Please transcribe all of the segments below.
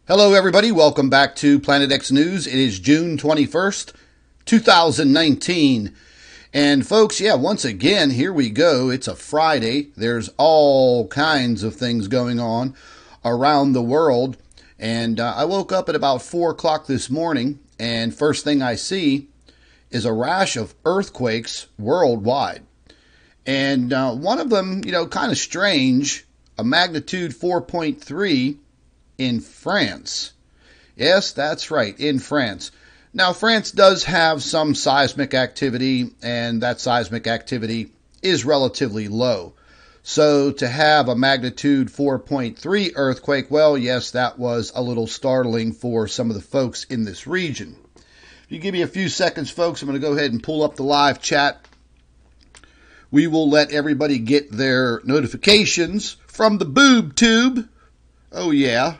Hello, everybody. Welcome back to Planet X News. It is June 21st, 2019. And folks, once again, here we go. It's a Friday. There's all kinds of things going on around the world. And I woke up at about 4 o'clock this morning, and first thing I see is a rash of earthquakes worldwide. And one of them, kind of strange, a magnitude 4.3 in France. Yes, that's right, in France. Now, France does have some seismic activity, and that seismic activity is relatively low. So to have a magnitude 4.3 earthquake, well, yes, that was a little startling for some of the folks in this region. If you give me a few seconds, folks, I'm going to go ahead and pull up the live chat. We will let everybody get their notifications from the boob tube. Oh, yeah.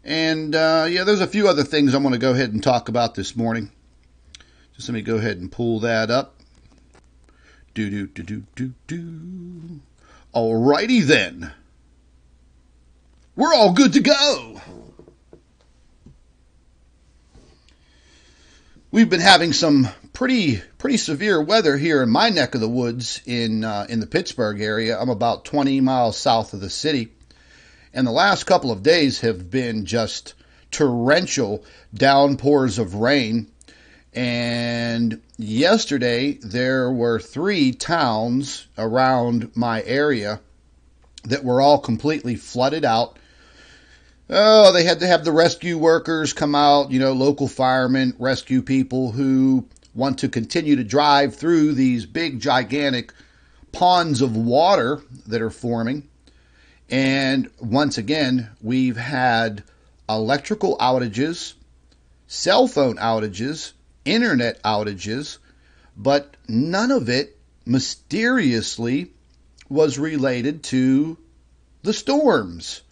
And, there's a few other things I'm going to go ahead and talk about this morning. Just let me go ahead and pull that up. Alrighty then. We're all good to go. We've been having some pretty severe weather here in my neck of the woods in the Pittsburgh area. I'm about 20 miles south of the city. And the last couple of days have been just torrential downpours of rain. And yesterday, there were 3 towns around my area that were all completely flooded out. Oh, they had to have the rescue workers come out, local firemen, rescue people who want to continue to drive through these big, gigantic ponds of water that are forming. And once again, we've had electrical outages, cell phone outages, internet outages, but none of it mysteriously was related to the storms.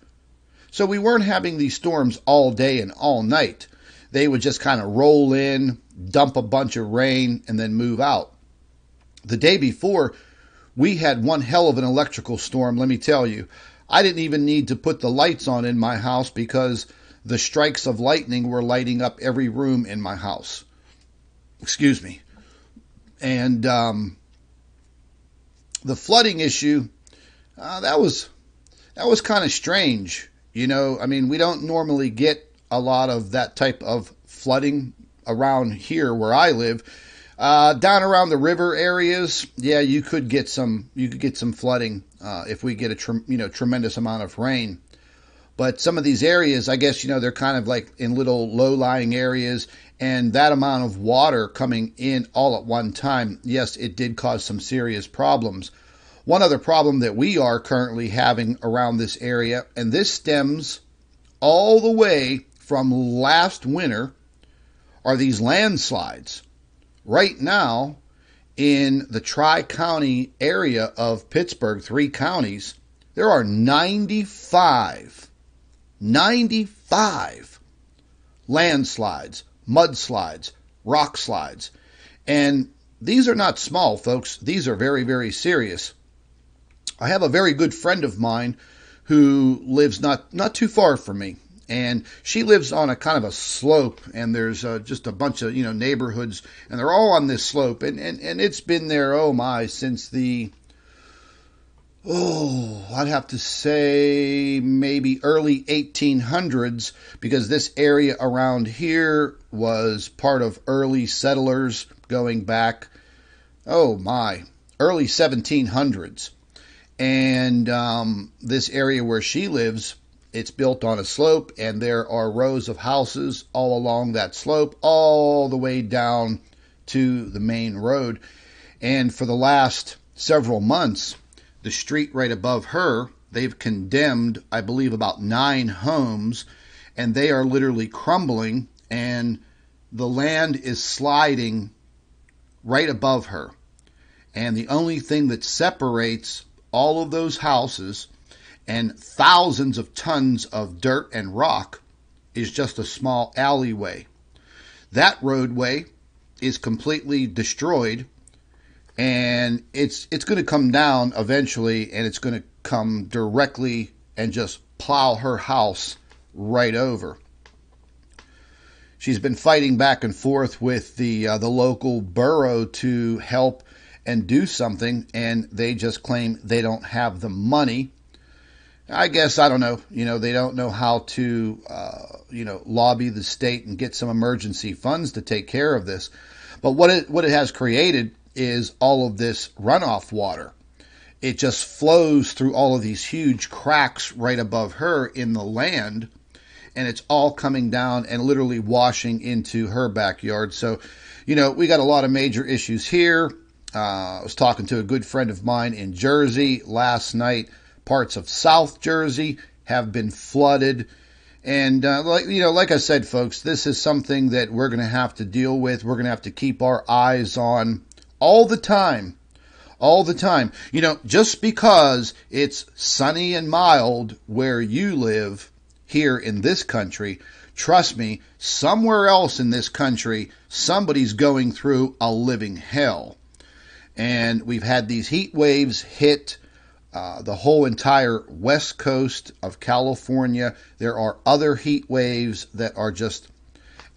So we weren't having these storms all day and all night. They would just kind of roll in, dump a bunch of rain, and then move out. The day before, we had one hell of an electrical storm, let me tell you. I didn't even need to put the lights on in my house because the strikes of lightning were lighting up every room in my house. Excuse me. And the flooding issue, that was kind of strange. We don't normally get a lot of that type of flooding around here where I live. Down around the river areas, you could get some flooding if we get a tremendous amount of rain. But some of these areas, I guess, they're kind of like in little low-lying areas, and that amount of water coming in all at one time, yes, it did cause some serious problems. One other problem that we are currently having around this area, and this stems all the way from last winter, are these landslides. Right now, in the Tri-County area of Pittsburgh, 3 counties, there are 95 landslides, mudslides, rock slides. And these are not small, folks. These are very, very serious. I have a very good friend of mine who lives not too far from me. And she lives on a kind of a slope, and there's just a bunch of, neighborhoods, and they're all on this slope. And it's been there, since I'd have to say maybe early 1800s, because this area around here was part of early settlers going back, early 1700s. And this area where she lives, it's built on a slope, and there are rows of houses all along that slope, all the way down to the main road. And for the last several months, the street right above her, they've condemned, I believe, about 9 homes, and they are literally crumbling, and the land is sliding right above her. And the only thing that separates all of those houses and thousands of tons of dirt and rock is just a small alleyway. That roadway is completely destroyed, and it's going to come down eventually, and it's going to come directly and just plow her house right over. She's been fighting back and forth with the local borough to help and do something, and they just claim they don't have the money. I guess, I don't know, they don't know how to, lobby the state and get some emergency funds to take care of this. But what it has created is all of this runoff water. It just flows through all of these huge cracks right above her in the land, and it's all coming down and literally washing into her backyard. So, we got a lot of major issues here. I was talking to a good friend of mine in Jersey last night. Parts of South Jersey have been flooded. And, like I said, folks, this is something that we're going to have to deal with. We're going to have to keep our eyes on all the time. All the time. Just because it's sunny and mild where you live here in this country, trust me, somewhere else in this country, somebody's going through a living hell. And we've had these heat waves hit the whole entire west coast of California. There are other heat waves that are just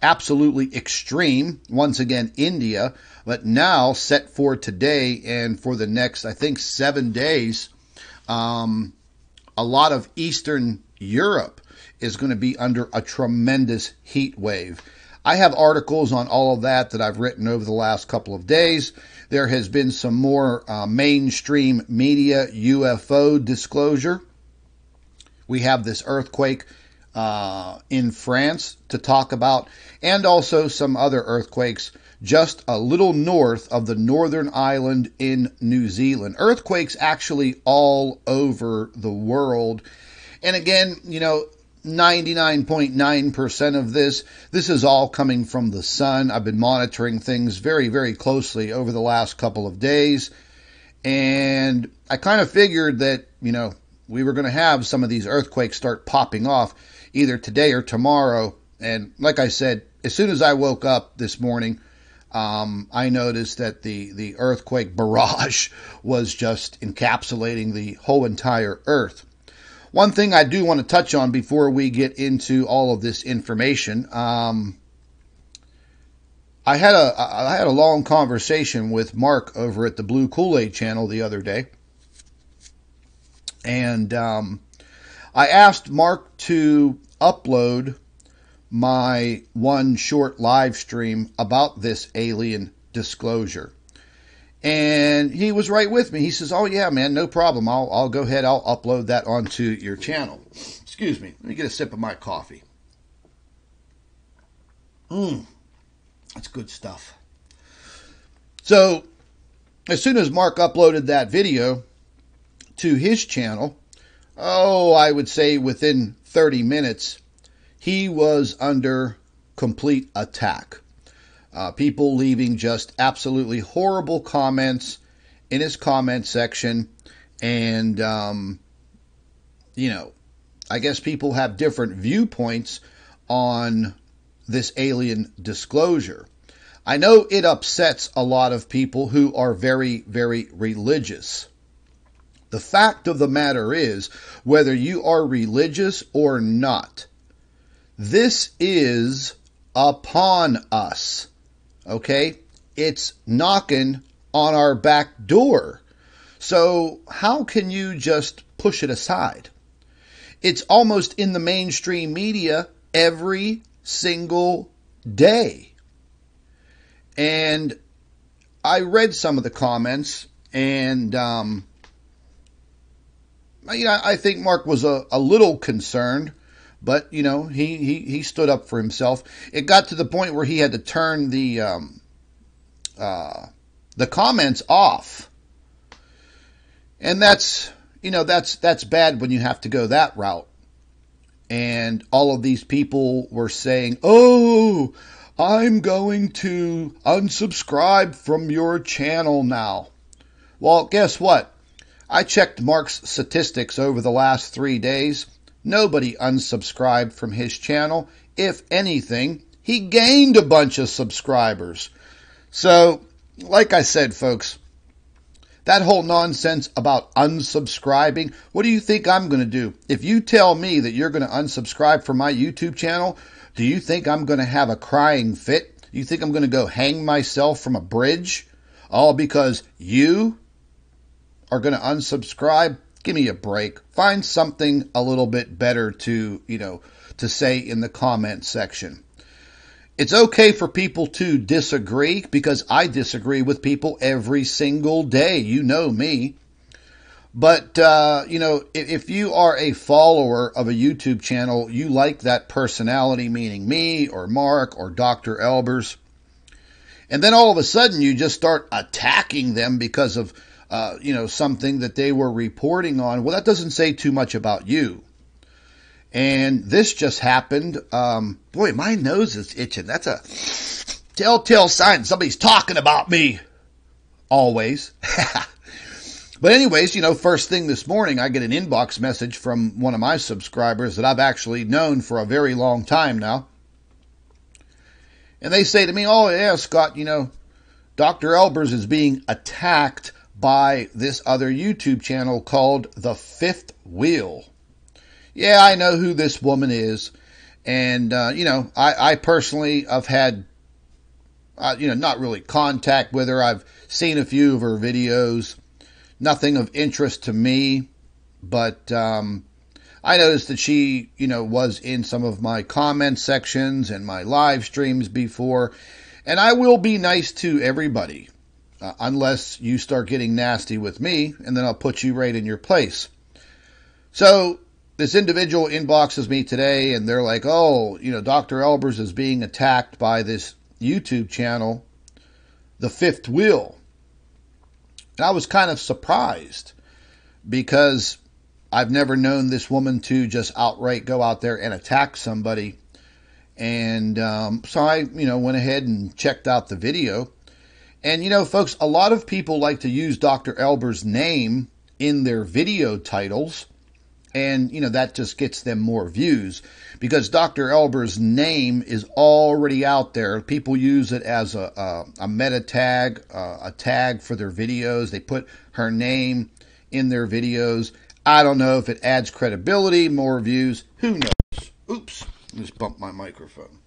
absolutely extreme. Once again, India, but now set for today and for the next, I think, 7 days, a lot of Eastern Europe is going to be under a tremendous heat wave. I have articles on all of that I've written over the last couple of days. There has been some more mainstream media UFO disclosure. We have this earthquake in France to talk about, and also some other earthquakes just a little north of the northern island in New Zealand. Earthquakes actually all over the world. And again, 99.9% of this is all coming from the sun. I've been monitoring things very, very closely over the last couple of days. And I kind of figured that, we were going to have some of these earthquakes start popping off either today or tomorrow. And like I said, as soon as I woke up this morning, I noticed that the earthquake barrage was just encapsulating the whole entire Earth. One thing I do want to touch on before we get into all of this information, I had a long conversation with Mark over at the Blue Kool-Aid channel the other day, and I asked Mark to upload my one short live stream about this alien disclosure. And he was right with me. He says, "Oh yeah, man, no problem. I'll go ahead. I'll upload that onto your channel." Excuse me. Let me get a sip of my coffee. That's good stuff. So, as soon as Mark uploaded that video to his channel, I would say within 30 minutes, he was under complete attack. People leaving just absolutely horrible comments in his comment section. And, I guess people have different viewpoints on this alien disclosure. I know it upsets a lot of people who are very, very religious. The fact of the matter is, whether you are religious or not, this is upon us. Okay? It's knocking on our back door. So how can you just push it aside? It's almost in the mainstream media every single day. And I read some of the comments, and I think Mark was a little concerned, but he stood up for himself. It got to the point where he had to turn the comments off, and that's bad when you have to go that route. And all of these people were saying, "Oh, I'm going to unsubscribe from your channel now." Well, guess what? I checked Mark's statistics over the last 3 days. Nobody unsubscribed from his channel. If anything, he gained a bunch of subscribers. So, like I said, folks, That whole nonsense about unsubscribing, what do you think I'm going to do? If you tell me that you're going to unsubscribe from my YouTube channel, do you think I'm going to have a crying fit? Do you think I'm going to go hang myself from a bridge? All because you are going to unsubscribe? Give me a break. Find something a little bit better to say in the comment section. It's okay for people to disagree, because I disagree with people every single day. You know me. But, if you are a follower of a YouTube channel, you like that personality, meaning me or Mark or Dr. Albers, and then all of a sudden you just start attacking them because of, something that they were reporting on. Well, that doesn't say too much about you. And this just happened. Boy, my nose is itching. That's a telltale sign somebody's talking about me. Always. But anyways, first thing this morning, I get an inbox message from one of my subscribers that I've actually known for a very long time now. And they say to me, oh, yeah, Scott, Dr. Albers is being attacked by this other YouTube channel called The Fifth Wheel. Yeah, I know who this woman is. And, I personally have had, not really contact with her. I've seen a few of her videos. Nothing of interest to me. But I noticed that she, was in some of my comment sections and my live streams before. And I will be nice to everybody. Unless you start getting nasty with me. And then I'll put you right in your place. So this individual inboxes me today, and they're like, oh, Dr. Albers is being attacked by this YouTube channel, The Fifth Wheel. And I was kind of surprised, because I've never known this woman to just outright go out there and attack somebody. And so I, went ahead and checked out the video. And, folks, a lot of people like to use Dr. Albers' name in their video titles. And, that just gets them more views, because Dr. Albers' name is already out there. People use it as a meta tag, a tag for their videos. They put her name in their videos. I don't know if it adds credibility, more views. Who knows? Oops, I just bumped my microphone.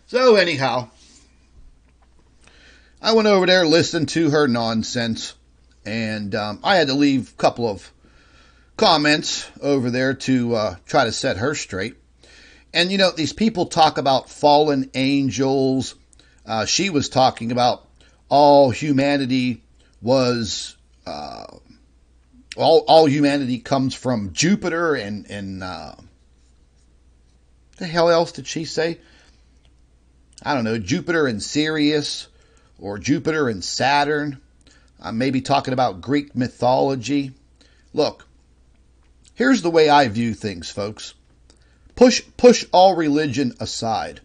So anyhow, I went over there, listened to her nonsense, and I had to leave a couple of comments over there to try to set her straight. And, these people talk about fallen angels. She was talking about all humanity was, all humanity comes from Jupiter and the hell else did she say? I don't know, Jupiter and Sirius, or Jupiter and Saturn. Maybe talking about Greek mythology. Look, here's the way I view things, folks. Push all religion aside.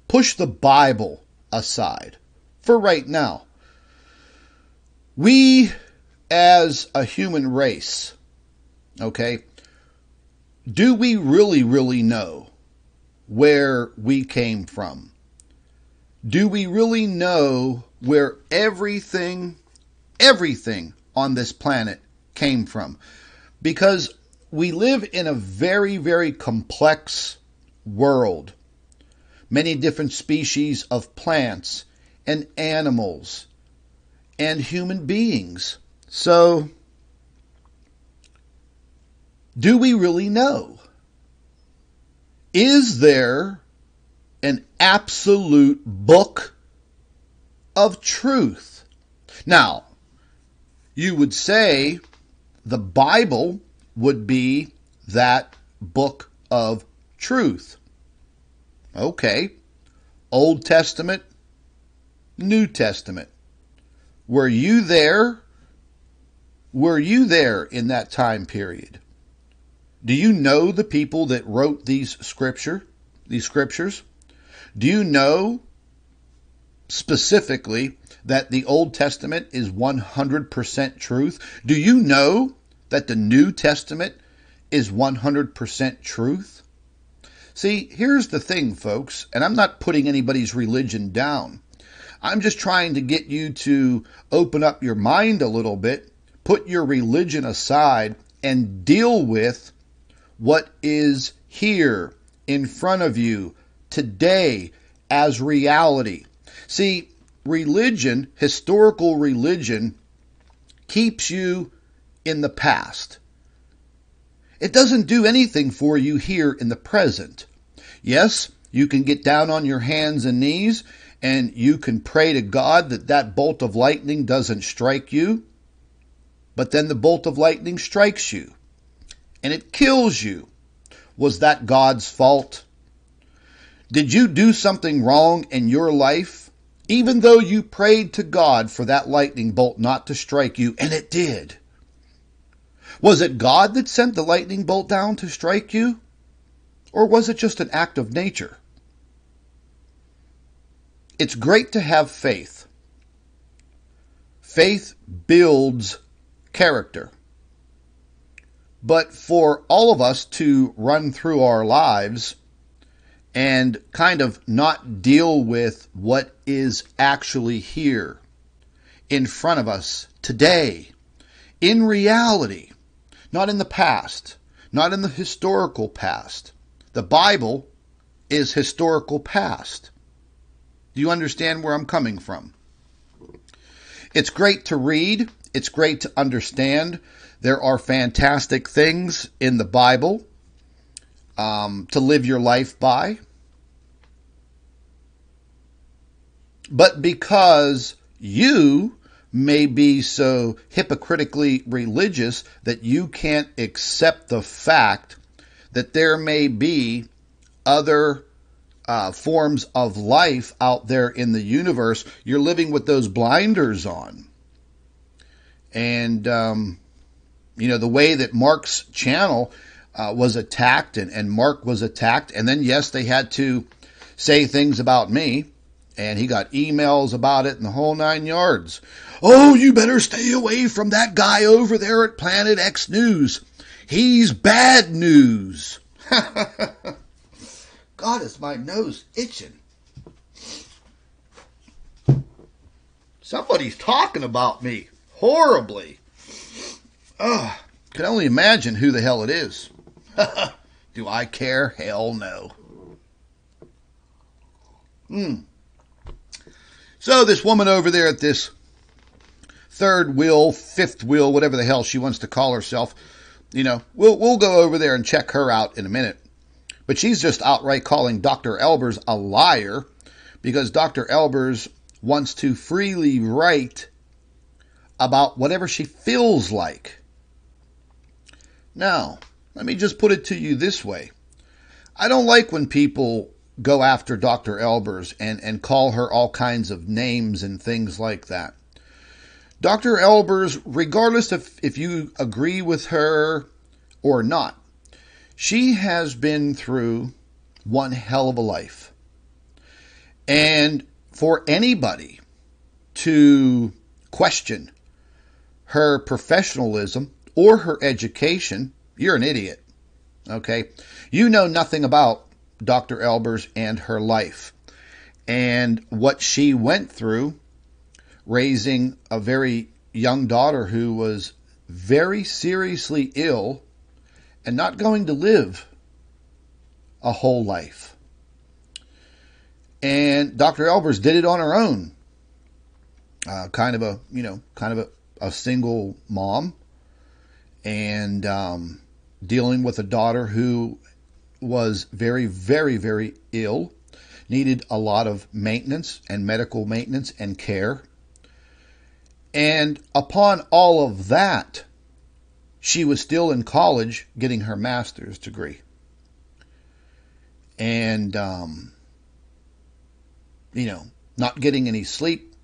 Push the Bible aside for right now. We, as a human race, okay, do we really, really know where we came from? Do we really know where everything on this planet came from? Because we live in a very, very complex world. Many different species of plants and animals and human beings. So, do we really know? Is there an absolute book of truth? Now, you would say the Bible would be that book of truth. Okay. Old Testament, New Testament. Were you there? Were you there in that time period? Do you know the people that wrote these scriptures? Do you know specifically that the Old Testament is 100% truth? Do you know that the New Testament is 100% truth? See, here's the thing, folks, and I'm not putting anybody's religion down. I'm just trying to get you to open up your mind a little bit, put your religion aside, and deal with what is here in front of you today as reality. See, religion, historical religion, keeps you in the past. It doesn't do anything for you here in the present. Yes, you can get down on your hands and knees and you can pray to God that that bolt of lightning doesn't strike you, but then the bolt of lightning strikes you and it kills you. Was that God's fault? Did you do something wrong in your life, even though you prayed to God for that lightning bolt not to strike you, and it did? Was it God that sent the lightning bolt down to strike you? Or was it just an act of nature? It's great to have faith. Faith builds character. But for all of us to run through our lives and kind of not deal with what is actually here in front of us today, in reality, not in the past, not in the historical past. The Bible is historical past. Do you understand where I'm coming from? It's great to read. It's great to understand. There are fantastic things in the Bible to live your life by. But because you may be so hypocritically religious that you can't accept the fact that there may be other forms of life out there in the universe, you're living with those blinders on. And, the way that Mark's channel was attacked and Mark was attacked, and then, yes, they had to say things about me, and he got emails about it and the whole 9 yards. Oh, you better stay away from that guy over there at Planet X News. He's bad news. God, is my nose itching. Somebody's talking about me horribly. Oh, can only imagine who the hell it is. Do I care? Hell no. So this woman over there at this third wheel, fifth wheel, whatever the hell she wants to call herself, we'll go over there and check her out in a minute. But she's just outright calling Dr. Albers a liar because Dr. Albers wants to freely write about whatever she feels like. Now, let me just put it to you this way. I don't like when people go after Dr. Albers and call her all kinds of names and things like that. Dr. Albers, regardless if you agree with her or not, she has been through one hell of a life. And for anybody to question her professionalism or her education, you're an idiot. Okay? You know nothing about Dr. Albers and her life and what she went through raising a very young daughter who was very seriously ill and not going to live a whole life. And Dr. Albers did it on her own. Kind of a single mom and dealing with a daughter who was very, very, very ill, needed a lot of maintenance and medical maintenance and care. And upon all of that, she was still in college getting her master's degree. And, not getting any sleep,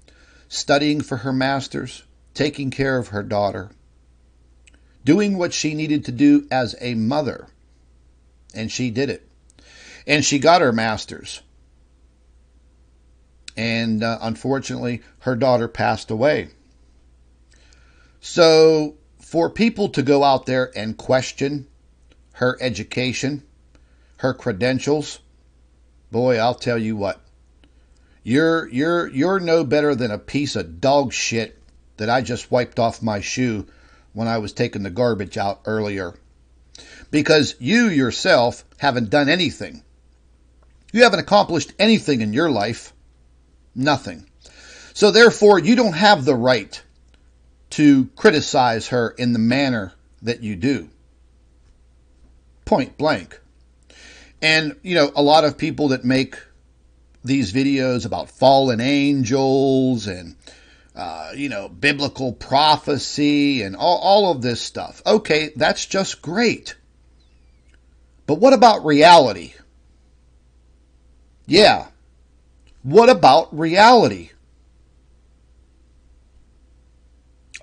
studying for her master's, taking care of her daughter, doing what she needed to do as a mother. And she did it. And she got her master's. And unfortunately, her daughter passed away. So for people to go out there and question her education, her credentials, boy, I'll tell you what. You're no better than a piece of dog shit that I just wiped off my shoe when I was taking the garbage out earlier. Because you yourself haven't done anything. You haven't accomplished anything in your life. Nothing. So therefore, you don't have the right to criticize her in the manner that you do. Point blank. And, you know, a lot of people that make these videos about fallen angels and, you know, biblical prophecy and all of this stuff. Okay, that's just great. But what about reality? Yeah. What about reality?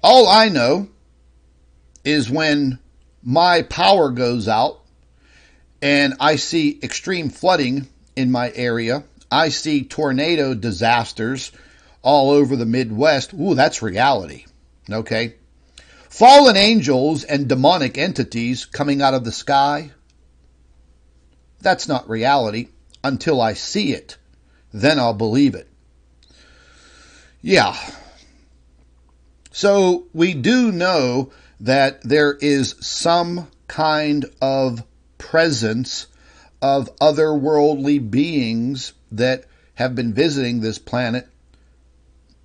All I know is when my power goes out and I see extreme flooding in my area, I see tornado disasters all over the Midwest. Ooh, that's reality. Okay? Fallen angels and demonic entities coming out of the sky, that's not reality until I see it. Then I'll believe it. Yeah. So we do know that there is some kind of presence of otherworldly beings that have been visiting this planet.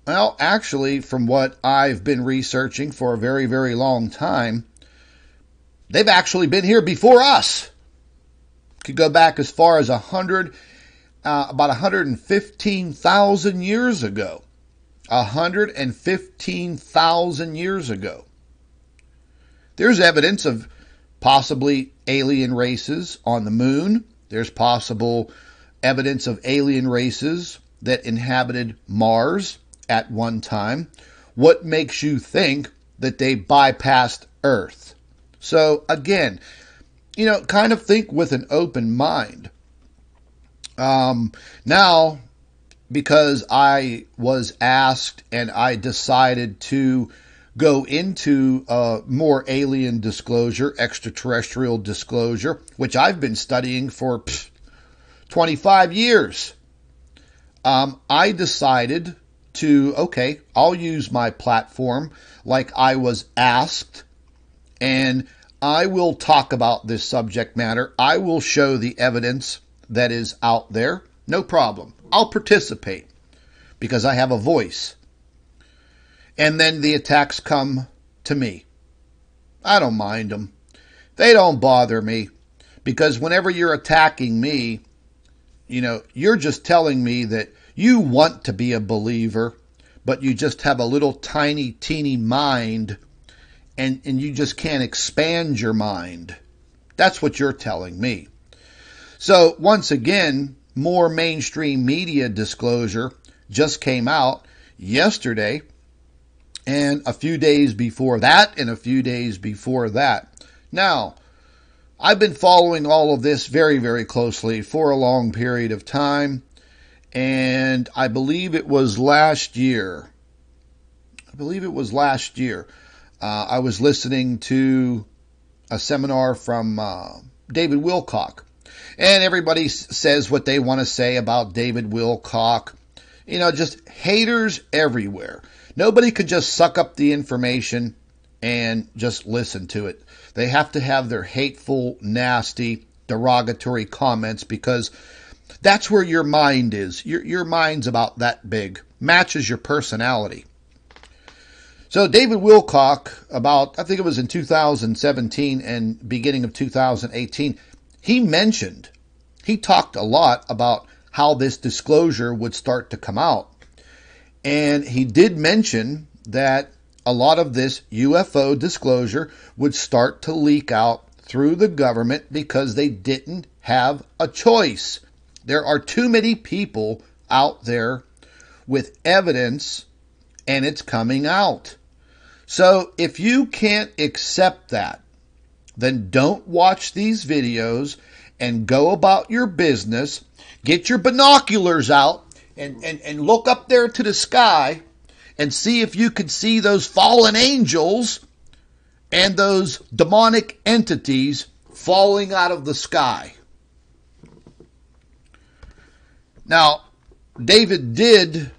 Well, actually, from what I've been researching for a very, very long time, they've actually been here before us. Could go back as far as about 115,000 years ago. 115,000 years ago. There's evidence of possibly alien races on the moon. There's possible evidence of alien races that inhabited Mars at one time. What makes you think that they bypassed Earth? So again, you know, kind of think with an open mind. Now, because I was asked and I decided to go into more alien disclosure, extraterrestrial disclosure, which I've been studying for 25 years. I decided to, okay, I'll use my platform like I was asked, and I will talk about this subject matter. I will show the evidence that is out there. No problem. I'll participate because I have a voice. And then the attacks come to me. I don't mind them. They don't bother me because whenever you're attacking me, you know, you're just telling me that you want to be a believer, but you just have a little tiny, teeny mind and you just can't expand your mind. That's what you're telling me. So once again, more mainstream media disclosure just came out yesterday and a few days before that and a few days before that. Now, I've been following all of this very, very closely for a long period of time, and I believe it was last year. I was listening to a seminar from David Wilcock. And everybody says what they want to say about David Wilcock. You know, just haters everywhere. Nobody could just suck up the information and just listen to it. They have to have their hateful, nasty, derogatory comments because that's where your mind is. Your mind's about that big. Matches your personality. So David Wilcock, about, I think it was in 2017 and beginning of 2018, he talked a lot about how this disclosure would start to come out. And he did mention that a lot of this UFO disclosure would start to leak out through the government because they didn't have a choice. There are too many people out there with evidence and it's coming out. So if you can't accept that, then don't watch these videos and go about your business. Get your binoculars out and look up there to the sky and see if you can see those fallen angels and those demonic entities falling out of the sky. Now, David did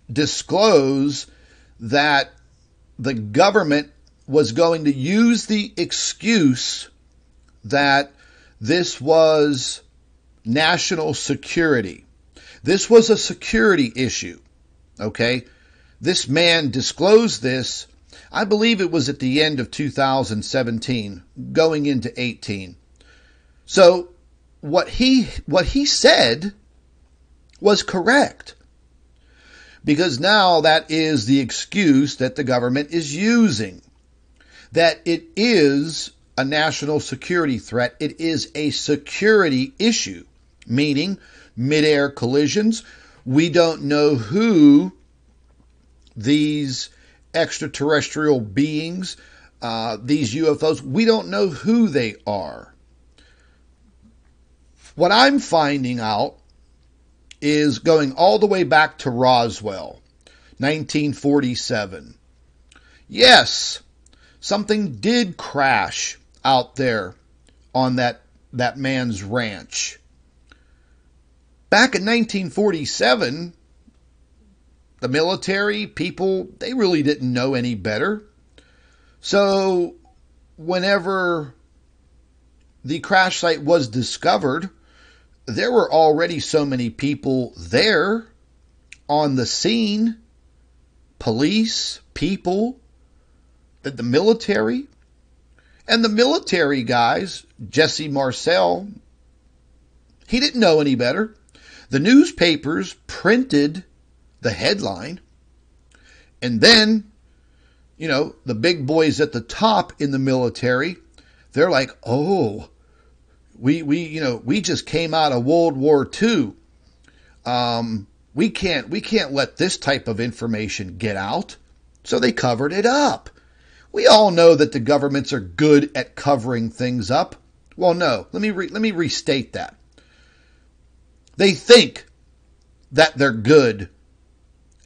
disclose that the government was going to use the excuse that this was national security. This was a security issue, okay? This man disclosed this, I believe it was at the end of 2017, going into 18. So what he said was correct, because now that is the excuse that the government is using, that it is a national security threat. It is a security issue, meaning mid-air collisions. We don't know who these extraterrestrial beings, these UFOs, we don't know who they are. What I'm finding out is going all the way back to Roswell, 1947. Yes, something did crash out there on that man's ranch. Back in 1947, the military people, they really didn't know any better. So whenever the crash site was discovered, there were already so many people there on the scene, police, people, the military. And the military guys, Jesse Marcel, he didn't know any better. The newspapers printed the headline. And then, the big boys at the top in the military, they're like, oh, we just came out of World War II. We can't let this type of information get out. So they covered it up. We all know that the governments are good at covering things up. Well, no, let me restate that. They think that they're good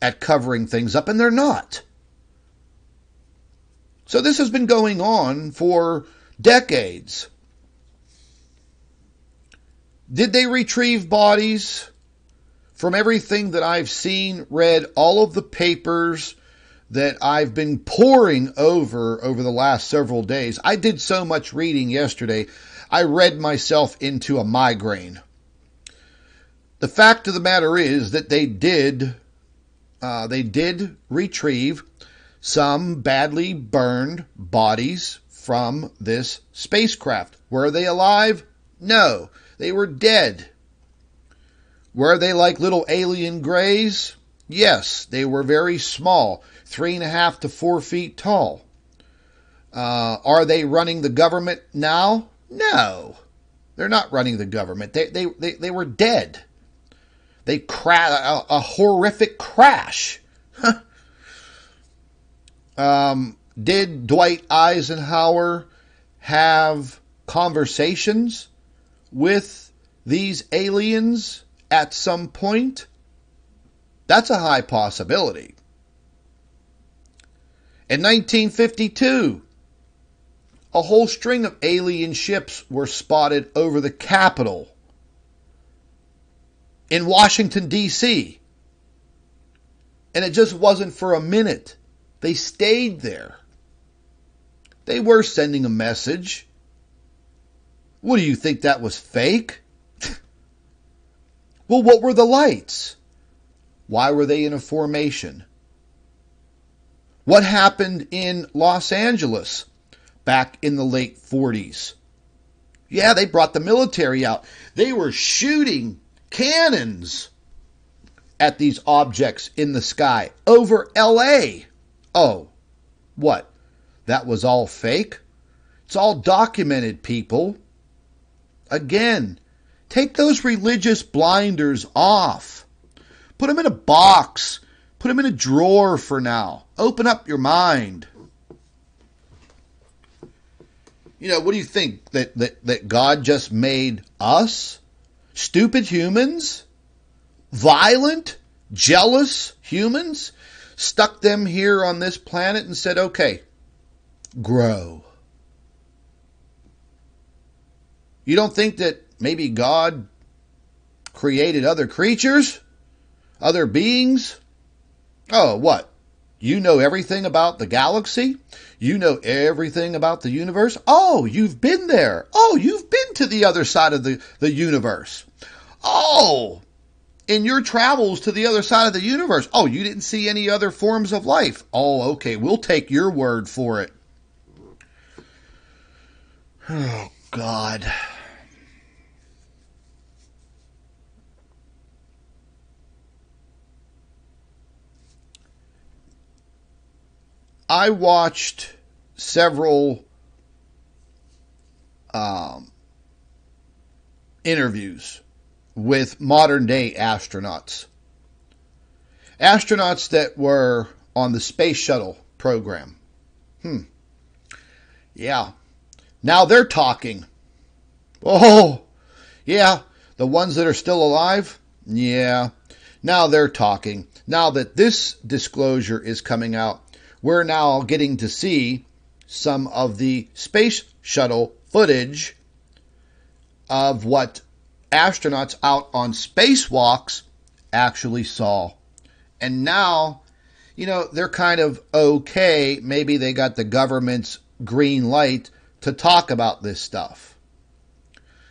at covering things up, and they're not. So this has been going on for decades. Did they retrieve bodies? From everything that I've seen, read, all of the papers that I've been poring over the last several days. I did so much reading yesterday, I read myself into a migraine. The fact of the matter is that they did retrieve some badly burned bodies from this spacecraft. Were they alive? No, they were dead. Were they like little alien grays? Yes, they were very small, 3.5 to 4 feet tall. Are they running the government now? No, they're not running the government. They were dead. They crashed, a horrific crash. Did Dwight Eisenhower have conversations with these aliens at some point? That's a high possibility. In 1952, a whole string of alien ships were spotted over the Capitol in Washington, D.C. And it just wasn't for a minute. They stayed there. They were sending a message. What do you think, that was fake? Well, what were the lights? Why were they in a formation? What happened in Los Angeles back in the late 40s? Yeah, they brought the military out. They were shooting cannons at these objects in the sky over L.A. Oh, what? That was all fake? It's all documented, people. Again, take those religious blinders off. Put them in a box. Put them in a drawer for now. Open up your mind. What do you think? That God just made us? Stupid humans? Violent? Jealous humans? Stuck them here on this planet and said, okay, grow. You don't think that maybe God created other creatures, other beings. Oh, what? You know everything about the galaxy? You know everything about the universe? Oh, you've been there. Oh, you've been to the other side of the universe. Oh, in your travels to the other side of the universe. Oh, you didn't see any other forms of life. Oh, okay, we'll take your word for it. Oh, God. I watched several interviews with modern day astronauts. Astronauts that were on the space shuttle program. Yeah. Now they're talking. Oh, yeah. The ones that are still alive? Yeah. Now they're talking. Now that this disclosure is coming out, we're now getting to see some of the space shuttle footage of what astronauts out on spacewalks actually saw. And now, you know, they're kind of okay. Maybe they got the government's green light to talk about this stuff.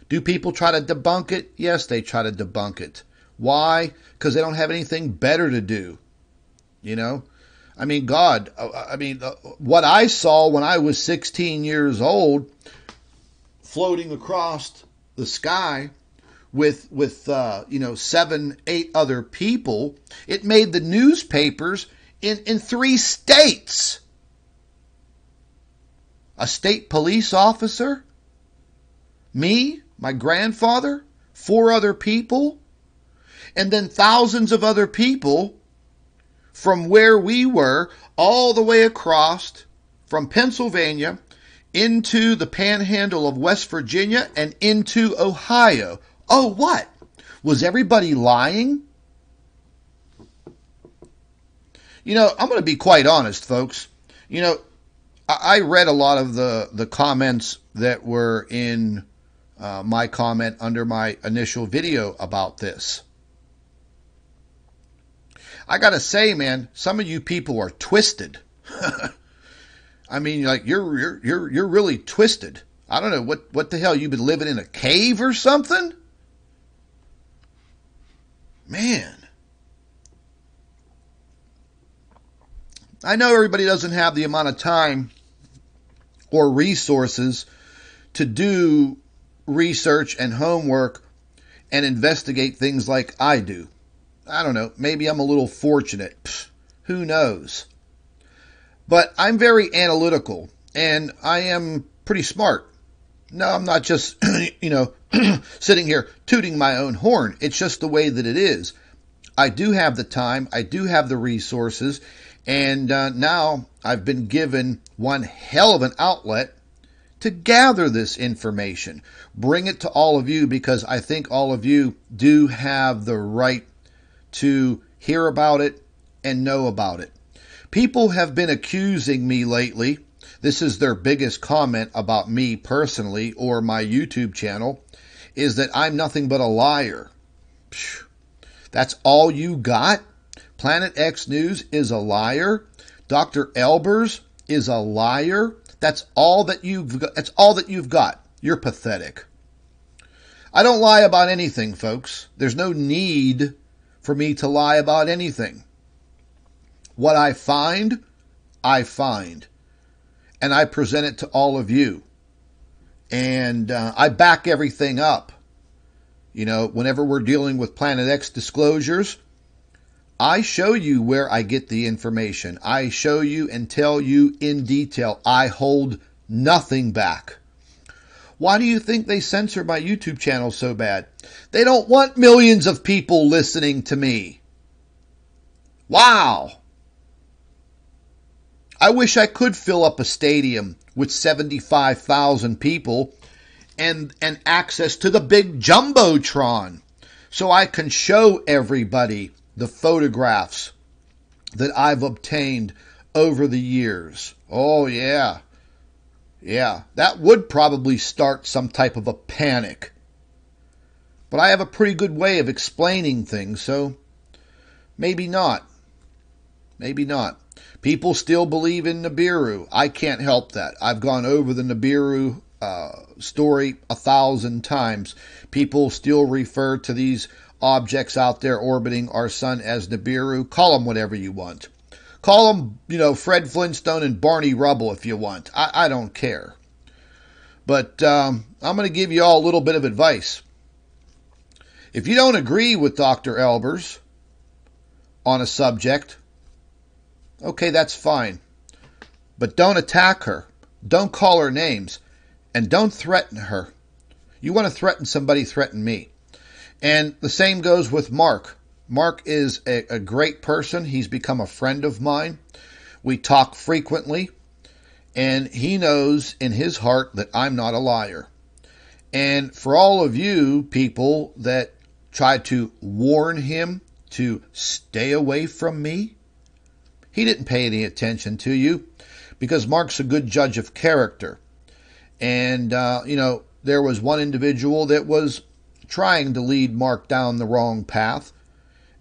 Do people try to debunk it? Yes, they try to debunk it. Why? Because they don't have anything better to do. You know? I mean, God, what I saw when I was 16 years old, floating across the sky with 7, 8 other people, it made the newspapers in 3 states. A state police officer, me, my grandfather, 4 other people, and then thousands of other people from where we were all the way across from Pennsylvania into the panhandle of West Virginia and into Ohio. Oh, what? Was everybody lying? You know, I'm going to be quite honest, folks. You know, I read a lot of the comments that were in my comment under my initial video about this. I gotta say, man, some of you people are twisted. I mean, like you're really twisted. I don't know what the hell, you've been living in a cave or something? Man. I know everybody doesn't have the amount of time or resources to do research and homework and investigate things like I do. I don't know, maybe I'm a little fortunate. Who knows? But I'm very analytical, and I am pretty smart. No, I'm not just, sitting here tooting my own horn. It's just the way that it is. I do have the time, I do have the resources, and now I've been given one hell of an outlet to gather this information. Bring it to all of you, because I think all of you do have the right to hear about it and know about it. People have been accusing me lately. This is their biggest comment about me personally or my YouTube channel, is that I'm nothing but a liar. That's all you got? Planet X News is a liar. Dr. Albers is a liar. That's all that you've got. That's all that you've got. You're pathetic. I don't lie about anything, folks. There's no need for me to lie about anything. What I find. And I present it to all of you. And I back everything up. You know, whenever we're dealing with Planet X disclosures, I show you where I get the information. I show you and tell you in detail. I hold nothing back. Why do you think they censor my YouTube channel so bad? They don't want millions of people listening to me. Wow. I wish I could fill up a stadium with 75,000 people and access to the big Jumbotron so I can show everybody the photographs that I've obtained over the years. Oh, yeah. Yeah, that would probably start some type of a panic. But I have a pretty good way of explaining things, so maybe not. Maybe not. People still believe in Nibiru. I can't help that. I've gone over the Nibiru story 1,000 times. People still refer to these objects out there orbiting our sun as Nibiru. Call them whatever you want. Call them, Fred Flintstone and Barney Rubble if you want. I don't care. But I'm going to give you all a little bit of advice. If you don't agree with Dr. Albers on a subject, okay, that's fine. But don't attack her. Don't call her names. And don't threaten her. You want to threaten somebody, threaten me. And the same goes with Mark. Mark is a great person. He's become a friend of mine. We talk frequently. And he knows in his heart that I'm not a liar. And for all of you people that try to warn him to stay away from me, he didn't pay any attention to you because Mark's a good judge of character. And, there was one individual that was trying to lead Mark down the wrong path.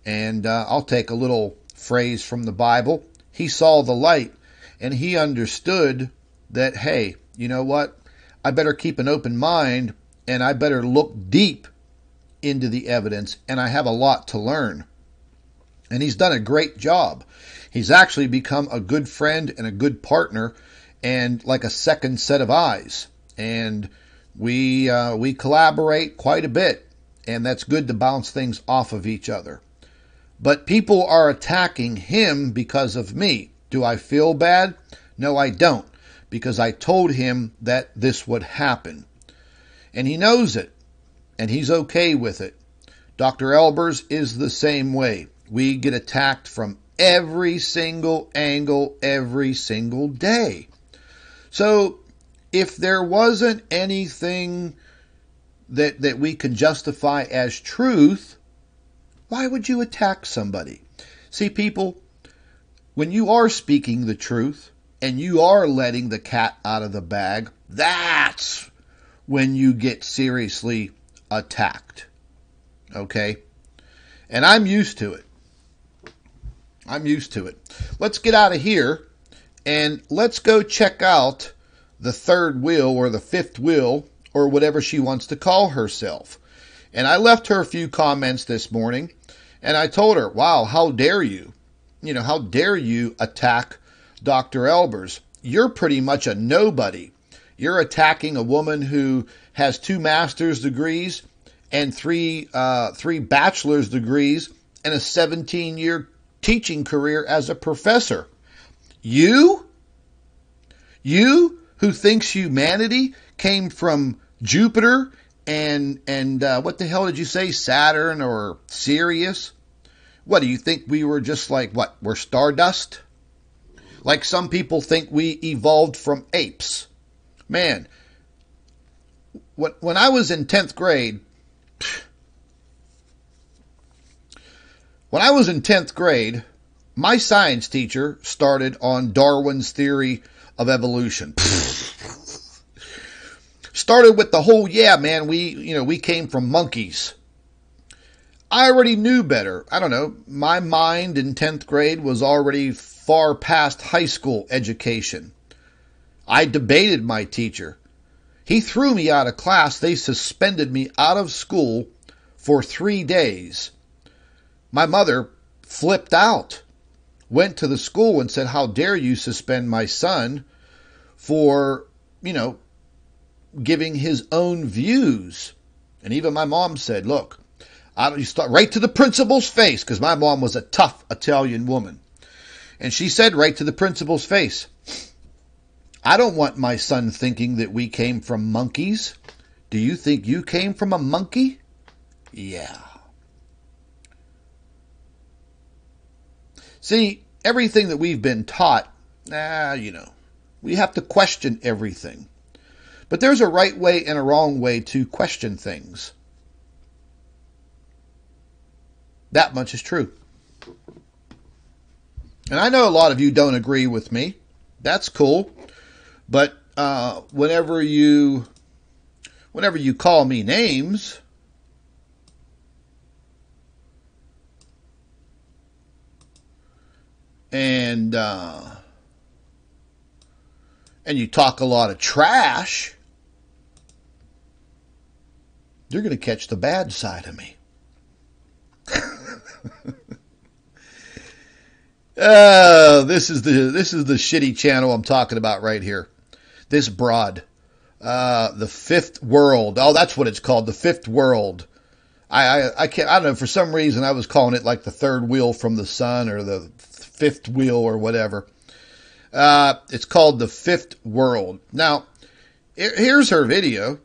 And I'll take a little phrase from the Bible. He saw the light and he understood that, hey, you know what? I better keep an open mind and I better look deep into the evidence, and I have a lot to learn. And he's done a great job. He's actually become a good friend and a good partner and like a second set of eyes. And we collaborate quite a bit, and that's good to bounce things off of each other. But people are attacking him because of me. Do I feel bad? No, I don't, because I told him that this would happen. And he knows it, and he's okay with it. Dr. Albers is the same way. We get attacked from every single angle, every single day. So if there wasn't anything that we can justify as truth, why would you attack somebody? See, people, when you are speaking the truth and you are letting the cat out of the bag, that's when you get seriously attacked. Okay? And I'm used to it. I'm used to it. Let's get out of here and let's go check out the third wheel or the fifth wheel or whatever she wants to call herself. And I left her a few comments this morning and I told her, wow, how dare you? How dare you attack Dr. Albers? You're pretty much a nobody. You're attacking a woman who has 2 master's degrees and 3 bachelor's degrees and a 17-year teaching career as a professor. You who thinks humanity came from Jupiter and what the hell did you say, Saturn or Sirius? What, do you think we were just like, what, we're stardust? Like some people think we evolved from apes. Man, when I was in 10th grade, my science teacher started on Darwin's theory of evolution. Started with the whole, yeah, man, we came from monkeys. I already knew better. I don't know. My mind in 10th grade was already far past high school education. I debated my teacher. He threw me out of class. They suspended me out of school for 3 days. My mother flipped out, went to the school and said, how dare you suspend my son for, giving his own views. And even my mom said, look, you start right to the principal's face, because my mom was a tough Italian woman. And she said right to the principal's face, I don't want my son thinking that we came from monkeys. Do you think you came from a monkey? Yeah. See, everything that we've been taught, we have to question everything. But there's a right way and a wrong way to question things. That much is true. And I know a lot of you don't agree with me. That's cool. But whenever you call me names, and you talk a lot of trash, you're going to catch the bad side of me. This is the shitty channel I'm talking about right here. This broad, the Fifth World. Oh, that's what it's called, the Fifth World. I don't know, for some reason I was calling it like the third wheel from the sun or the fifth wheel or whatever. It's called the Fifth World. Now, here's her video.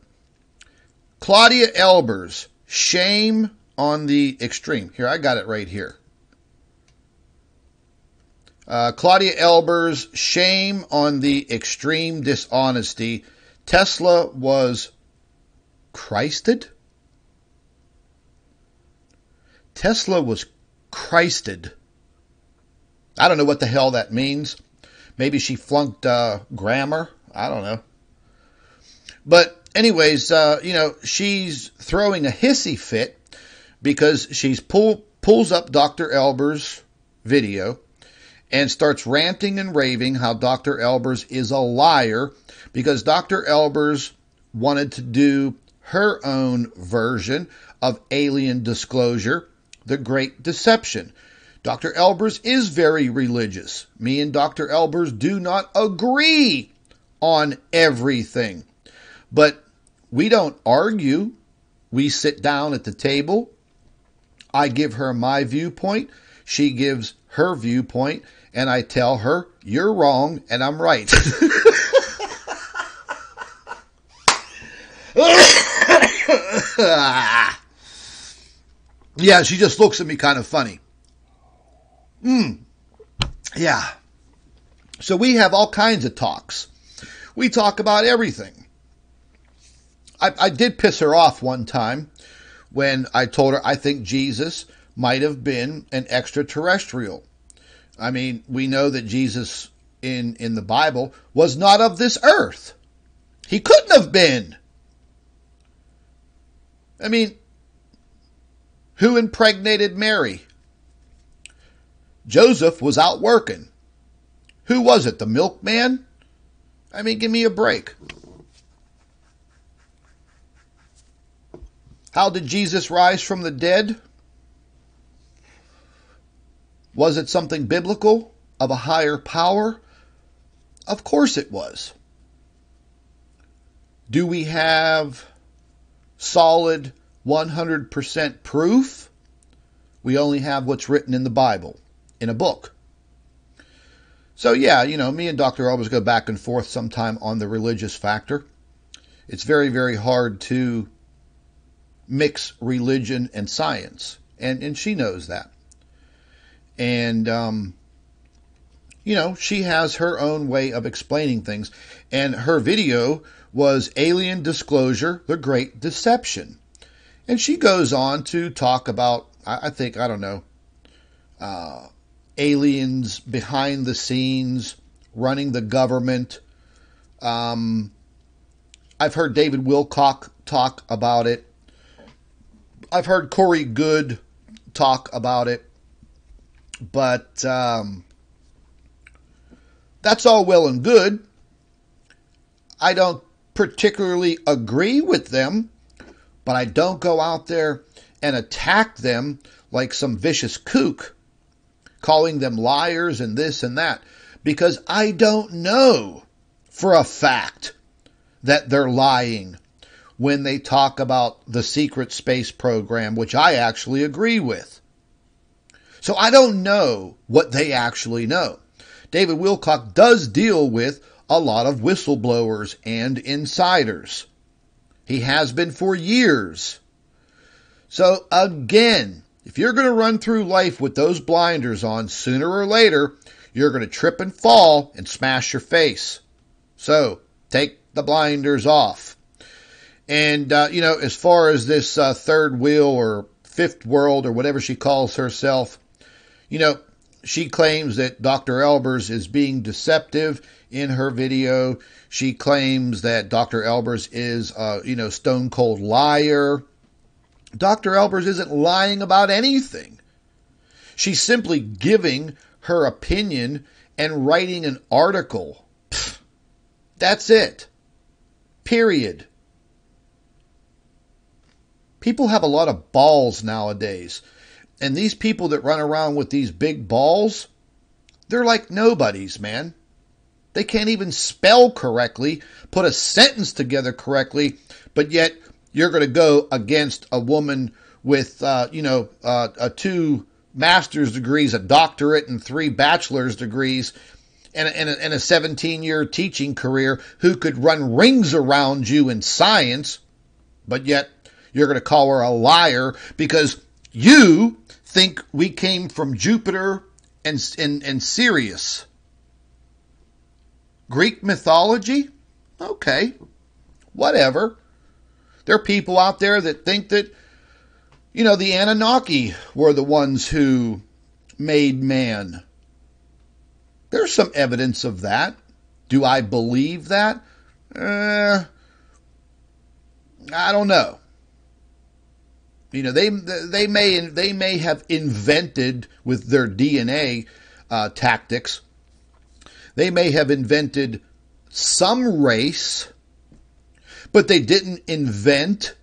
Claudia Albers, shame on the extreme. Here, I got it right here. Claudia Albers, shame on the extreme dishonesty. Tesla was Christed? Tesla was Christed. I don't know what the hell that means. Maybe she flunked grammar. I don't know. But anyways, she's throwing a hissy fit because she's pulls up Dr. Albers' video and starts ranting and raving how Dr. Albers is a liar because Dr. Albers wanted to do her own version of alien disclosure, the Great Deception. Dr. Albers is very religious. Me and Dr. Albers do not agree on everything. But we don't argue. We sit down at the table. I give her my viewpoint. She gives her viewpoint. And I tell her, you're wrong and I'm right. Yeah, she just looks at me kind of funny. Yeah. So we have all kinds of talks. We talk about everything. I did piss her off one time when I told her I think Jesus might have been an extraterrestrial. I mean, we know that Jesus in the Bible was not of this earth. He couldn't have been. I mean, who impregnated Mary? Joseph was out working. Who was it? The milkman? I mean, give me a break. How did Jesus rise from the dead? Was it something biblical of a higher power? Of course it was. Do we have solid 100% proof? We only have what's written in the Bible, in a book. So yeah, me and Dr. Albers go back and forth sometime on the religious factor. It's very, very hard to mix religion and science, and she knows that. And, she has her own way of explaining things. And her video was Alien Disclosure, the Great Deception. And she goes on to talk about, aliens behind the scenes, running the government. I've heard David Wilcock talk about it. I've heard Corey Goode talk about it. But that's all well and good. I don't particularly agree with them, but I don't go out there and attack them like some vicious kook, calling them liars and this and that, because I don't know for a fact that they're lying when they talk about the secret space program, which I actually agree with. So I don't know what they actually know. David Wilcock does deal with a lot of whistleblowers and insiders. He has been for years. So again, if you're going to run through life with those blinders on, sooner or later, you're going to trip and fall and smash your face. So take the blinders off. And, as far as this third wheel or fifth world or whatever she calls herself, she claims that Dr. Albers is being deceptive in her video. She claims that Dr. Albers is, stone cold liar. Dr. Albers isn't lying about anything. She's simply giving her opinion and writing an article. Pfft, that's it. Period. People have a lot of balls nowadays. And these people that run around with these big balls, they're like nobodies, man. They can't even spell correctly, put a sentence together correctly, but yet you're going to go against a woman with, 2 master's degrees, a doctorate, and 3 bachelor's degrees, and a 17-year teaching career who could run rings around you in science, but yet you're going to call her a liar because you think we came from Jupiter and Sirius. Greek mythology? Okay, whatever. There are people out there that think that, the Anunnaki were the ones who made man. There's some evidence of that. Do I believe that? I don't know. They may have invented with their DNA tactics. They may have invented some race, but they didn't invent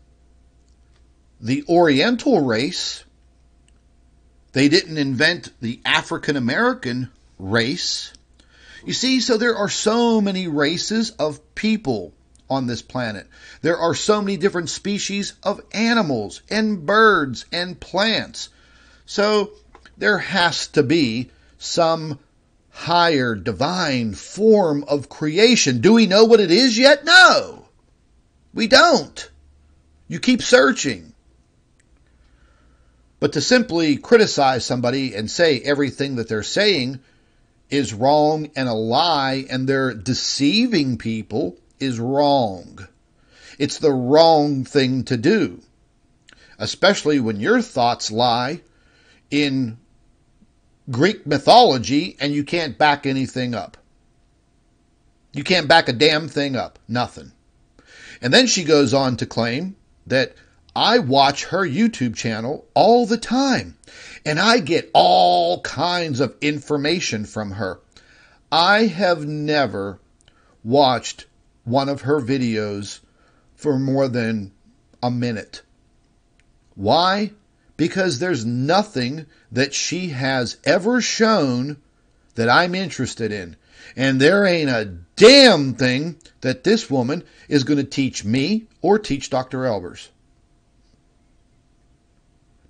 the Oriental race. They didn't invent the African American race. You see, so there are so many races of people on this planet. There are so many different species of animals and birds and plants. So there has to be some higher divine form of creation. Do we know what it is yet? No, we don't. You keep searching. But to simply criticize somebody and say everything that they're saying is wrong and a lie and they're deceiving people is wrong. It's the wrong thing to do, especially when your thoughts lie in Greek mythology and you can't back anything up. You can't back a damn thing up. Nothing. And then she goes on to claim that I watch her YouTube channel all the time and I get all kinds of information from her. I have never watched one of her videos for more than a minute. Why? Because there's nothing that she has ever shown that I'm interested in. And there ain't a damn thing that this woman is going to teach me or teach Dr. Albers.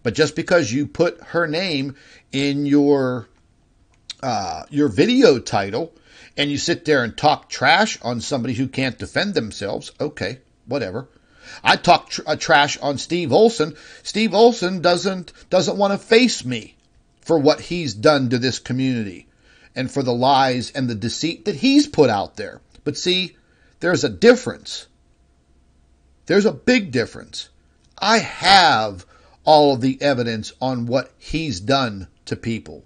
But just because you put her name in your video title and you sit there and talk trash on somebody who can't defend themselves, okay, whatever. I talk trash on Steve Olson. Steve Olson doesn't want to face me for what he's done to this community and for the lies and the deceit that he's put out there. But see, there's a difference. There's a big difference. I have all of the evidence on what he's done to people,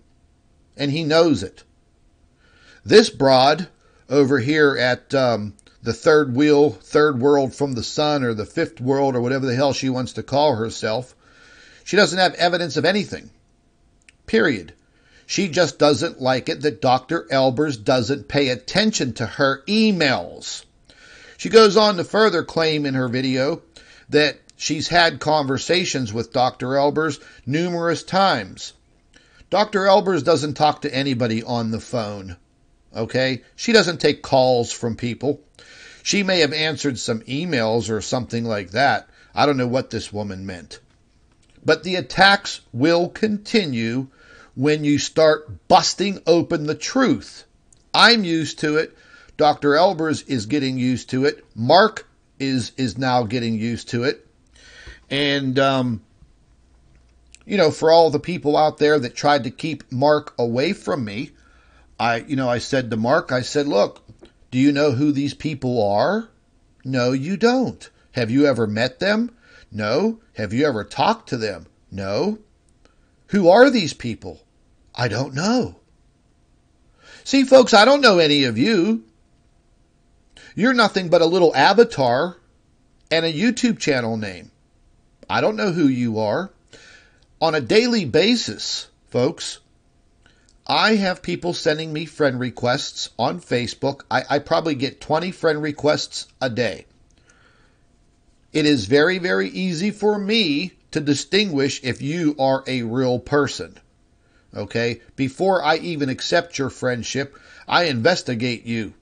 and he knows it. This broad over here at the third world from the sun, or the fifth world, or whatever the hell she wants to call herself, she doesn't have evidence of anything. Period. She just doesn't like it that Dr. Albers doesn't pay attention to her emails. She goes on to further claim in her video that she's had conversations with Dr. Albers numerous times. Dr. Albers doesn't talk to anybody on the phone. Okay? She doesn't take calls from people. She may have answered some emails or something like that. I don't know what this woman meant. But the attacks will continue when you start busting open the truth. I'm used to it. Dr. Albers is getting used to it. Mark is now getting used to it. And, for all the people out there that tried to keep Mark away from me, I said to Mark, I said, look, do you know who these people are? No, you don't. Have you ever met them? No. Have you ever talked to them? No. Who are these people? I don't know. See, folks, I don't know any of you. You're nothing but a little avatar and a YouTube channel name. I don't know who you are. On a daily basis, folks, I have people sending me friend requests on Facebook. I probably get 20 friend requests a day. It is very, very easy for me to distinguish if you are a real person. Okay? Before I even accept your friendship, I investigate you.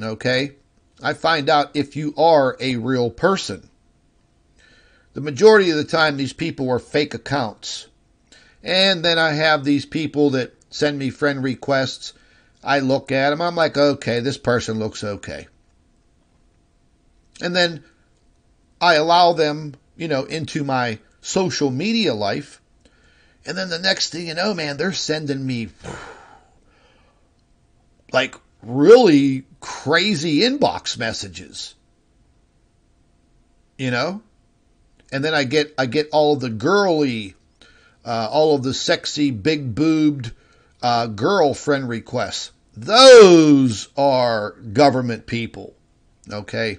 Okay? I find out if you are a real person. The majority of the time, these people are fake accounts. And then I have these people that send me friend requests. I look at them. I'm like, okay, this person looks okay. And then I allow them, into my social media life. And then the next thing you know, man, they're sending me like really crazy inbox messages. And then I get all of the girly, all of the sexy, big-boobed girlfriend requests. Those are government people, okay?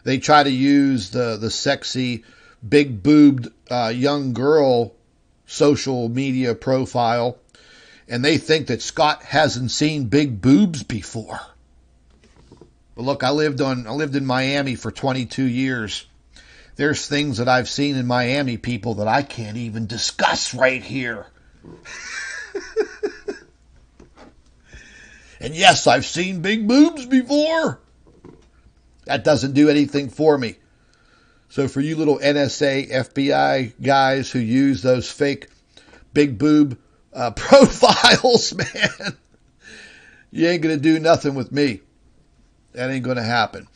They try to use the sexy, big-boobed young girl social media profile, and they think that Scott hasn't seen big boobs before. But look, I lived in Miami for 22 years. There's things that I've seen in Miami, people, that I can't even discuss right here. And yes, I've seen big boobs before. That doesn't do anything for me. So for you little NSA, FBI guys who use those fake big boob profiles, man, you ain't going to do nothing with me. That ain't going to happen.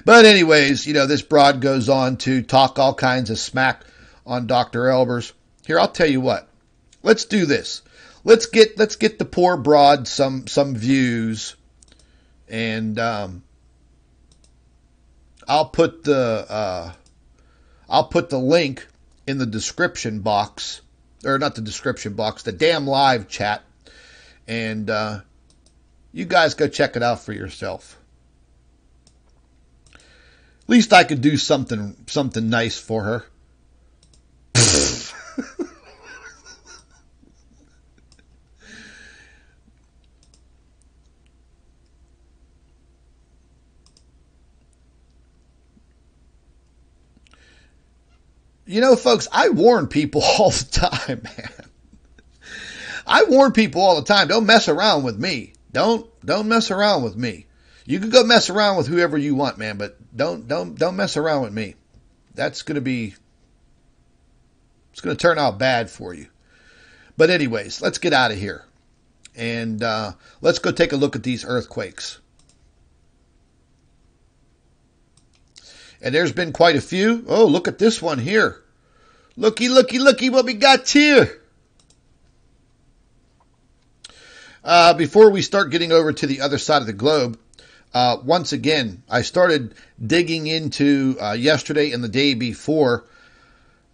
But anyways, this broad goes on to talk all kinds of smack on Dr. Albers. Here, I'll tell you what. Let's do this. Let's get the poor broad some views, and I'll put the link in the description box, or not the description box, the damn live chat, and you guys go check it out for yourself. At least I could do something nice for her. Folks, I warn people all the time, man. I warn people all the time. Don't mess around with me. Don't mess around with me. You can go mess around with whoever you want, man, but don't mess around with me. It's going to turn out bad for you. But anyways, let's get out of here. And let's go take a look at these earthquakes. And there's been quite a few. Oh, look at this one here. Looky what we got here. Before we start getting over to the other side of the globe, once again, I started digging into yesterday and the day before.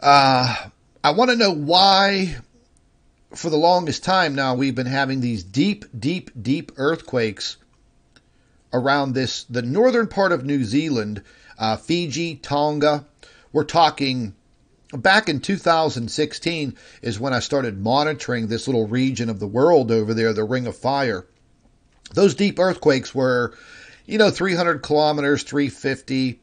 I want to know why, for the longest time now, we've been having these deep earthquakes around the northern part of New Zealand, Fiji, Tonga. We're talking back in 2016 is when I started monitoring this little region of the world over there, the Ring of Fire. Those deep earthquakes were, 300 kilometers, 350.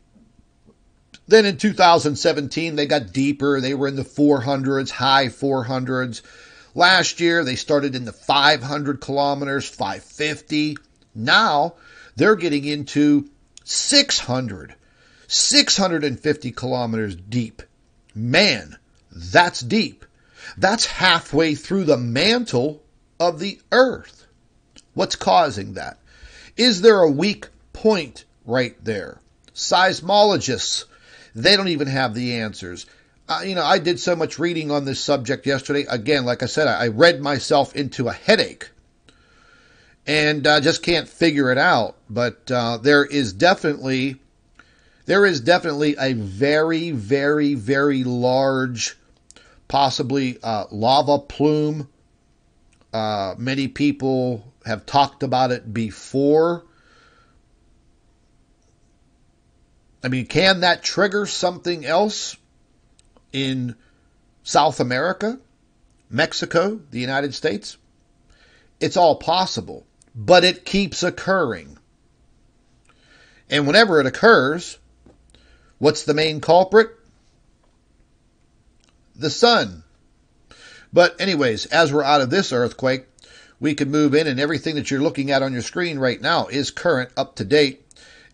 Then in 2017, they got deeper. They were in the 400s, high 400s. Last year, they started in the 500 kilometers, 550. Now, they're getting into 650 kilometers deep. Man, that's deep. That's halfway through the mantle of the earth. What's causing that? Is there a weak point right there? Seismologists, they don't even have the answers. I did so much reading on this subject yesterday. Again, like I said, I read myself into a headache and just can't figure it out. But there is definitely a very, very, very large, possibly lava plume. Many people have talked about it before. I mean, can that trigger something else in South America, Mexico, the United States? It's all possible, but it keeps occurring. And whenever it occurs, what's the main culprit? The sun. But anyways, as we're out of this earthquake, we can move in, and everything that you're looking at on your screen right now is current, up to date.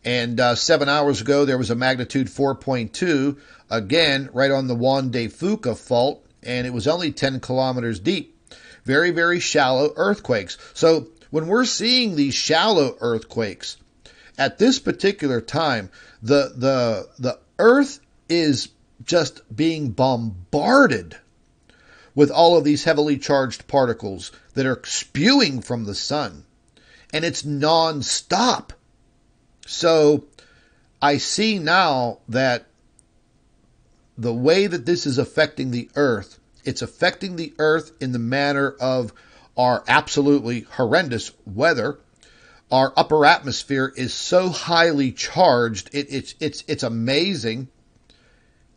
And 7 hours ago, there was a magnitude 4.2, again, right on the Juan de Fuca fault, and it was only 10 kilometers deep. Very, very shallow earthquakes. So when we're seeing these shallow earthquakes, at this particular time, the Earth is just being bombarded with all of these heavily charged particles that are spewing from the sun. And it's non-stop. So I see now that the way that this is affecting the Earth, it's affecting the Earth in the manner of our absolutely horrendous weather. Our upper atmosphere is so highly charged, it's amazing.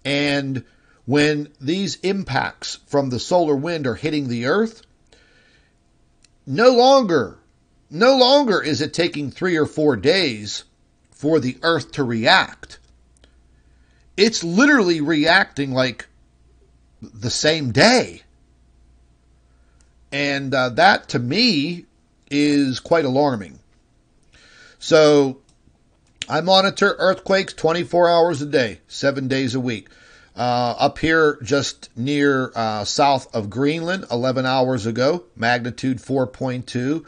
And when these impacts from the solar wind are hitting the Earth, no longer is it taking 3 or 4 days for the Earth to react. It's literally reacting like the same day. And that, to me, is quite alarming. So I monitor earthquakes 24 hours a day, 7 days a week. Up here just near south of Greenland, 11 hours ago, magnitude 4.2.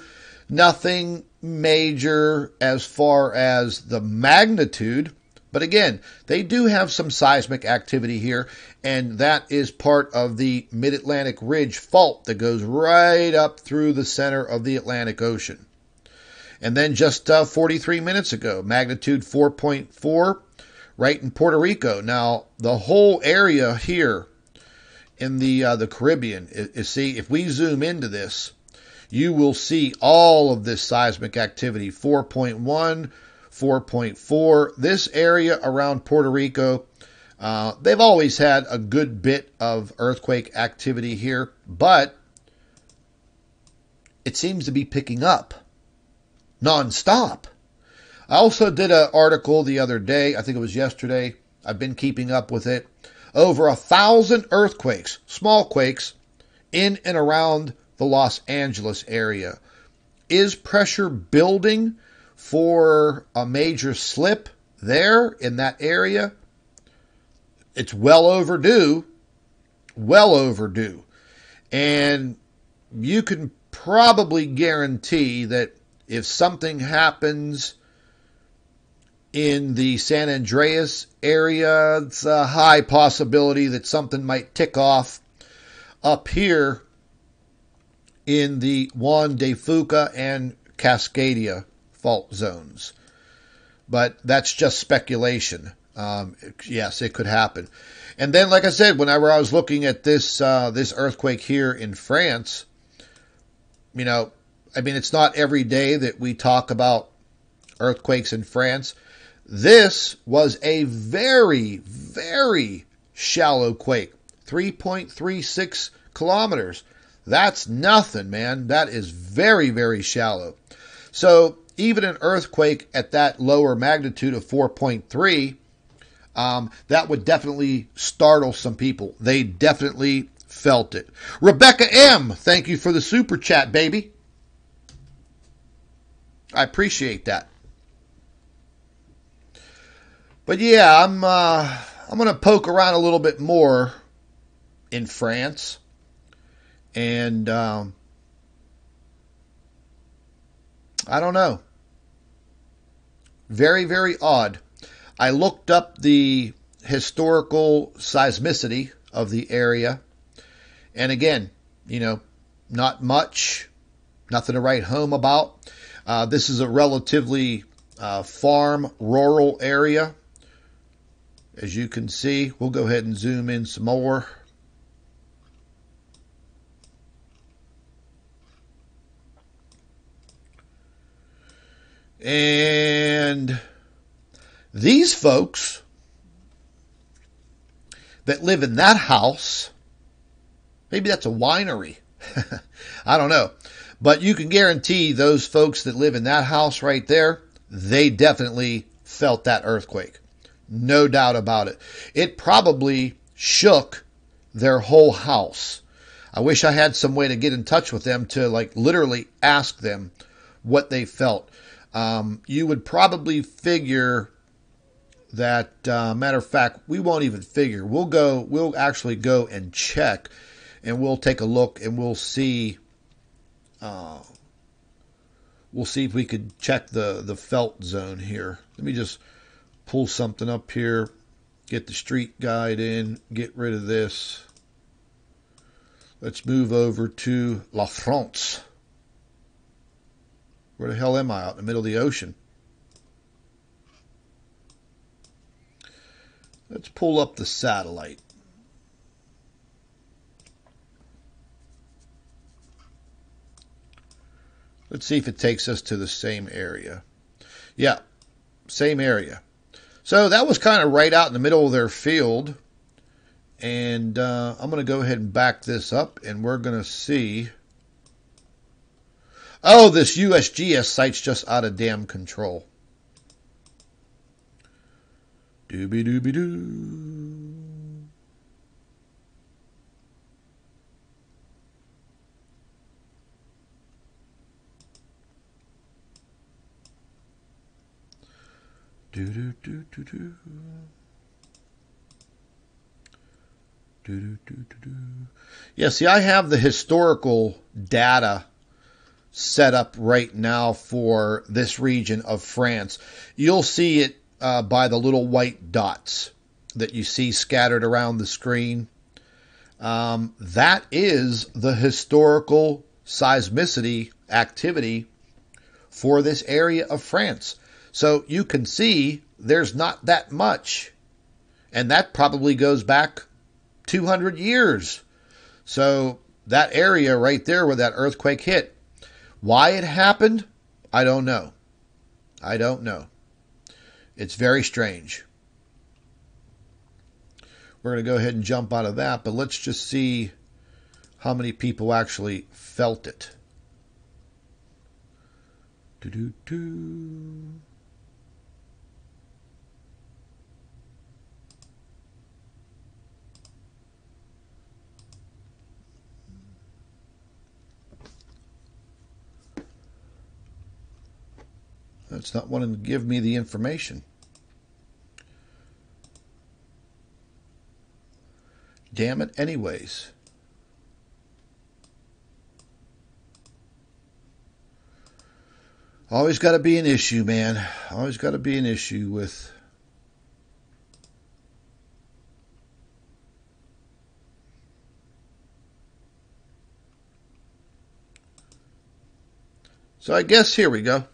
Nothing major as far as the magnitude, but again, they do have some seismic activity here, and that is part of the Mid-Atlantic Ridge fault that goes right up through the center of the Atlantic Ocean. And then just 43 minutes ago, magnitude 4.4, right in Puerto Rico. Now, the whole area here in the Caribbean, see, if we zoom into this, you will see all of this seismic activity, 4.1, 4.4. This area around Puerto Rico, they've always had a good bit of earthquake activity here, but it seems to be picking up nonstop. I also did an article the other day, I think it was yesterday, I've been keeping up with it, over 1,000 earthquakes, small quakes, in and around the Los Angeles area. Is pressure building for a major slip there in that area? It's well overdue. Well overdue. And you can probably guarantee that if something happens in the San Andreas area, it's a high possibility that something might tick off up here in the Juan de Fuca and Cascadia fault zones. But that's just speculation. Yes, it could happen. And then, like I said, whenever I was looking at this earthquake here in France, you know, I mean, it's not every day that we talk about earthquakes in France. This was a very, very shallow quake, 3.36 kilometers. That's nothing, man. That is very, very shallow. So even an earthquake at that lower magnitude of 4.3, that would definitely startle some people. They definitely felt it. Rebecca M., thank you for the super chat, baby. I appreciate that. But yeah, I'm going to poke around a little bit more in France. And I don't know. Very, very odd. I looked up the historical seismicity of the area. And again, you know, not much, nothing to write home about. This is a relatively farm, rural area. As you can see, we'll go ahead and zoom in some more. And these folks that live in that house, maybe that's a winery. I don't know. But you can guarantee those folks that live in that house right there, they definitely felt that earthquake. No doubt about it. It probably shook their whole house. I wish I had some way to get in touch with them to like literally ask them what they felt. You would probably figure that, matter of fact, we won't even figure. We'll actually go and check, and we'll take a look, and we'll see if we could check the felt zone here. Let me just pull something up here, get the street guide in, get rid of this. Let's move over to La France. Where the hell am I? Out in the middle of the ocean. Let's pull up the satellite. Let's see if it takes us to the same area. Yeah, same area. So that was kind of right out in the middle of their field. And I'm going to go ahead and back this up, and we're going to see. Oh, this USGS site's just out of damn control. Doobie-doobie-doo. Do-do-do-do-do. Yeah, see, I have the historical data set up right now for this region of France. You'll see it by the little white dots that you see scattered around the screen. That is the historical seismicity activity for this area of France. So you can see there's not that much. And that probably goes back 200 years. So that area right there where that earthquake hit, why it happened, I don't know. I don't know. It's very strange. We're going to go ahead and jump out of that, but let's just see how many people actually felt it. Do-do-do. It's not wanting to give me the information. Damn it, anyways. Always got to be an issue, man. Always got to be an issue with... So I guess here we go.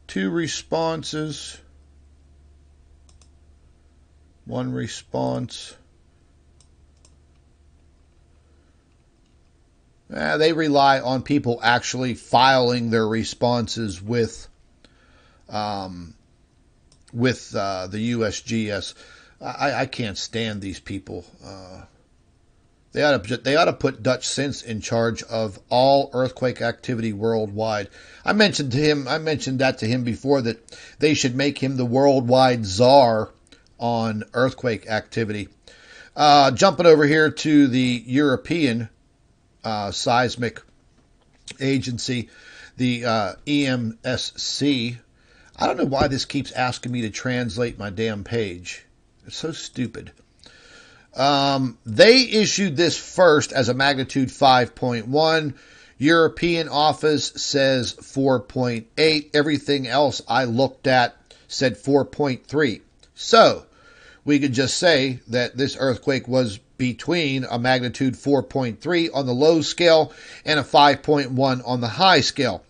Two responses. One response. They rely on people actually filing their responses with the USGS. I can't stand these people. They ought to put Dutch Sense in charge of all earthquake activity worldwide. I mentioned that to him before, that they should make him the worldwide czar on earthquake activity. Jumping over here to the European seismic agency, the EMSC. I don't know why this keeps asking me to translate my damn page. It's so stupid. They issued this first as a magnitude 5.1. European office says 4.8. Everything else I looked at said 4.3. So we could just say that this earthquake was between a magnitude 4.3 on the low scale and a 5.1 on the high scale.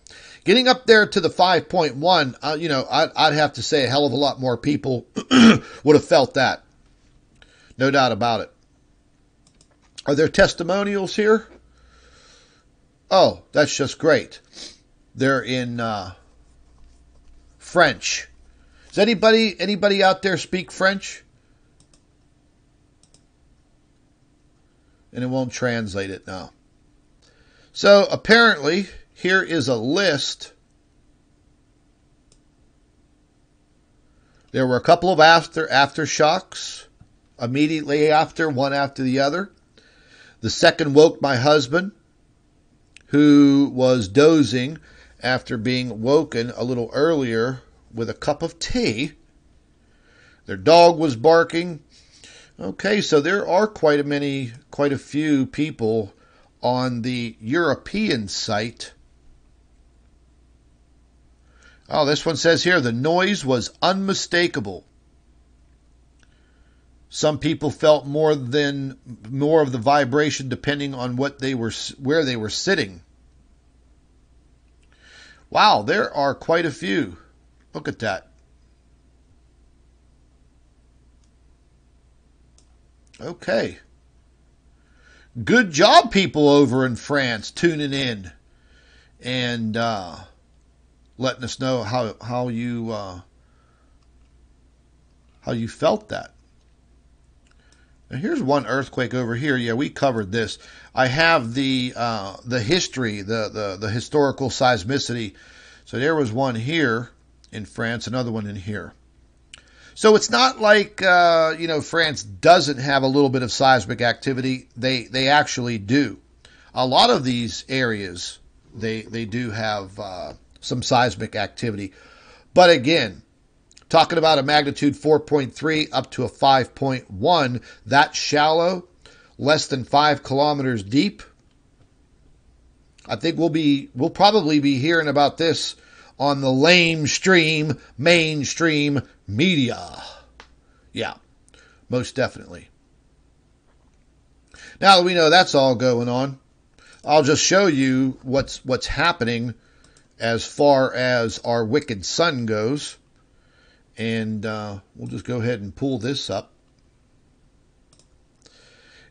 Getting up there to the 5.1, I'd have to say a hell of a lot more people would have felt that. No doubt about it. Are there testimonials here? Oh, that's just great. They're in French. It Does anybody out there speak French? And it won't translate it now. So apparently, here is a list. There were a couple of aftershocks immediately after, one after the other. The second woke my husband, who was dozing after being woken a little earlier with a cup of tea. Their dog was barking. Okay, so there are quite a few people on the European site. Oh, this one says here, the noise was unmistakable. Some people felt more of the vibration depending on where they were sitting. Wow, there are quite a few. Look at that. Okay. Good job, people over in France, tuning in and letting us know how you felt that. Now here's one earthquake over here. Yeah, we covered this. I have the history, the historical seismicity. So there was one here in France, another one in here. So it's not like France doesn't have a little bit of seismic activity. They actually do. A lot of these areas they do have some seismic activity. But again, talking about a magnitude 4.3 up to a 5.1, that shallow, less than 5 kilometers deep. I think we'll probably be hearing about this on the mainstream media. Yeah, most definitely. Now that we know that's all going on, I'll just show you what's happening as far as our wicked sun goes. And we'll just go ahead and pull this up.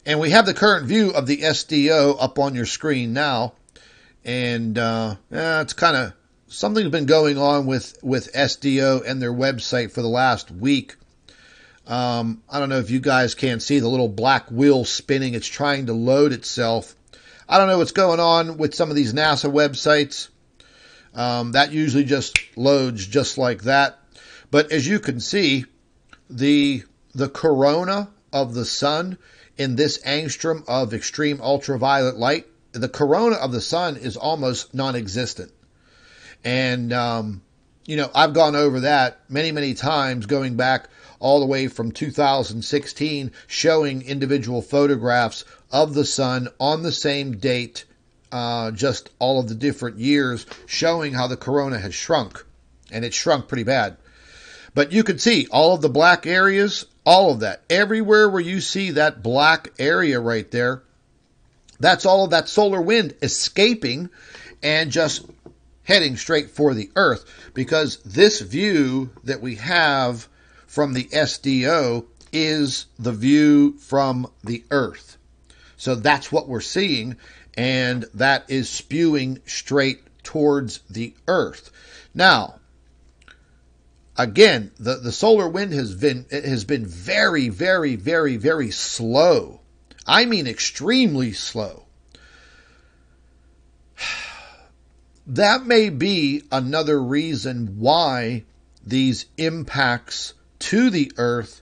And we have the current view of the SDO up on your screen now. And it's kind of, something's been going on with SDO and their website for the last week. I don't know if you guys can see the little black wheel spinning. It's trying to load itself. I don't know what's going on with some of these NASA websites. That usually just loads just like that. But as you can see, the corona of the sun in this angstrom of extreme ultraviolet light, the corona of the sun is almost non-existent. And, I've gone over that many times, going back all the way from 2016, showing individual photographs of the sun on the same date, just all of the different years, showing how the corona has shrunk. And it shrunk pretty bad. But you can see all of the black areas, all of that. Everywhere where you see that black area right there, that's all of that solar wind escaping and just heading straight for the Earth. Because this view that we have from the SDO is the view from the Earth. So that's what we're seeing, and that is spewing straight towards the Earth. Now, again, the solar wind has been very slow. I mean extremely slow. That may be another reason why these impacts to the Earth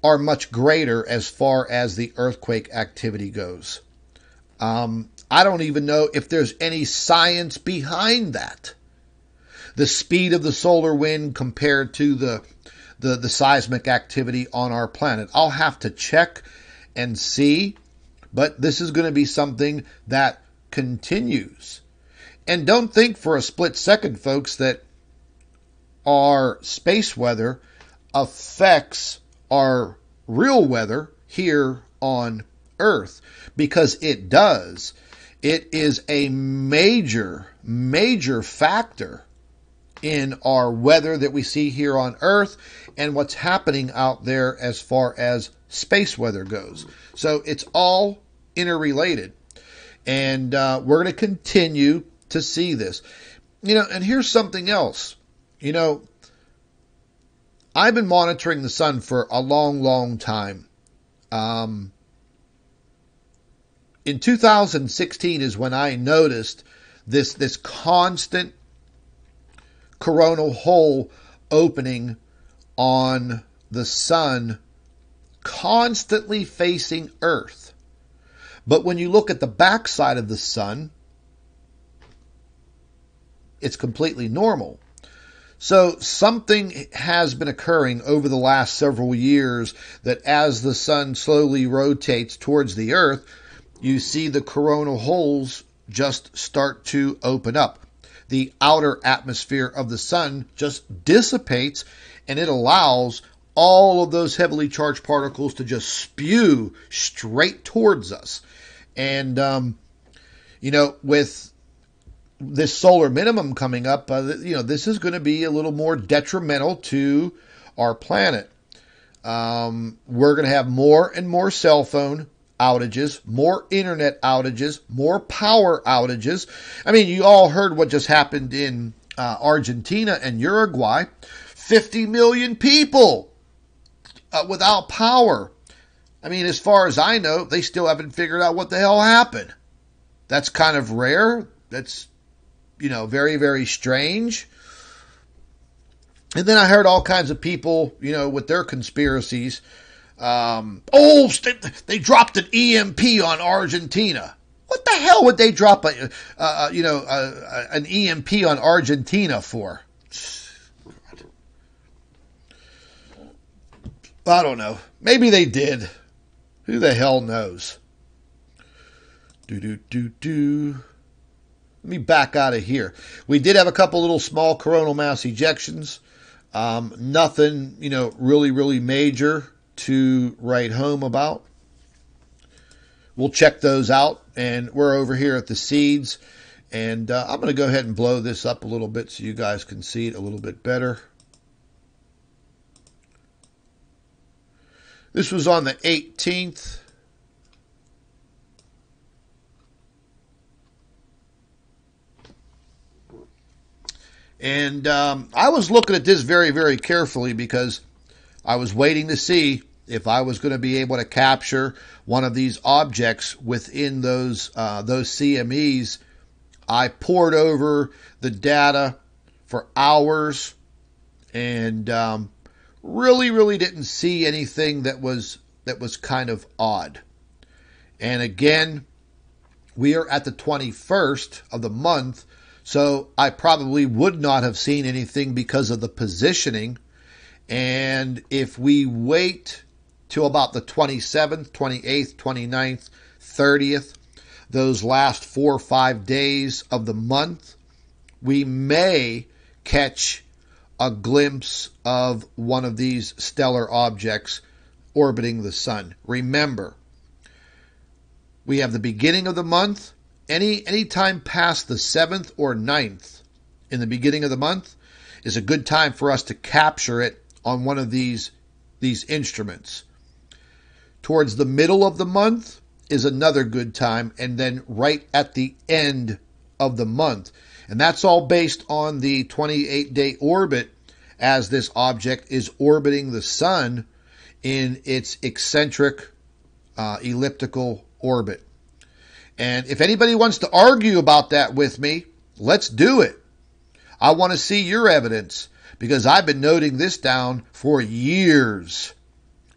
are much greater as far as the earthquake activity goes. I don't even know if there's any science behind that. The speed of the solar wind compared to the seismic activity on our planet. I'll have to check and see, but this is going to be something that continues. And don't think for a split second, folks, that our space weather affects our real weather here on Earth, because it does. It is a major factor in our weather that we see here on Earth and what's happening out there as far as space weather goes. So it's all interrelated. And we're going to continue to see this. And here's something else. I've been monitoring the sun for a long, long time. In 2016 is when I noticed this constant coronal hole opening on the sun, constantly facing Earth. But when you look at the backside of the sun, it's completely normal. So something has been occurring over the last several years that as the sun slowly rotates towards the Earth, you see the coronal holes just start to open up. The outer atmosphere of the sun just dissipates, and it allows all of those heavily charged particles to just spew straight towards us. And, with this solar minimum coming up, this is going to be a little more detrimental to our planet. We're going to have more and more cell phone outages, more internet outages, more power outages. I mean, you all heard what just happened in Argentina and Uruguay. 50 million people without power. I mean, as far as I know, they still haven't figured out what the hell happened. That's kind of rare. That's, very, very strange. And then I heard all kinds of people, with their conspiracies. They dropped an EMP on Argentina. What the hell would they drop an EMP on Argentina for? I don't know. Maybe they did. Who the hell knows? Let me back out of here. We did have a couple little small coronal mass ejections. Nothing, really, really major to write home about. We'll check those out, and we're over here at the seeds, and I'm going to go ahead and blow this up a little bit so you guys can see it a little bit better. This was on the 18th. And I was looking at this very, very carefully because I was waiting to see if I was going to be able to capture one of these objects within those CMEs. I pored over the data for hours and really, really didn't see anything that was kind of odd. And again, we are at the 21st of the month, so I probably would not have seen anything because of the positioning. And if we wait till about the 27th, 28th, 29th, 30th, those last 4 or 5 days of the month, we may catch a glimpse of one of these stellar objects orbiting the sun. Remember, we have the beginning of the month. Any time past the 7th or 9th in the beginning of the month is a good time for us to capture it on one of these instruments. Towards the middle of the month is another good time, and then right at the end of the month. And that's all based on the 28-day orbit as this object is orbiting the sun in its eccentric elliptical orbit. And if anybody wants to argue about that with me, let's do it. I want to see your evidence because I've been noting this down for years.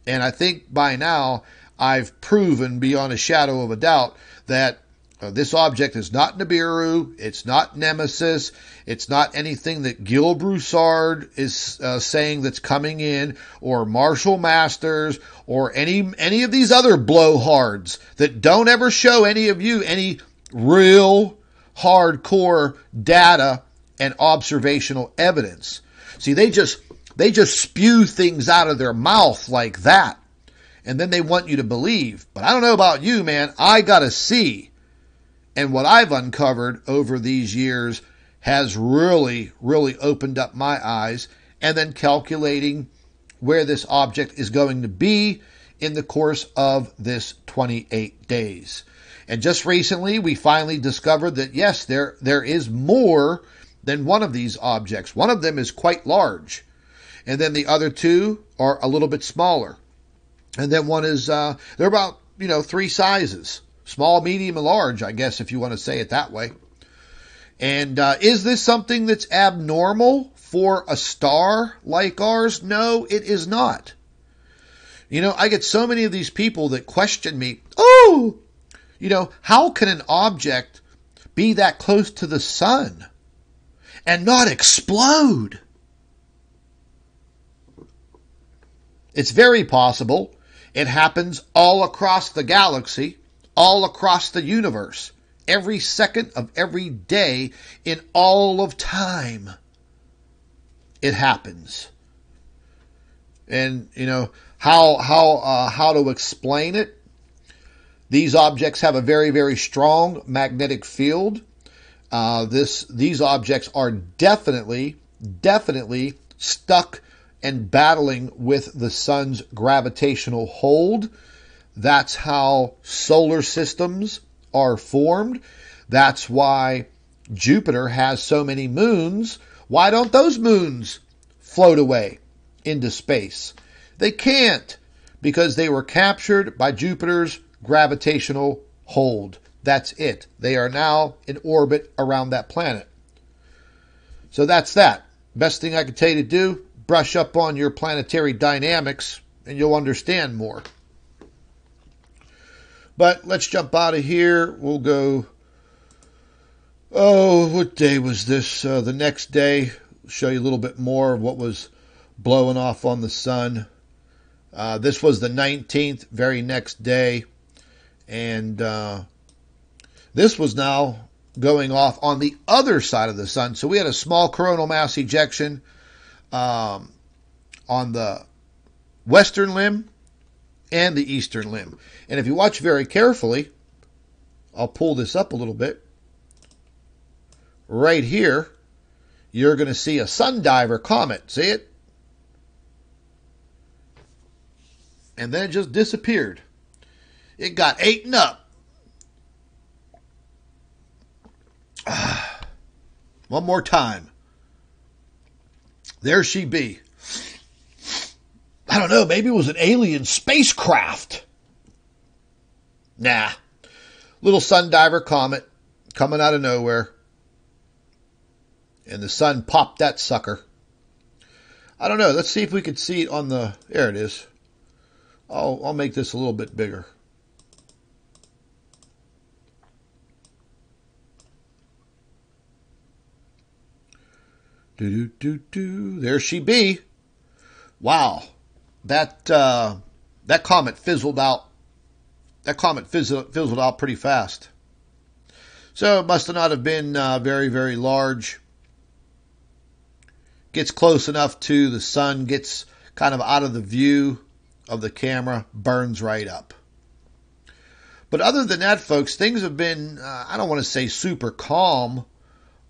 And I think by now I've proven beyond a shadow of a doubt that this object is not Nibiru, it's not Nemesis, it's not anything that Gil Broussard is saying that's coming in, or Marshall Masters, or any of these other blowhards that don't ever show any of you any real hardcore data and observational evidence. See, they just spew things out of their mouth like that, and then they want you to believe. But I don't know about you, man. I gotta see. And what I've uncovered over these years has really, really opened up my eyes. And then calculating where this object is going to be in the course of this 28 days. And just recently, we finally discovered that, yes, there is more than one of these objects. One of them is quite large. And then the other two are a little bit smaller. And then one is, they're about, 3 sizes. Small, medium, and large, I guess, if you want to say it that way. And is this something that's abnormal for a star like ours? No, it is not. I get so many of these people that question me, how can an object be that close to the sun and not explode? It's very possible. It happens all across the galaxy, all across the universe, every second of every day in all of time. It happens. And, how to explain it? These objects have a very, very strong magnetic field. These objects are definitely stuck and battling with the sun's gravitational hold. That's how solar systems are formed. That's why Jupiter has so many moons. Why don't those moons float away into space? They can't, because they were captured by Jupiter's gravitational hold. That's it. They are now in orbit around that planet. So that's that. Best thing I can tell you to do, brush up on your planetary dynamics and you'll understand more. But let's jump out of here. We'll go, what day was this? The next day. I'll show you a little bit more of what was blowing off on the sun. This was the 19th, very next day. And this was now going off on the other side of the sun. So we had a small coronal mass ejection on the western limb and the eastern limb. And if you watch very carefully, I'll pull this up a little bit. Right here, you're going to see a sundiver comet. See it? And then it just disappeared. It got eaten up. One more time. There she be. I don't know, maybe it was an alien spacecraft. Nah. Little sundiver comet coming out of nowhere. And the sun popped that sucker. I don't know. Let's see if we could see it on the... There it is. I'll make this a little bit bigger. There she be. Wow. That comet fizzled out. That comet fizzled out pretty fast. So it must not have been very, very large. Gets close enough to the sun, gets kind of out of the view of the camera, burns right up. But other than that, folks, things have been, I don't want to say super calm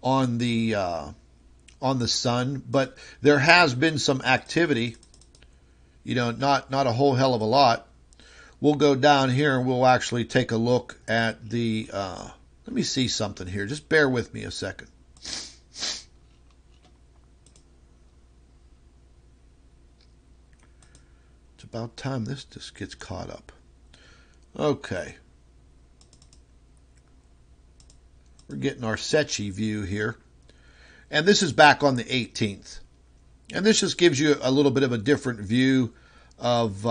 on the sun, but there has been some activity, not a whole hell of a lot. We'll go down here and we'll actually take a look at the, let me see something here. Just bear with me a second. It's about time this just gets caught up. Okay. We're getting our Secchi view here. And this is back on the 18th. And this just gives you a little bit of a different view of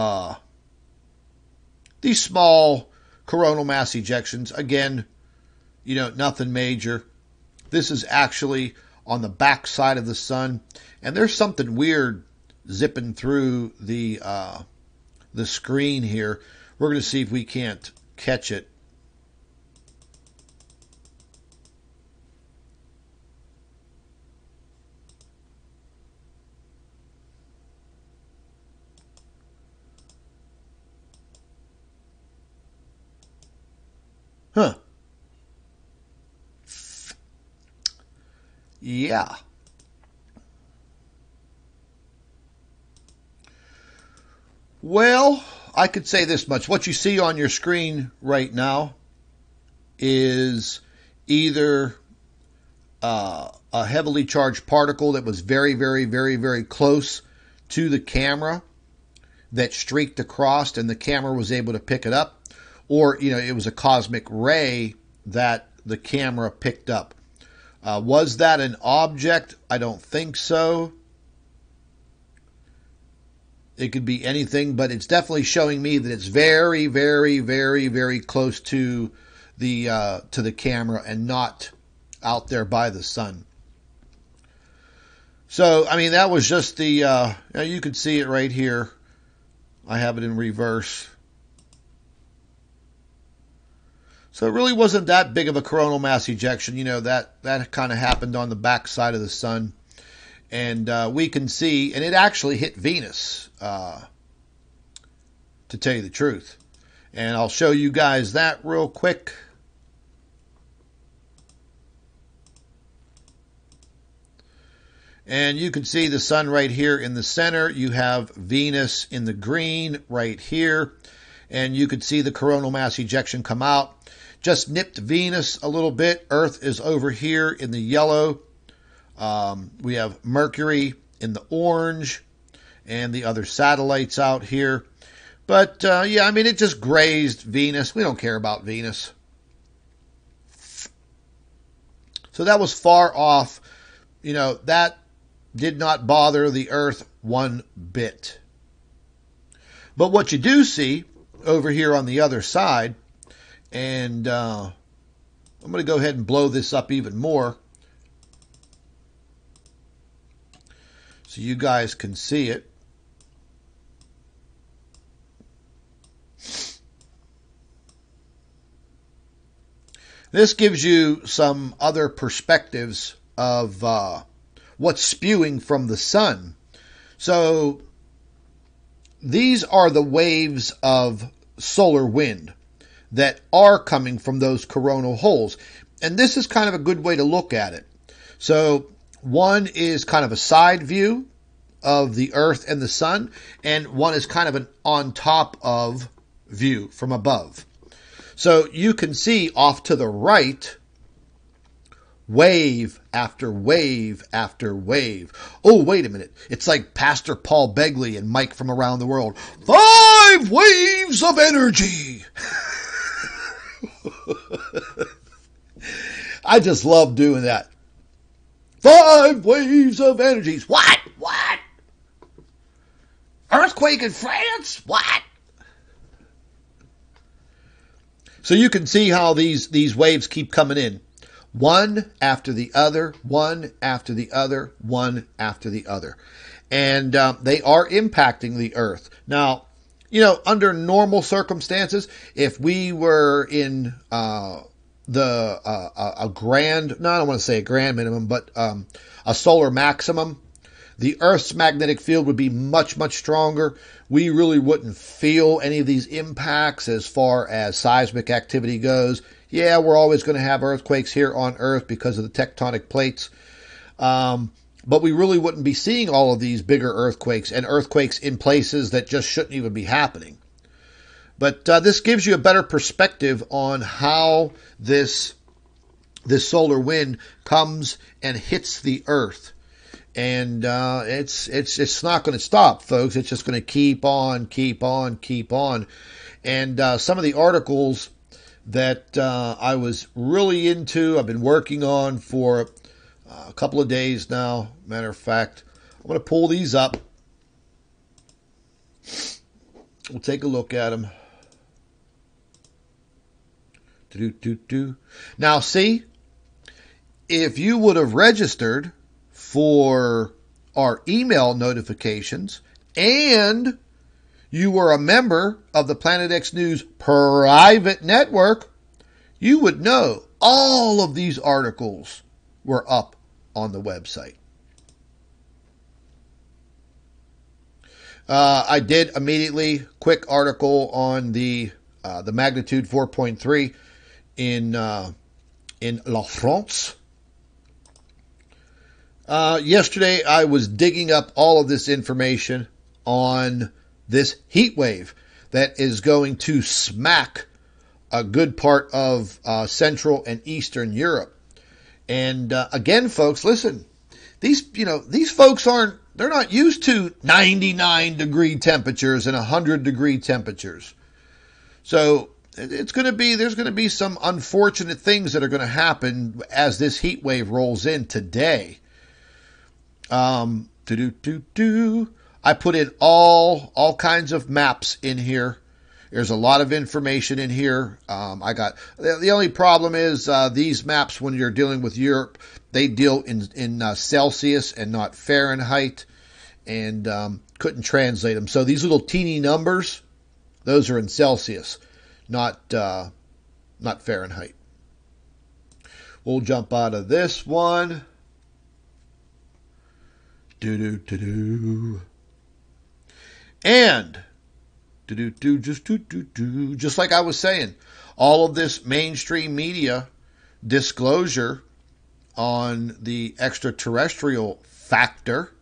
these small coronal mass ejections. Again, nothing major. This is actually on the back side of the sun. And there's something weird zipping through the screen here. We're going to see if we can't catch it. Huh. Yeah. Well, I could say this much. What you see on your screen right now is either a heavily charged particle that was very, very, very, very close to the camera that streaked across and the camera was able to pick it up, or, it was a cosmic ray that the camera picked up. Was that an object? I don't think so. It could be anything, but it's definitely showing me that it's very, very, very, very close to the camera and not out there by the sun. So, I mean, that was just the, you can see it right here. I have it in reverse. So it really wasn't that big of a coronal mass ejection. That kind of happened on the backside of the sun. And we can see, and it actually hit Venus, to tell you the truth. And I'll show you guys that real quick. And you can see the sun right here in the center. You have Venus in the green right here. And you can see the coronal mass ejection come out. Just nipped Venus a little bit. Earth is over here in the yellow. We have Mercury in the orange. And the other satellites out here. But, yeah, I mean, it just grazed Venus. We don't care about Venus. So that was far off. That did not bother the Earth one bit. But what you do see over here on the other side, and I'm going to go ahead and blow this up even more so you guys can see it. This gives you some other perspectives of what's spewing from the sun. So these are the waves of solar wind that are coming from those coronal holes. And this is kind of a good way to look at it. So one is kind of a side view of the Earth and the sun, and one is kind of an on top of view from above. So you can see off to the right, wave after wave after wave. Oh, wait a minute. It's like Pastor Paul Begley and Mike from Around the World. 5 waves of energy. I just love doing that. 5 waves of energies. What? Earthquake in France? What? So you can see how these waves keep coming in. One after the other, one after the other, one after the other. And they are impacting the Earth. Now, under normal circumstances, if we were in a grand, no, I don't want to say a grand minimum, but a solar maximum, the Earth's magnetic field would be much, much stronger. We really wouldn't feel any of these impacts as far as seismic activity goes. Yeah, we're always going to have earthquakes here on Earth because of the tectonic plates. But we really wouldn't be seeing all of these bigger earthquakes and earthquakes in places that just shouldn't even be happening. But this gives you a better perspective on how this solar wind comes and hits the Earth. And it's not going to stop, folks. It's just going to keep on, keep on, keep on. And some of the articles that I was really into, I've been working on for a couple of days now. Matter of fact, I'm going to pull these up. We'll take a look at them. Now, see, if you would have registered for our email notifications and you were a member of the Planet X News private network, you would know all of these articles were up on the website. I did immediately quick article on the magnitude 4.3 in La France. Yesterday, I was digging up all of this information on this heat wave that is going to smack a good part of Central and Eastern Europe. And again, folks, listen, these folks aren't used to 99-degree temperatures and 100-degree temperatures. So there's going to be some unfortunate things that are going to happen as this heat wave rolls in today. I put in all kinds of maps in here. There's a lot of information in here. I got the only problem is these maps, when you're dealing with Europe, they deal in Celsius and not Fahrenheit, and couldn't translate them. So these little teeny numbers, those are in Celsius, not Fahrenheit. We'll jump out of this one. And just like I was saying, all of this mainstream media disclosure on the extraterrestrial factor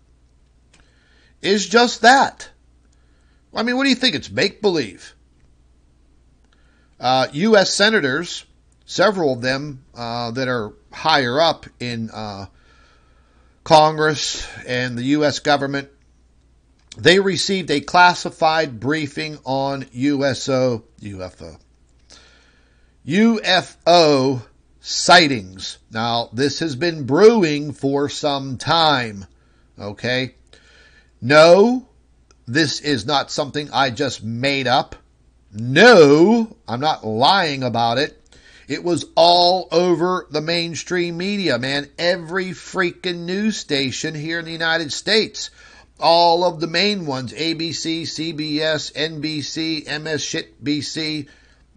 is just that. I mean, what do you think? It's make-believe. U.S. senators, several of them that are higher up in Congress and the U.S. government, they received a classified briefing on UFO sightings. Now, this has been brewing for some time, okay? No, this is not something I just made up. No, I'm not lying about it. It was all over the mainstream media, man. Every freaking news station here in the United States. All of the main ones, ABC, CBS, NBC, MSNBC,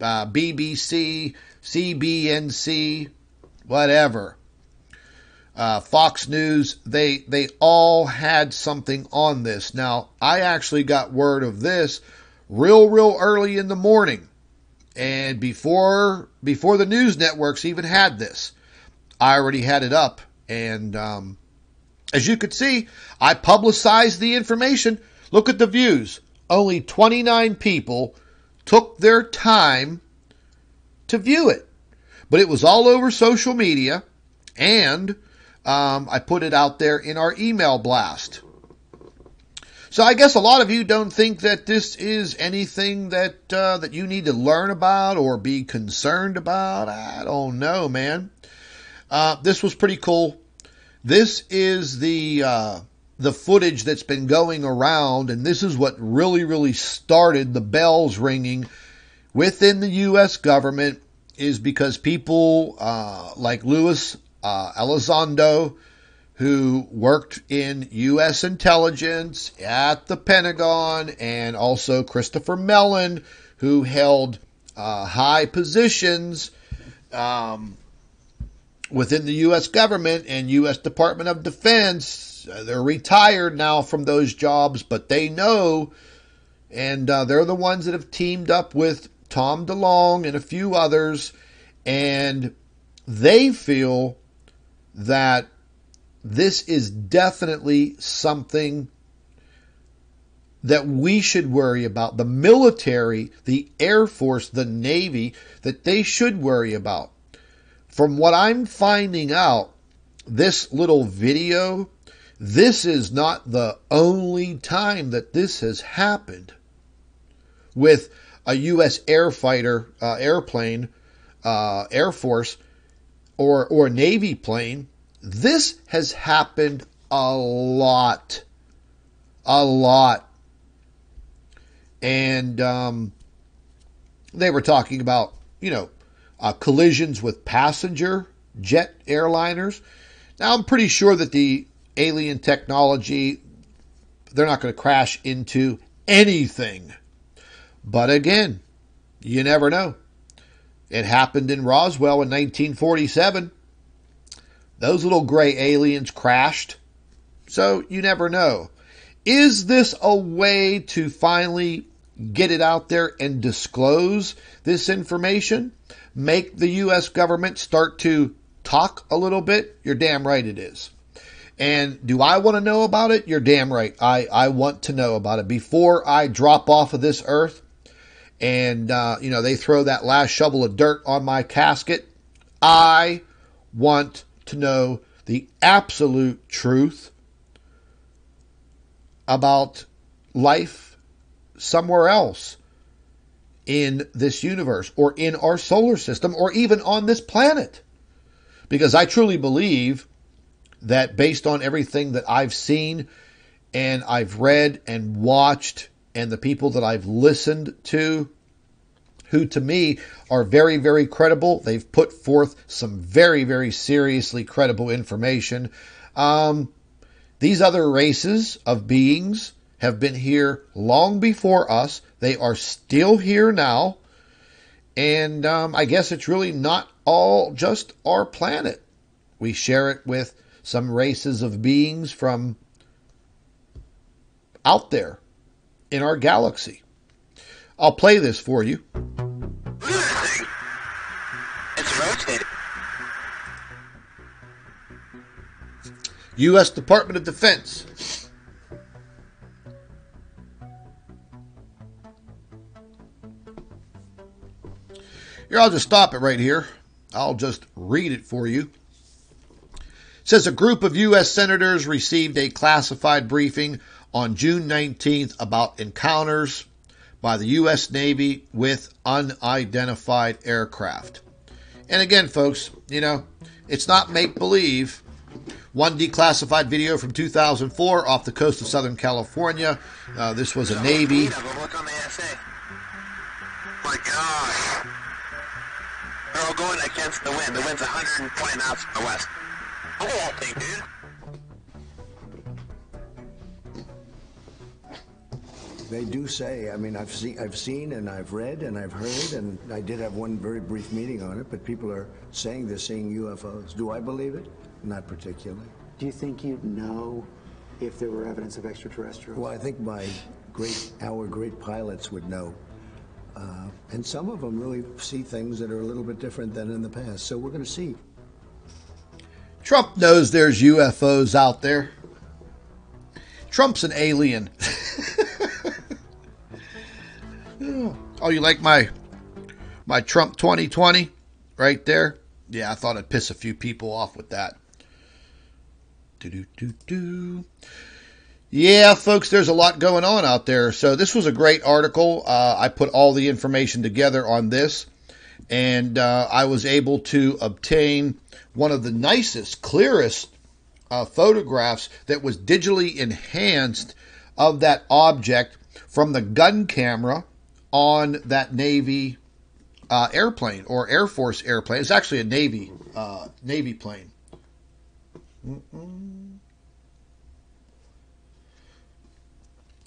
BBC, CBNC, whatever. Fox News, they all had something on this. Now, I actually got word of this real early in the morning. And before the news networks even had this, I already had it up. And as you could see, I publicized the information. Look at the views. Only 29 people took their time to view it. But it was all over social media, and I put it out there in our email blast. So I guess a lot of you don't think that this is anything that that you need to learn about or be concerned about. I don't know, man. This was pretty cool. This is the footage that's been going around, and this is what really started the bells ringing within the U.S. government, is because people like Luis Elizondo, who worked in U.S. intelligence at the Pentagon, and also Christopher Mellon, who held high positions within the U.S. government and U.S. Department of Defense. They're retired now from those jobs, but they know, and they're the ones that have teamed up with Tom DeLonge and a few others, and they feel that this is definitely something that we should worry about. The military, the Air Force, the Navy, that they should worry about. From what I'm finding out, this little video, this is not the only time that this has happened with a U.S. airplane, Air Force, or Navy plane. This has happened a lot. And they were talking about, collisions with passenger jet airliners. Now, I'm pretty sure that the alien technology, they're not going to crash into anything. But again, you never know. It happened in Roswell in 1947. Those little gray aliens crashed. So you never know. Is this a way to finally get it out there and disclose this information? Make the U.S. government start to talk a little bit? You're damn right it is. And do I want to know about it? You're damn right. I want to know about it before I drop off of this earth and, they throw that last shovel of dirt on my casket. I want to know the absolute truth about life somewhere else in this universe or in our solar system or even on this planet. Because I truly believe that based on everything that I've seen and I've read and watched and the people that I've listened to, who to me are very, very credible. They've put forth some very, very seriously credible information. These other races of beings have been here long before us. They are still here now. And I guess it's really not all just our planet. We share it with some races of beings from out there in our galaxy. I'll play this for you. It's rotating. U.S. Department of Defense. Here, I'll just stop it right here. I'll just read it for you. It says a group of U.S. senators received a classified briefing on June 19th about encounters by the U.S. Navy with unidentified aircraft. And again, folks, you know, it's not make-believe. One declassified video from 2004 off the coast of Southern California. This was a Navy. Look on the SA. My gosh. They're all going against the wind. The wind's 120 knots from the west. Look at that thing, dude. They do say, I mean, I've seen and I've read and I've heard, and I did have one very brief meeting on it, but people are saying they're seeing UFOs. Do I believe it? Not particularly. Do you think you'd know if there were evidence of extraterrestrials? Well, I think our great pilots would know. And some of them really see things that are a little bit different than in the past. So we're going to see. Trump knows there's UFOs out there. Trump's an alien. Oh, you like my Trump 2020 right there? Yeah, I thought I'd piss a few people off with that. Yeah, folks, there's a lot going on out there. So this was a great article. I put all the information together on this, and I was able to obtain one of the nicest, clearest photographs that was digitally enhanced of that object from the gun camera on that Navy airplane or Air Force airplane. It's actually a Navy plane.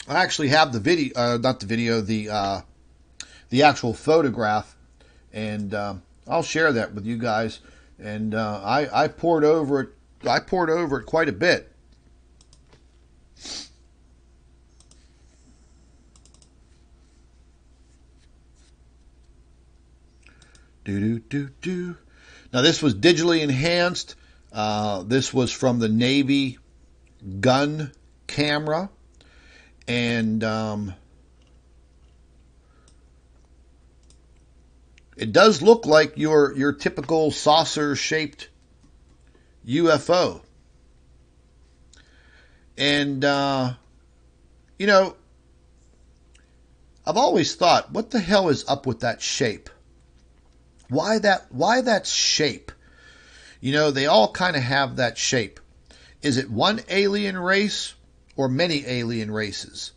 I actually have the video, not the video, the actual photograph, and I'll share that with you guys. And I poured over it. I poured over it quite a bit. Now this was digitally enhanced. This was from the Navy gun camera, and it does look like your typical saucer-shaped UFO. And you know, I've always thought, what the hell is up with that shape? Why that shape? You know, they all kind of have that shape. Is it one alien race or many alien races?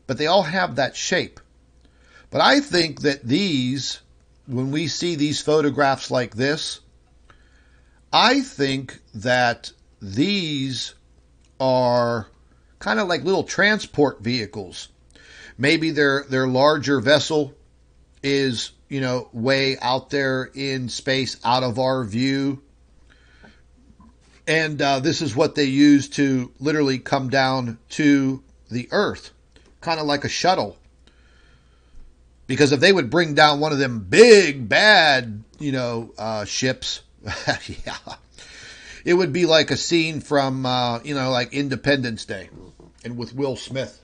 But they all have that shape. But I think that these, when we see these photographs like this, I think that these are kind of like little transport vehicles. Maybe their larger vessel is, you know, way out there in space, out of our view. And this is what they use to literally come down to the Earth, kind of like a shuttle. Because if they would bring down one of them big, bad, you know, ships, yeah, it would be like a scene from, you know, like Independence Day, and with Will Smith.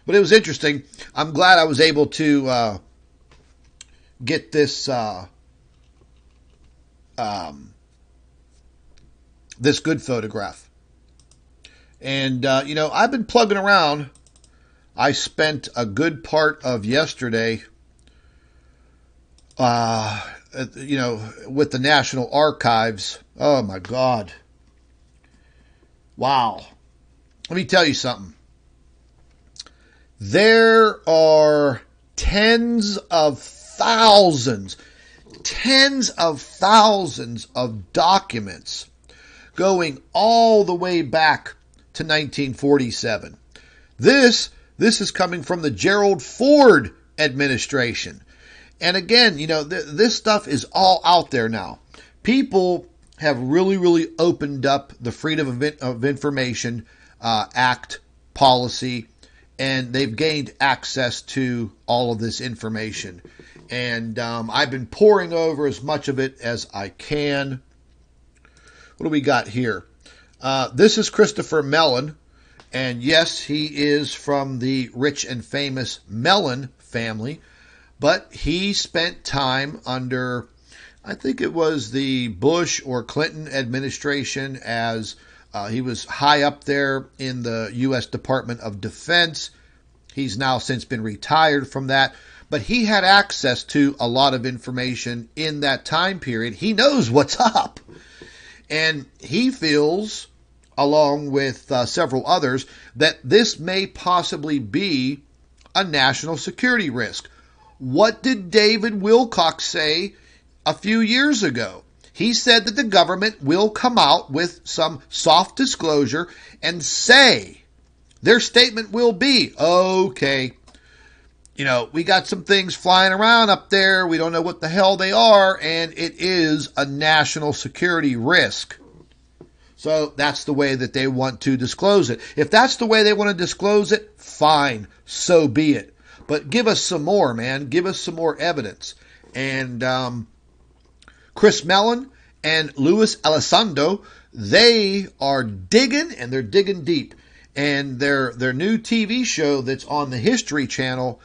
But it was interesting. I'm glad I was able to get this this good photograph. And, you know, I've been plugging around. I spent a good part of yesterday, you know, with the National Archives. Oh, my God. Wow. Let me tell you something. There are tens of thousands of documents going all the way back to 1947. This is coming from the Gerald Ford administration. And again, you know, this stuff is all out there now. People have really opened up the Freedom of Information Act policy, and they've gained access to all of this information. And I've been poring over as much of it as I can. What do we got here? This is Christopher Mellon. And yes, he is from the rich and famous Mellon family. But he spent time under, I think it was the Bush or Clinton administration, as he was high up there in the U.S. Department of Defense. He's now since been retired from that. But he had access to a lot of information in that time period. He knows what's up. And he feels, along with several others, that this may possibly be a national security risk. What did David Wilcox say a few years ago? He said that the government will come out with some soft disclosure and say, their statement will be, okay, you know, we got some things flying around up there. We don't know what the hell they are, and it is a national security risk. So that's the way that they want to disclose it. If that's the way they want to disclose it, fine, so be it. But give us some more, man. Give us some more evidence. And Chris Mellon and Luis Elizondo, they are digging, and they're digging deep. And their new TV show that's on the History Channel,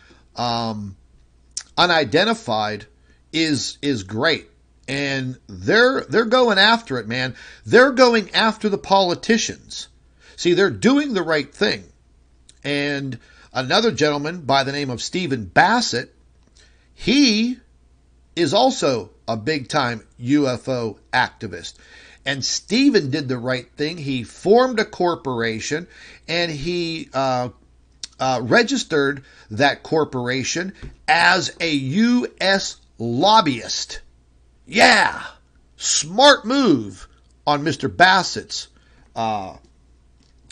Unidentified, is great. And they're going after it, man. They're going after the politicians. See, they're doing the right thing. And another gentleman by the name of Stephen Bassett, he is also a big-time UFO activist. And Stephen did the right thing. He formed a corporation, and he registered that corporation as a U.S. lobbyist. Yeah, smart move on Mr. Bassett's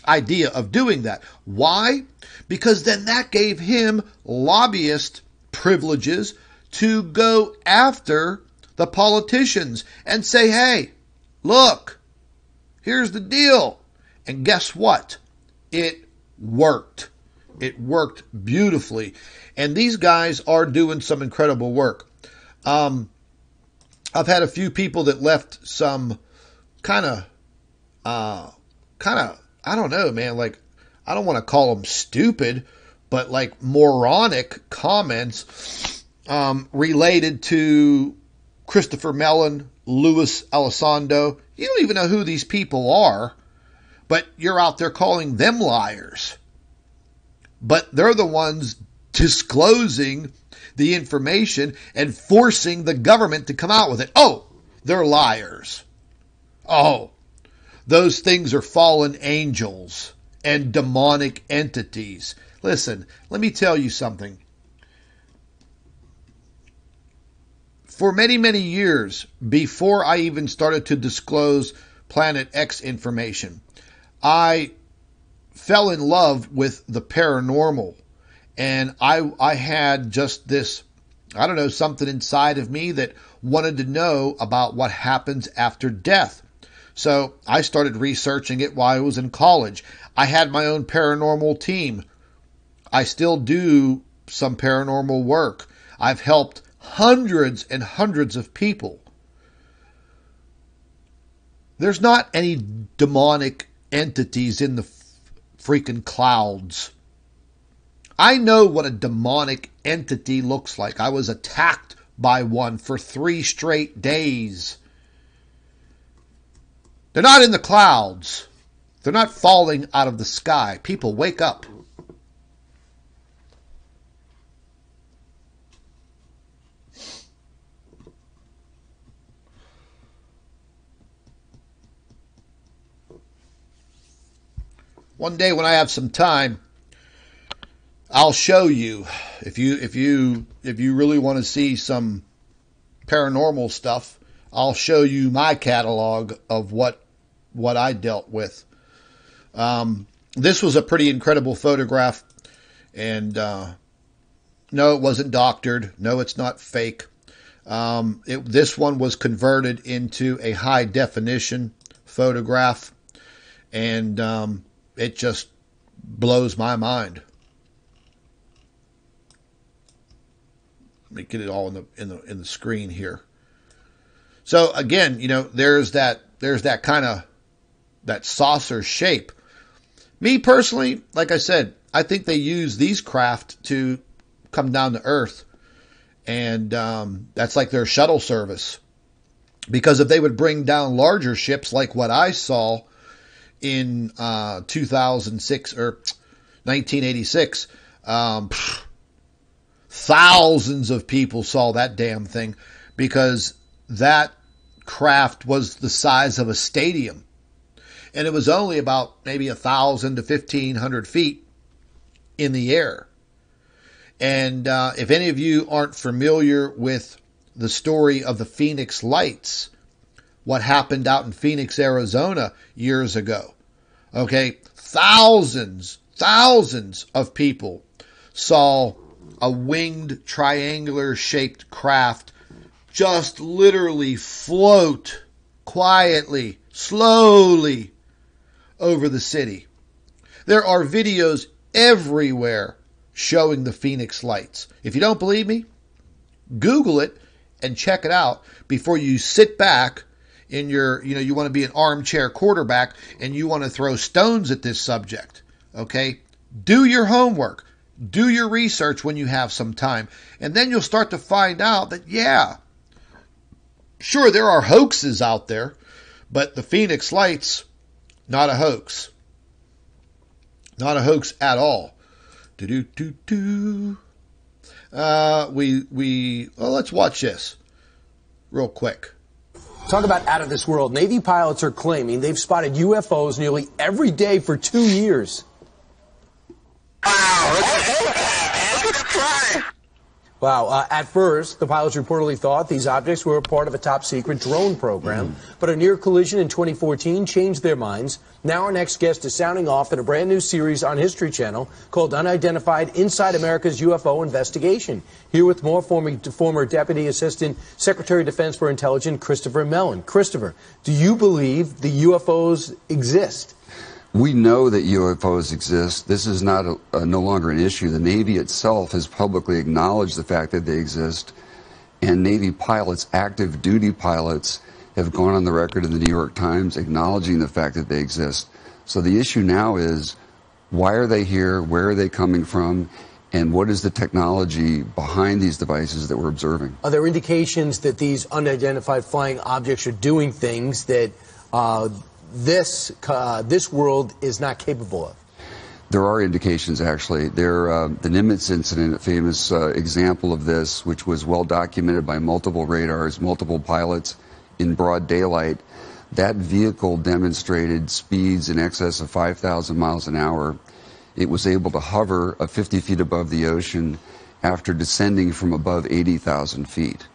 idea of doing that. Why? Because then that gave him lobbyist privileges to go after the politicians and say, hey, look, here's the deal. And guess what? It worked. It worked beautifully. And these guys are doing some incredible work. I've had a few people that left some kind of, I don't know, man, like, I don't want to call them stupid, but like moronic comments related to Christopher Mellon, Luis Elizondo. You don't even know who these people are, but you're out there calling them liars. But they're the ones disclosing the information and forcing the government to come out with it. Oh, they're liars. Oh, those things are fallen angels and demonic entities. Listen, let me tell you something. For many, many years, before I even started to disclose Planet X information, I fell in love with the paranormal. And I had just this, I don't know, something inside of me that wanted to know about what happens after death. So I started researching it while I was in college. I had my own paranormal team. I still do some paranormal work. I've helped hundreds and hundreds of people. There's not any demonic entities in the freaking clouds. I know what a demonic entity looks like. I was attacked by one for 3 straight days. They're not in the clouds. They're not falling out of the sky. People, wake up. One day when I have some time, I'll show you. If you really want to see some paranormal stuff, I'll show you my catalog of what I dealt with. This was a pretty incredible photograph, and no, it wasn't doctored. No, it's not fake. This one was converted into a high definition photograph, and it just blows my mind. Let me get it all in the screen here. So again, you know, there's that kind of that saucer shape. Me personally, like I said, I think they use these craft to come down to Earth, and that's like their shuttle service. Because if they would bring down larger ships like what I saw in 2006 or 1986, thousands of people saw that damn thing, because that craft was the size of a stadium. And it was only about maybe 1,000 to 1,500 feet in the air. And if any of you aren't familiar with the story of the Phoenix Lights, what happened out in Phoenix, Arizona years ago, okay, thousands of people saw a winged triangular shaped craft just literally float quietly, slowly over the city. There are videos everywhere showing the Phoenix Lights. If you don't believe me, Google it and check it out before you sit back in your, you want to be an armchair quarterback and you want to throw stones at this subject. Okay? Do your homework. Do your research when you have some time. And then you'll start to find out that, yeah, sure, there are hoaxes out there, but the Phoenix Lights, not a hoax. Not a hoax at all. Let's watch this real quick. Talk about out of this world. Navy pilots are claiming they've spotted UFOs nearly every day for 2 years. Wow. At first, the pilots reportedly thought these objects were a part of a top-secret drone program, but a near collision in 2014 changed their minds. Now our next guest is sounding off in a brand new series on History Channel called Unidentified Inside America's UFO Investigation. Here with more former Deputy Assistant Secretary of Defense for Intelligence, Christopher Mellon. Christopher, do you believe the UFOs exist? We know that UFOs exist. This is not no longer an issue. The Navy itself has publicly acknowledged the fact that they exist, and Navy pilots, active duty pilots, have gone on the record in the New York Times acknowledging the fact that they exist. So the issue now is, why are they here? Where are they coming from? And what is the technology behind these devices that we're observing? Are there indications that these unidentified flying objects are doing things that this world is not capable of? There are indications, actually. The Nimitz incident, a famous example of this, which was well documented by multiple radars, multiple pilots in broad daylight. That vehicle demonstrated speeds in excess of 5,000 miles an hour. It was able to hover 50 feet above the ocean after descending from above 80,000 feet.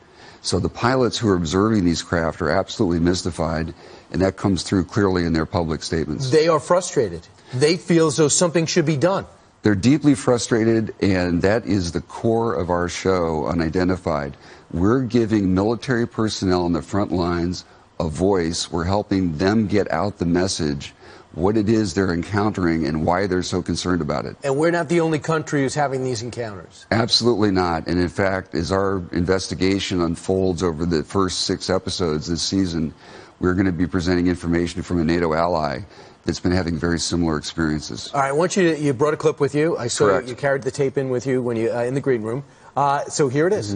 So the pilots who are observing these craft are absolutely mystified, and that comes through clearly in their public statements. They are frustrated. They feel as though something should be done. They're deeply frustrated, and that is the core of our show, Unidentified. We're giving military personnel on the front lines a voice. We're helping them get out the message, what it is they're encountering and why they're so concerned about it. And we're not the only country who's having these encounters. Absolutely not. And in fact, as our investigation unfolds over the first 6 episodes this season, we're going to be presenting information from a NATO ally that's been having very similar experiences. All right, I want you brought a clip with you. I saw Correct. you carried the tape in with you when you in the green room. So here it is.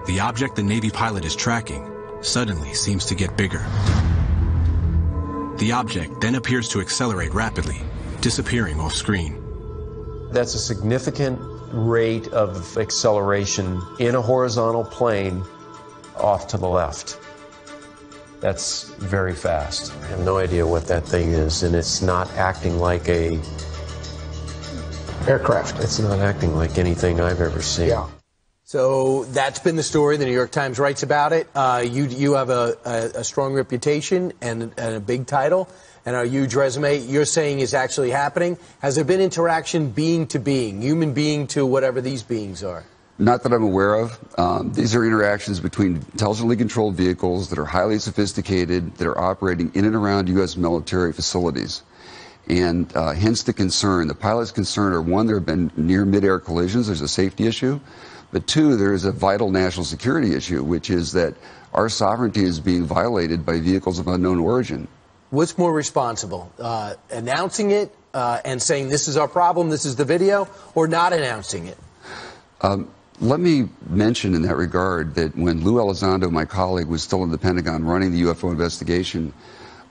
The object the Navy pilot is tracking suddenly seems to get bigger. The object then appears to accelerate rapidly, disappearing off screen. That's a significant rate of acceleration in a horizontal plane off to the left. That's very fast. I have no idea what that thing is, and it's not acting like a aircraft. It's not acting like anything I've ever seen. Yeah. So that's been the story. The New York Times writes about it. You have a strong reputation and a big title and a huge resume. You're saying is actually happening. Has there been interaction being to being, human being to whatever these beings are? Not that I'm aware of. These are interactions between intelligently controlled vehicles that are highly sophisticated, that are operating in and around U.S. military facilities. And hence the concern. The pilot's concern are, one, there have been near mid-air collisions. There's a safety issue. But two, there is a vital national security issue, which is that our sovereignty is being violated by vehicles of unknown origin. What's more responsible, announcing it and saying this is our problem, this is the video, or not announcing it? Let me mention in that regard that when Lou Elizondo, my colleague, was still in the Pentagon running the UFO investigation,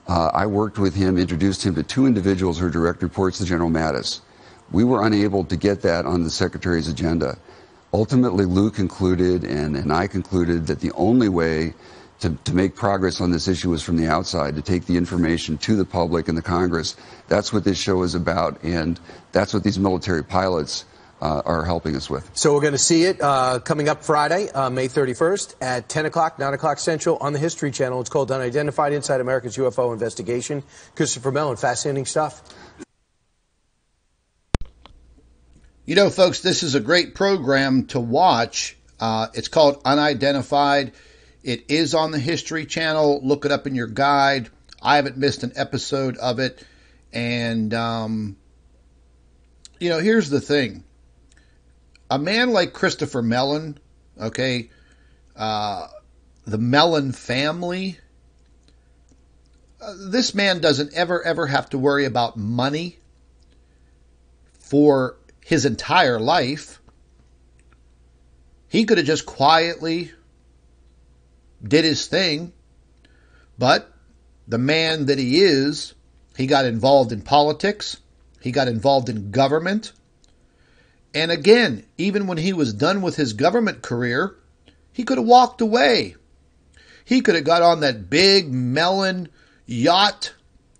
I worked with him, introduced him to two individuals who are direct reports to General Mattis. We were unable to get that on the Secretary's agenda. Ultimately, Lou concluded and I concluded that the only way to make progress on this issue was from the outside, to take the information to the public and the Congress. That's what this show is about, and that's what these military pilots are helping us with. So we're going to see it coming up Friday, May 31st at 10 o'clock, 9 o'clock Central on the History Channel. It's called Unidentified Inside America's UFO Investigation. Christopher Mellon, fascinating stuff. You know, folks, this is a great program to watch. It's called Unidentified. It is on the History Channel. Look it up in your guide. I haven't missed an episode of it. And, you know, here's the thing. A man like Christopher Mellon, okay, the Mellon family, this man doesn't ever have to worry about money for his entire life. He could have just quietly did his thing, but the man that he is, he got involved in politics, he got involved in government, and again, even when he was done with his government career, he could have walked away. He could have got on that big Mellon yacht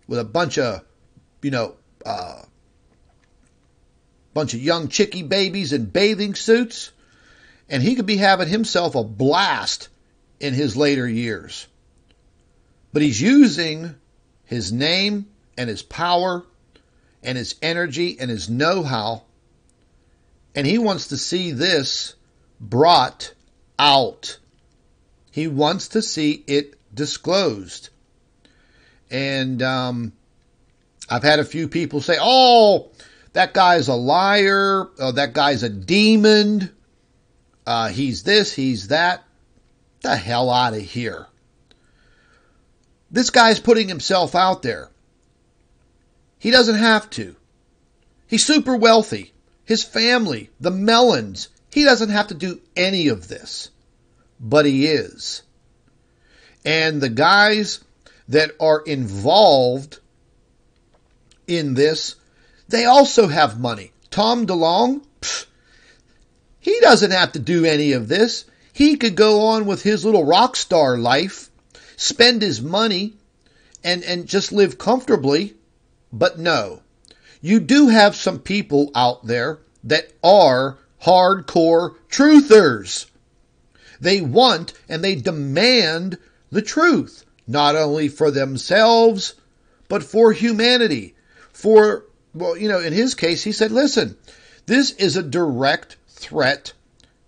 with a bunch of, bunch of young chickie babies in bathing suits, and he could be having himself a blast in his later years. But he's using his name and his power and his energy and his know-how, and he wants to see this brought out. He wants to see it disclosed. And I've had a few people say, oh, that guy's a liar, oh, that guy's a demon, he's this, he's that. The hell out of here. This guy's putting himself out there. He doesn't have to. He's super wealthy. His family, the Mellons, he doesn't have to do any of this. But he is. And the guys that are involved in this, they also have money. Tom DeLonge, he doesn't have to do any of this. He could go on with his little rock star life, spend his money, and just live comfortably. But no, you do have some people out there that are hardcore truthers. They want and they demand the truth, not only for themselves, but for humanity. For, well, in his case, he said, listen, this is a direct threat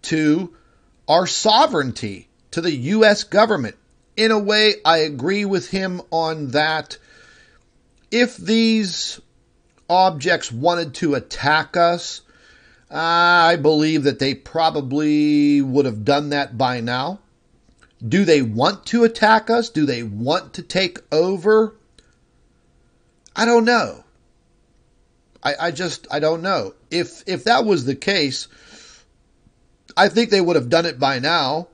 to our sovereignty, to the U.S. government. In a way, I agree with him on that. If these objects wanted to attack us, I believe that they probably would have done that by now. Do they want to attack us? Do they want to take over? I don't know. I don't know. If that was the case, I think they would have done it by now.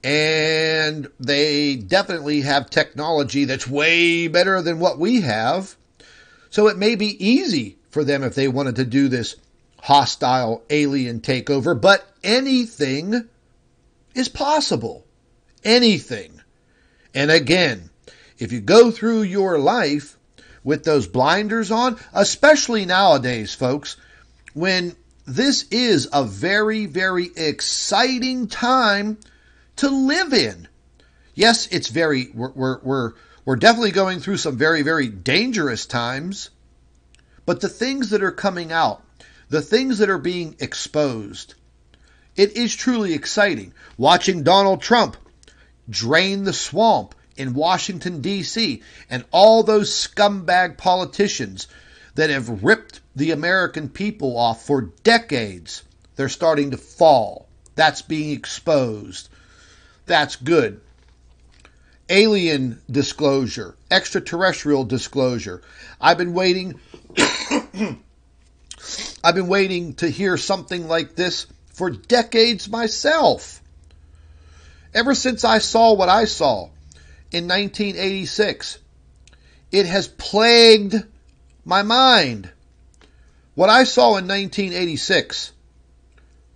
And they definitely have technology that's way better than what we have. So it may be easy for them if they wanted to do this hostile alien takeover. But anything is possible. Anything. And again, if you go through your life with those blinders on, especially nowadays, folks, when this is a very, very exciting time to live in. Yes, it's we're definitely going through some very, very dangerous times, but the things that are coming out, the things that are being exposed, it is truly exciting. Watching Donald Trump drain the swamp in Washington, D.C., and all those scumbag politicians that have ripped the American people off for decades, they're starting to fall. That's being exposed. That's good. Alien disclosure, extraterrestrial disclosure. I've been waiting to hear something like this for decades myself. Ever since I saw what I saw in 1986, it has plagued my mind. What I saw in 1986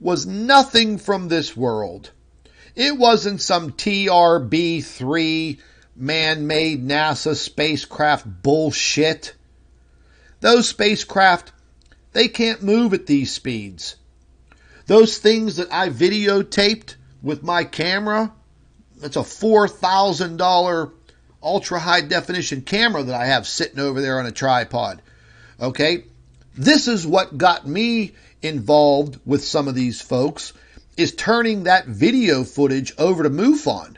was nothing from this world. It wasn't some TRB-3 man-made NASA spacecraft bullshit. Those spacecraft, they can't move at these speeds. Those things that I videotaped with my camera, it's a $4,000 ultra-high definition camera that I have sitting over there on a tripod. Okay? This is what got me involved with some of these folks, is turning that video footage over to MUFON.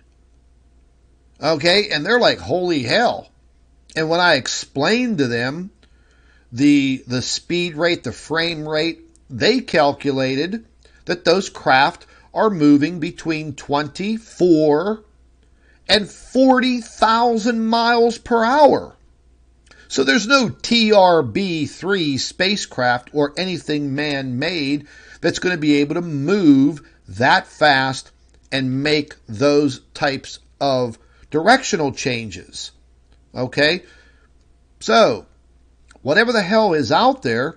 Okay? And they're like, holy hell. And when I explained to them the speed rate, the frame rate, they calculated that those craft are moving between 24 and 40,000 miles per hour. So there's no TRB-3 spacecraft or anything man-made that's going to be able to move that fast and make those types of directional changes. Okay? So, whatever the hell is out there,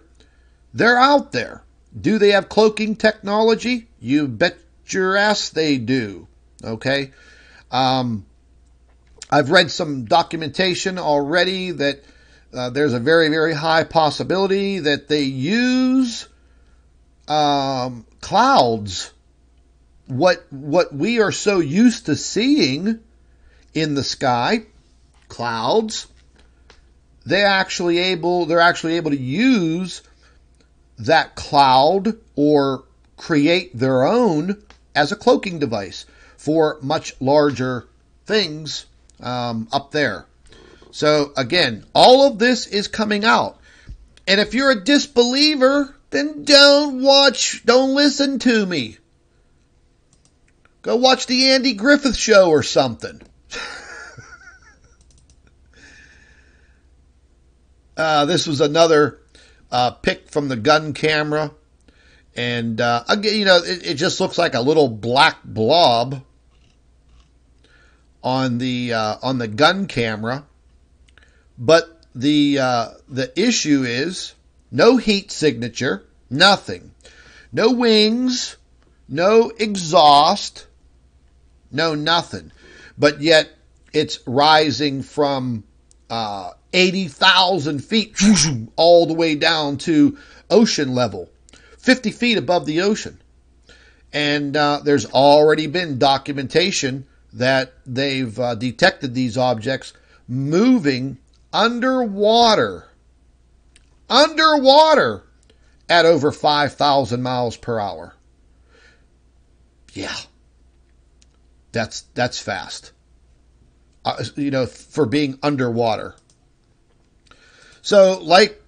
they're out there. Do they have cloaking technology? You bet your ass they do. Okay? I've read some documentation already that there's a very, very high possibility that they use clouds. What we are so used to seeing in the sky, clouds, they're actually able to use that cloud or create their own as a cloaking device for much larger things up there. So again, all of this is coming out. And if you're a disbeliever, then don't listen to me. Go watch the Andy Griffith Show or something. This was another pic from the gun camera. And again, it just looks like a little black blob on the gun camera. But the issue is no heat signature, nothing. No wings, no exhaust, no nothing. But yet it's rising from 80,000 feet all the way down to ocean level, 50 feet above the ocean. And there's already been documentation that they've detected these objects moving underwater at over 5,000 miles per hour. Yeah, that's fast. For being underwater. So, like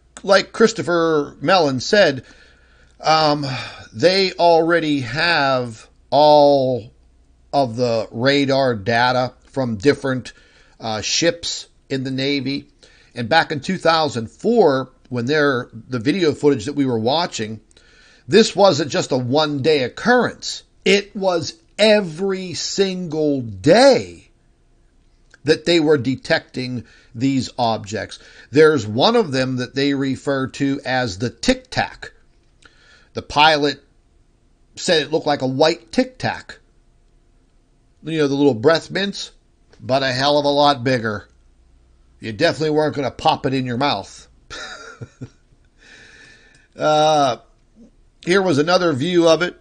Christopher Mellon said, they already have all of the radar data from different ships in the Navy. And back in 2004, when the video footage that we were watching, this wasn't just a one-day occurrence. It was every single day that they were detecting these objects. There's one of them that they refer to as the Tic Tac. The pilot said it looked like a white Tic Tac. You know, the little breath mints, but a hell of a lot bigger. You definitely weren't going to pop it in your mouth. Here was another view of it.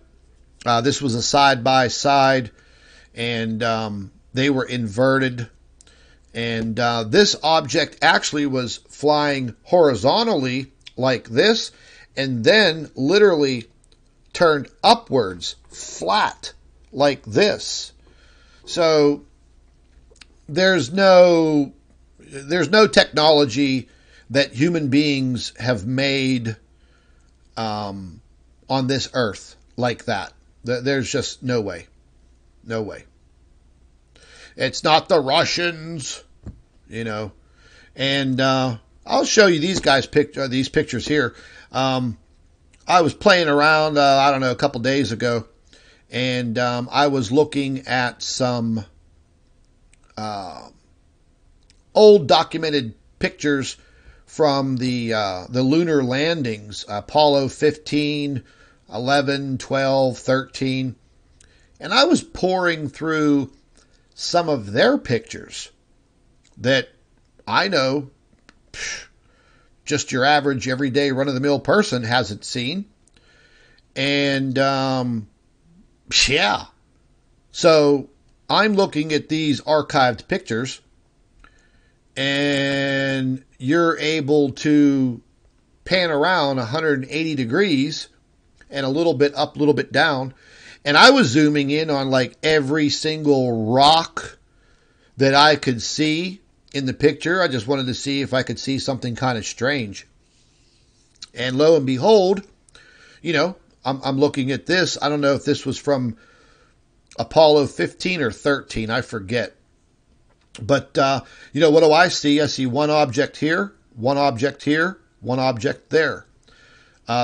This was a side-by-side, and they were inverted. And this object actually was flying horizontally like this, and then literally turned upwards, flat, like this. So there's no technology that human beings have made on this earth like that. There's just no way. No way. It's not the Russians, you know. And I'll show you these guys' these pictures here. I was playing around, I don't know, a couple days ago, and I was looking at some old documented pictures from the lunar landings, Apollo 15, 11, 12, 13. And I was pouring through some of their pictures that I know just your average, everyday, run-of-the-mill person hasn't seen. And, yeah. So I'm looking at these archived pictures, and you're able to pan around 180 degrees and a little bit up, a little bit down. And I was zooming in on like every single rock that I could see in the picture. I just wanted to see if I could see something kind of strange. And lo and behold, you know, I'm looking at this. I don't know if this was from Apollo 15 or 13. I forget. But, you know, what do I see? I see one object here, one object here, one object there.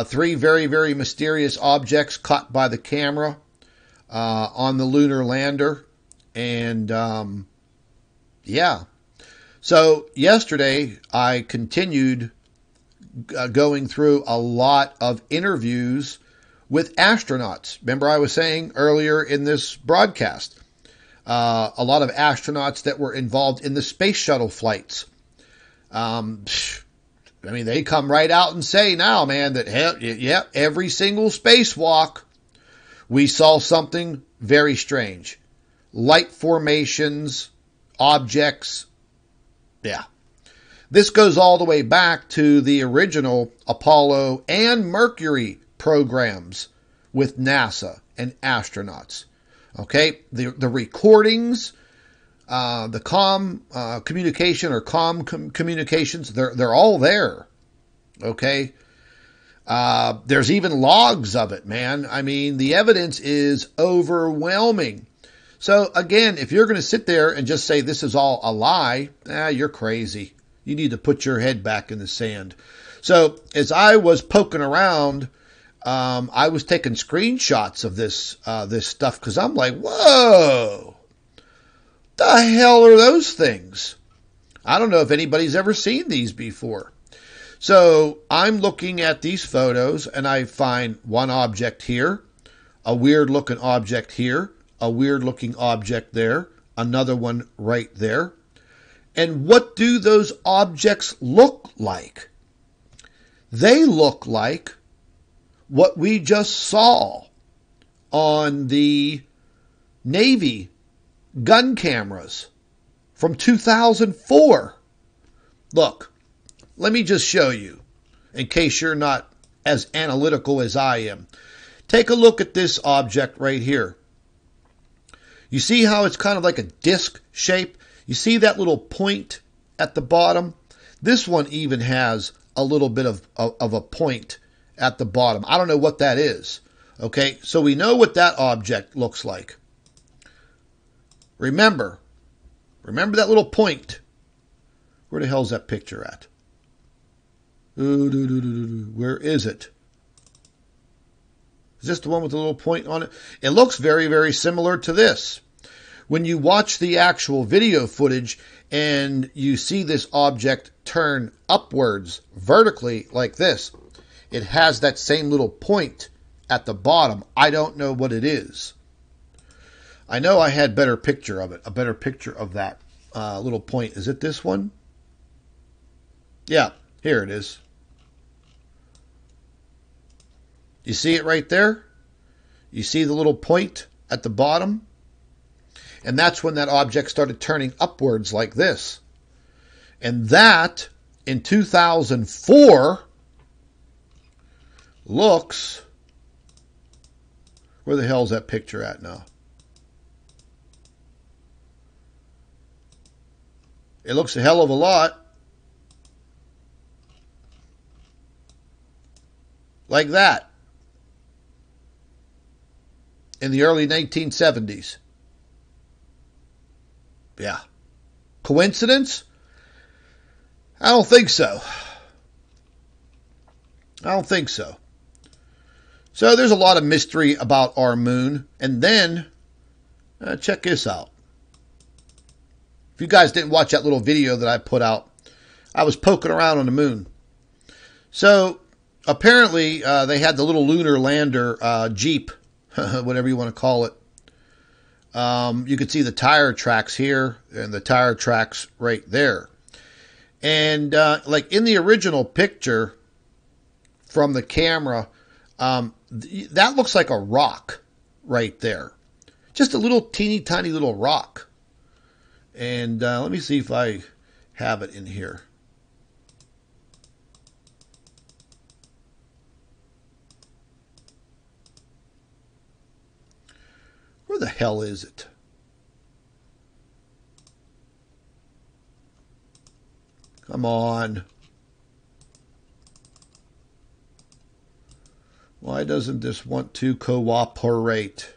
Three very, very mysterious objects caught by the camera on the lunar lander. And, yeah. So yesterday I continued going through a lot of interviews with astronauts. Remember I was saying earlier in this broadcast, a lot of astronauts that were involved in the space shuttle flights. I mean, they come right out and say now, man, that, yeah, every single spacewalk, we saw something very strange. Light formations, objects. Yeah. This goes all the way back to the original Apollo and Mercury programs with NASA and astronauts. Okay, the recordings, the communications, they're all there. Okay, there's even logs of it, man. I mean, the evidence is overwhelming. So again, if you're going to sit there and just say this is all a lie, you're crazy. You need to put your head back in the sand. So as I was poking around, I was taking screenshots of this stuff because I'm like, whoa, the hell are those things? I don't know if anybody's ever seen these before. So I'm looking at these photos and I find one object here, a weird looking object here, a weird looking object there, another one right there. And what do those objects look like? They look like what we just saw on the Navy gun cameras from 2004. Look, let me just show you, in case you're not as analytical as I am. Take a look at this object right here. You see how it's kind of like a disc shape? You see that little point at the bottom? This one even has a little bit of a point at the bottom. I don't know what that is. Okay, so we know what that object looks like. Remember that little point. Where the hell's that picture at? Where is it? Is this the one with the little point on it? It looks very, very similar to this. When you watch the actual video footage and you see this object turn upwards vertically like this, it has that same little point at the bottom. I don't know what it is. I know I had a better picture of it, a better picture of that little point. Is it this one? Yeah, here it is. You see it right there? You see the little point at the bottom? And that's when that object started turning upwards like this. And that, in 2004, looks... Where the hell's that picture at now? It looks a hell of a lot like that in the early 1970s. Yeah. Coincidence? I don't think so. I don't think so. So there's a lot of mystery about our moon. And then, check this out. If you guys didn't watch that little video that I put out, I was poking around on the moon. So apparently they had the little lunar lander Jeep, whatever you want to call it. You could see the tire tracks here and the tire tracks right there. And like in the original picture from the camera, that looks like a rock right there. Just a little teeny tiny little rock. And let me see if I have it in here. Where the hell is it? Come on. Why doesn't this want to cooperate?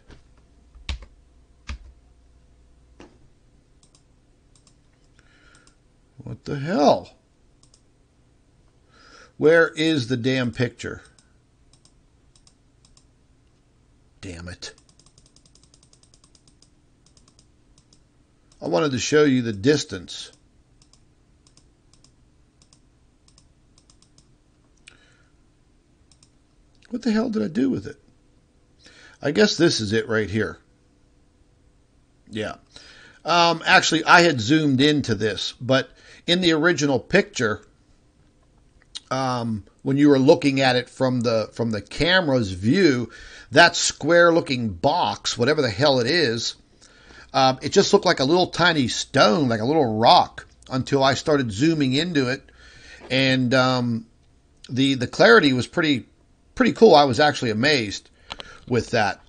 What the hell? Where is the damn picture? Damn it. I wanted to show you the distance. What the hell did I do with it? I guess this is it right here. Yeah. Actually, I had zoomed into this, but in the original picture, when you were looking at it from the camera's view, that square-looking box, whatever the hell it is, it just looked like a little tiny stone, like a little rock, until I started zooming into it, and the clarity was pretty cool. I was actually amazed with that.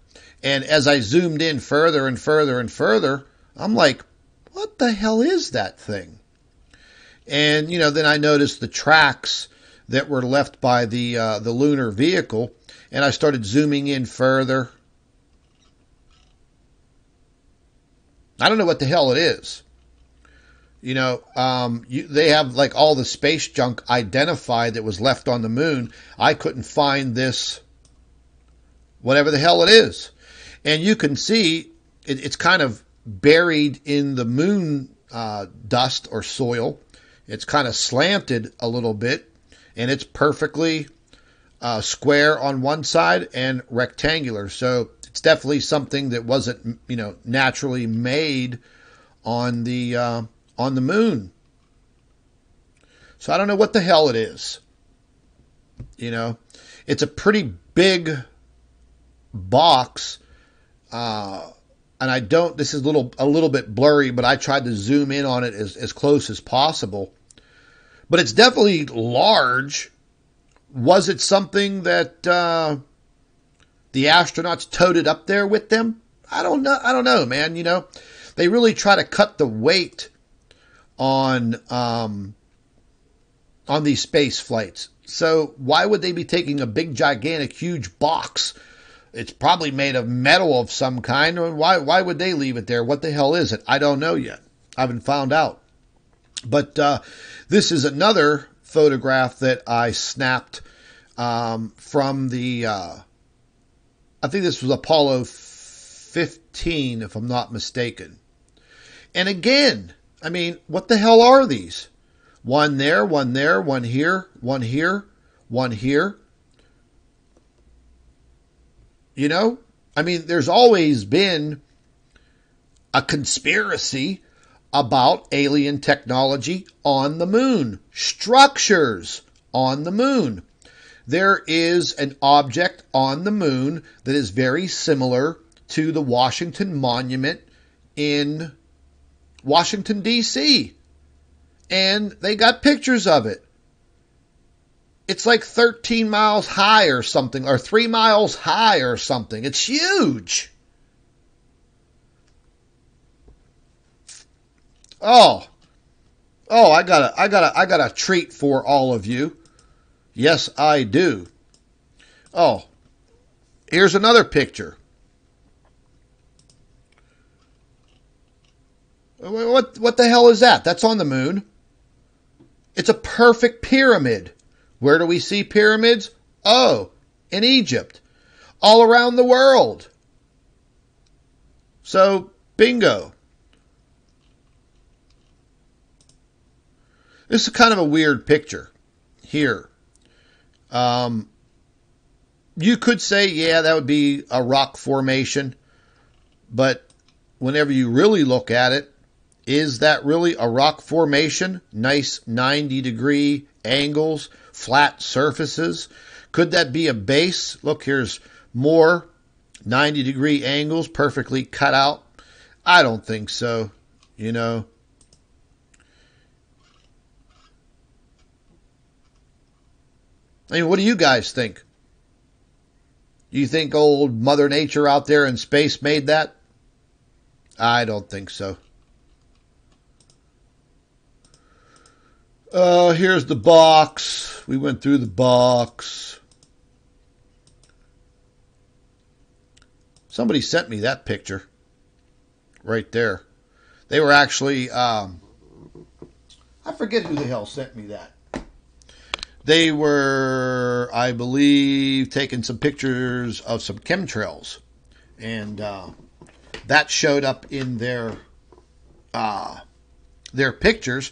And as I zoomed in further and further and further, I'm like, what the hell is that thing? And, you know, then I noticed the tracks that were left by the lunar vehicle, and I started zooming in further. I don't know what the hell it is. You know, they have like all the space junk identified that was left on the moon. I couldn't find this, whatever the hell it is. And you can see it's kind of buried in the moon dust or soil. It's kind of slanted a little bit, and it's perfectly square on one side and rectangular. So it's definitely something that wasn't, you know, naturally made on the moon. So I don't know what the hell it is. You know, it's a pretty big box. And I don't, this is a little bit blurry, but I tried to zoom in on it as close as possible. But it's definitely large. Was it something that the astronauts toted up there with them? I don't know, man. You know, they really try to cut the weight on these space flights. So why would they be taking a big, gigantic, huge box? It's probably made of metal of some kind. Why would they leave it there? What the hell is it? I don't know yet. I haven't found out. But this is another photograph that I snapped from the I think this was Apollo 15, if I'm not mistaken. And again, I mean, what the hell are these? One there, one there, one here, one here, one here. You know? I mean, there's always been a conspiracy about alien technology on the moon. Structures on the moon. There is an object on the moon that is very similar to the Washington Monument in Washington, D.C. And they got pictures of it. It's like 13 miles high or something, or 3 miles high or something. It's huge. Oh, I got a treat for all of you. Yes, I do. Oh, here's another picture. What the hell is that? That's on the moon. It's a perfect pyramid. Where do we see pyramids? Oh, in Egypt. All around the world. So, bingo. This is kind of a weird picture here. You could say, yeah, that would be a rock formation. But whenever you really look at it, is that really a rock formation? Nice 90-degree angles, flat surfaces. Could that be a base? Look, here's more 90-degree angles, perfectly cut out. I don't think so, you know. I mean, what do you guys think? You think old Mother Nature out there in space made that? I don't think so. Here's the box. We went through the box. Somebody sent me that picture. Right there. They were actually, I forget who the hell sent me that. They were, I believe, taking some pictures of some chemtrails. And that showed up in their pictures.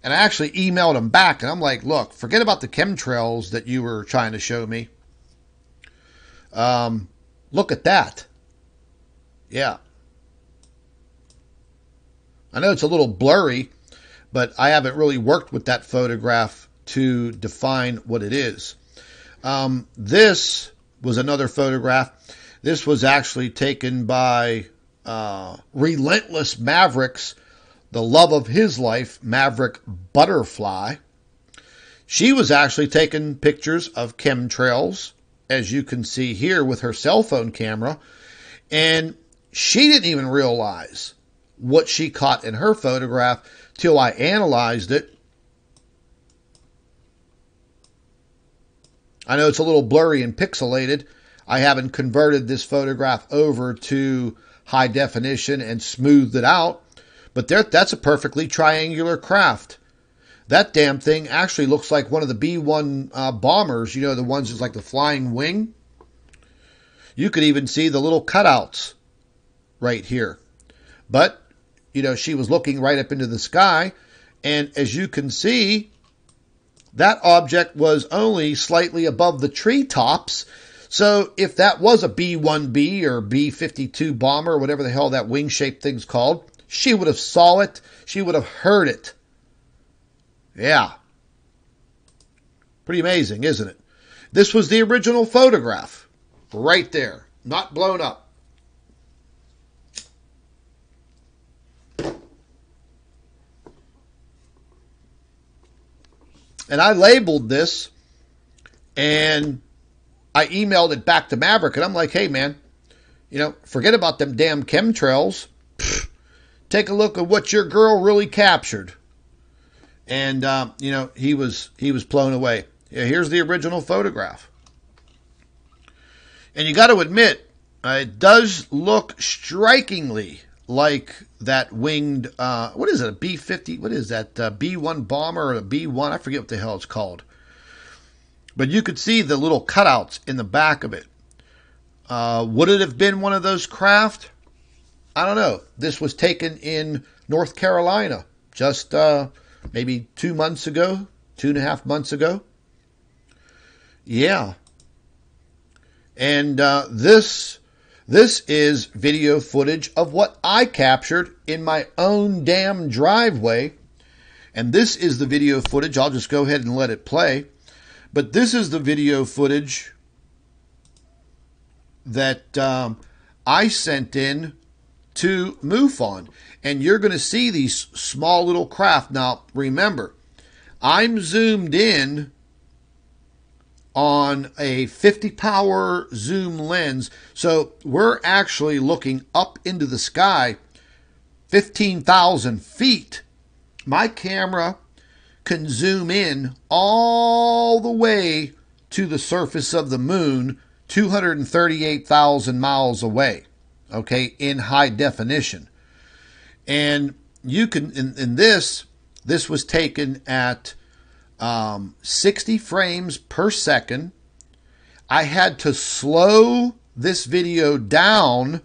And I actually emailed them back. And I'm like, look, forget about the chemtrails that you were trying to show me. Look at that. Yeah. I know it's a little blurry, but I haven't really worked with that photograph to define what it is. This was another photograph. This was actually taken by Relentless Mavericks, the love of his life, Maverick Butterfly. She was actually taking pictures of chemtrails, as you can see here with her cell phone camera, and she didn't even realize what she caught in her photograph till I analyzed it. I know it's a little blurry and pixelated. I haven't converted this photograph over to high definition and smoothed it out, but that's a perfectly triangular craft. That damn thing actually looks like one of the B-1 bombers, you know, the ones that's like the flying wing. You could even see the little cutouts right here. But, you know, she was looking right up into the sky, and as you can see, that object was only slightly above the treetops. So if that was a B-1B or B-52 bomber, or whatever the hell that wing-shaped thing's called, she would have saw it. She would have heard it. Yeah. Pretty amazing, isn't it? This was the original photograph. Right there. Not blown up. And I labeled this, and I emailed it back to Maverick, and I'm like, hey, man, you know, forget about them damn chemtrails. Pfft, take a look at what your girl really captured. And, you know, he was blown away. Yeah, here's the original photograph. And you got to admit, it does look strikingly like that winged, what is it, a B-50, what is that, B-1 bomber or a B-1, I forget what the hell it's called. But you could see the little cutouts in the back of it. Would it have been one of those craft? I don't know. This was taken in North Carolina just maybe 2 months ago, 2.5 months ago. Yeah. And this is video footage of what I captured in my own damn driveway. And this is the video footage. I'll just go ahead and let it play. But this is the video footage that I sent in to MUFON. And you're going to see these small little craft. Now, remember, I'm zoomed in on a 50 power zoom lens. So we're actually looking up into the sky 15,000 feet. My camera can zoom in all the way to the surface of the moon, 238,000 miles away, okay, in high definition. And you can, in this was taken at 60 frames per second. I had to slow this video down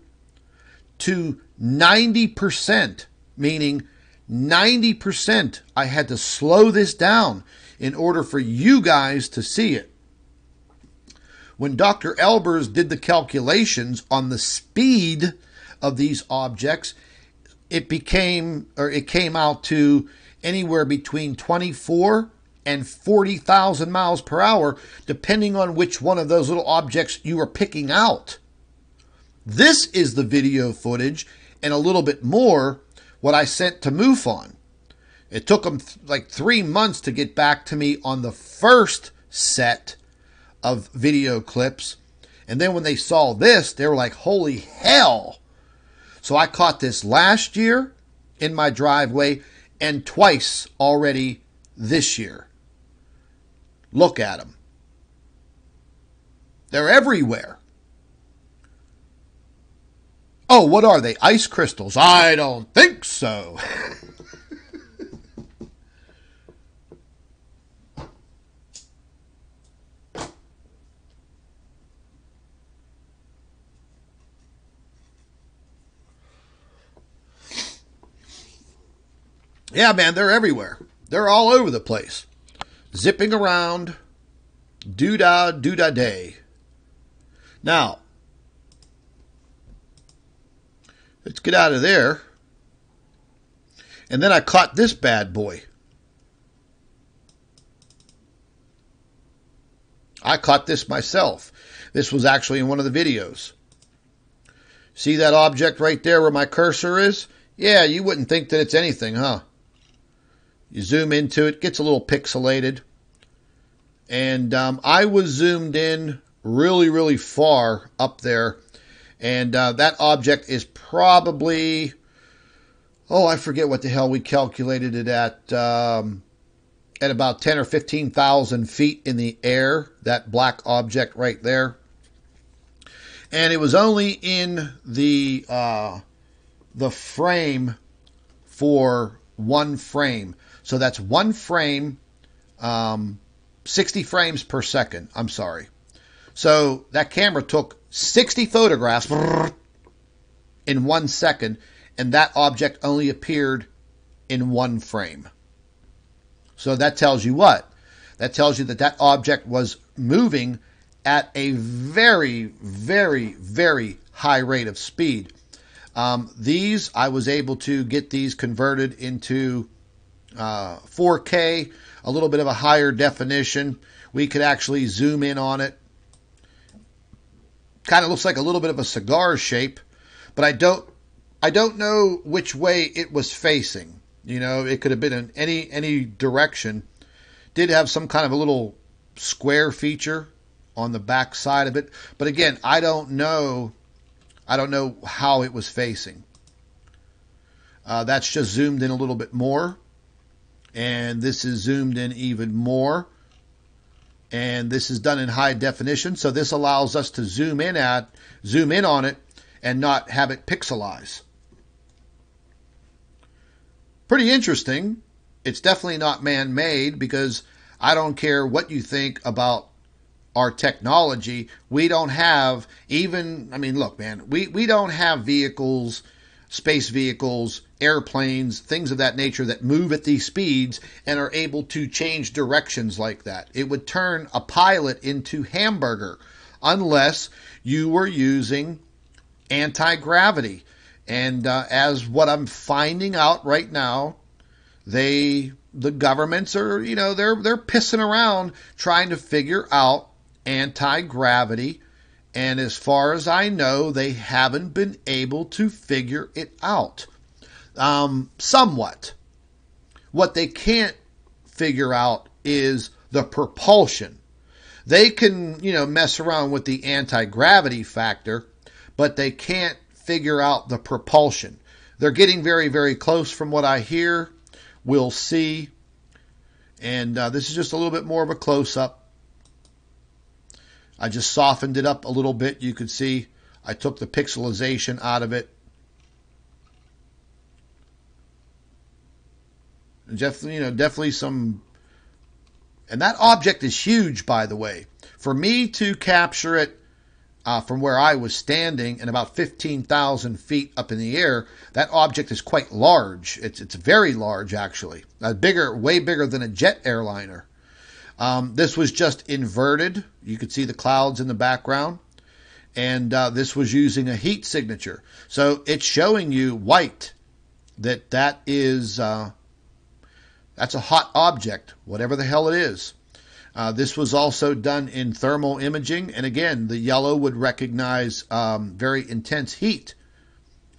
to 90%, meaning 90% I had to slow this down in order for you guys to see it. When Dr. Albers did the calculations on the speed of these objects, it came out to anywhere between 24 and 40,000 miles per hour, depending on which one of those little objects you were picking out. This is the video footage and a little bit more what I sent to MUFON. It took them like 3 months to get back to me on the first set of video clips. And then when they saw this, they were like, holy hell. So I caught this last year in my driveway and twice already this year. Look at them. They're everywhere. Oh, what are they? Ice crystals? I don't think so. Yeah, man, they're everywhere. They're all over the place. Zipping around. Doo-dah, doo-dah day. Now, let's get out of there. And then I caught this bad boy. I caught this myself. This was actually in one of the videos. See that object right there where my cursor is? Yeah, you wouldn't think that it's anything, huh? You zoom into it, gets a little pixelated. And I was zoomed in really, really far up there. And that object is probably, oh, I forget what the hell we calculated it at about 10 or 15,000 feet in the air, that black object right there. And it was only in the frame for one frame. So that's one frame, 60 frames per second. I'm sorry. So that camera took 60 photographs in 1 second, and that object only appeared in one frame. So that tells you what? That tells you that that object was moving at a very, very, very high rate of speed. These, I was able to get these converted into 4K, a little bit of a higher definition. We could actually zoom in on it. Kind of looks like a little bit of a cigar shape, but I don't know which way it was facing. You know, it could have been in any direction. Did have some kind of a little square feature on the back side of it, but again, I don't know how it was facing. That's just zoomed in a little bit more, and this is zoomed in even more, and this is done in high definition, so this allows us to zoom in on it and not have it pixelize. Pretty interesting. It's definitely not man-made, because I don't care what you think about our technology. We don't have even, I mean, look, man, we don't have vehicles, space vehicles, airplanes, things of that nature that move at these speeds and are able to change directions like that. It would turn a pilot into hamburger unless you were using anti-gravity. And as what I'm finding out right now, the governments are, they're pissing around trying to figure out anti-gravity. And as far as I know, they haven't been able to figure it out. Somewhat. What they can't figure out is the propulsion. They can, mess around with the anti-gravity factor, but they can't figure out the propulsion. They're getting very, very close from what I hear. We'll see. And this is just a little bit more of a close-up. I just softened it up a little bit. You could see I took the pixelization out of it. Definitely some. And that object is huge, by the way. For me to capture it from where I was standing and about 15,000 feet up in the air, that object is quite large. It's very large, actually. Way bigger than a jet airliner. This was just inverted. You could see the clouds in the background. And this was using a heat signature. So it's showing you white that is... that's a hot object, whatever the hell it is. This was also done in thermal imaging. And again, the yellow would recognize very intense heat.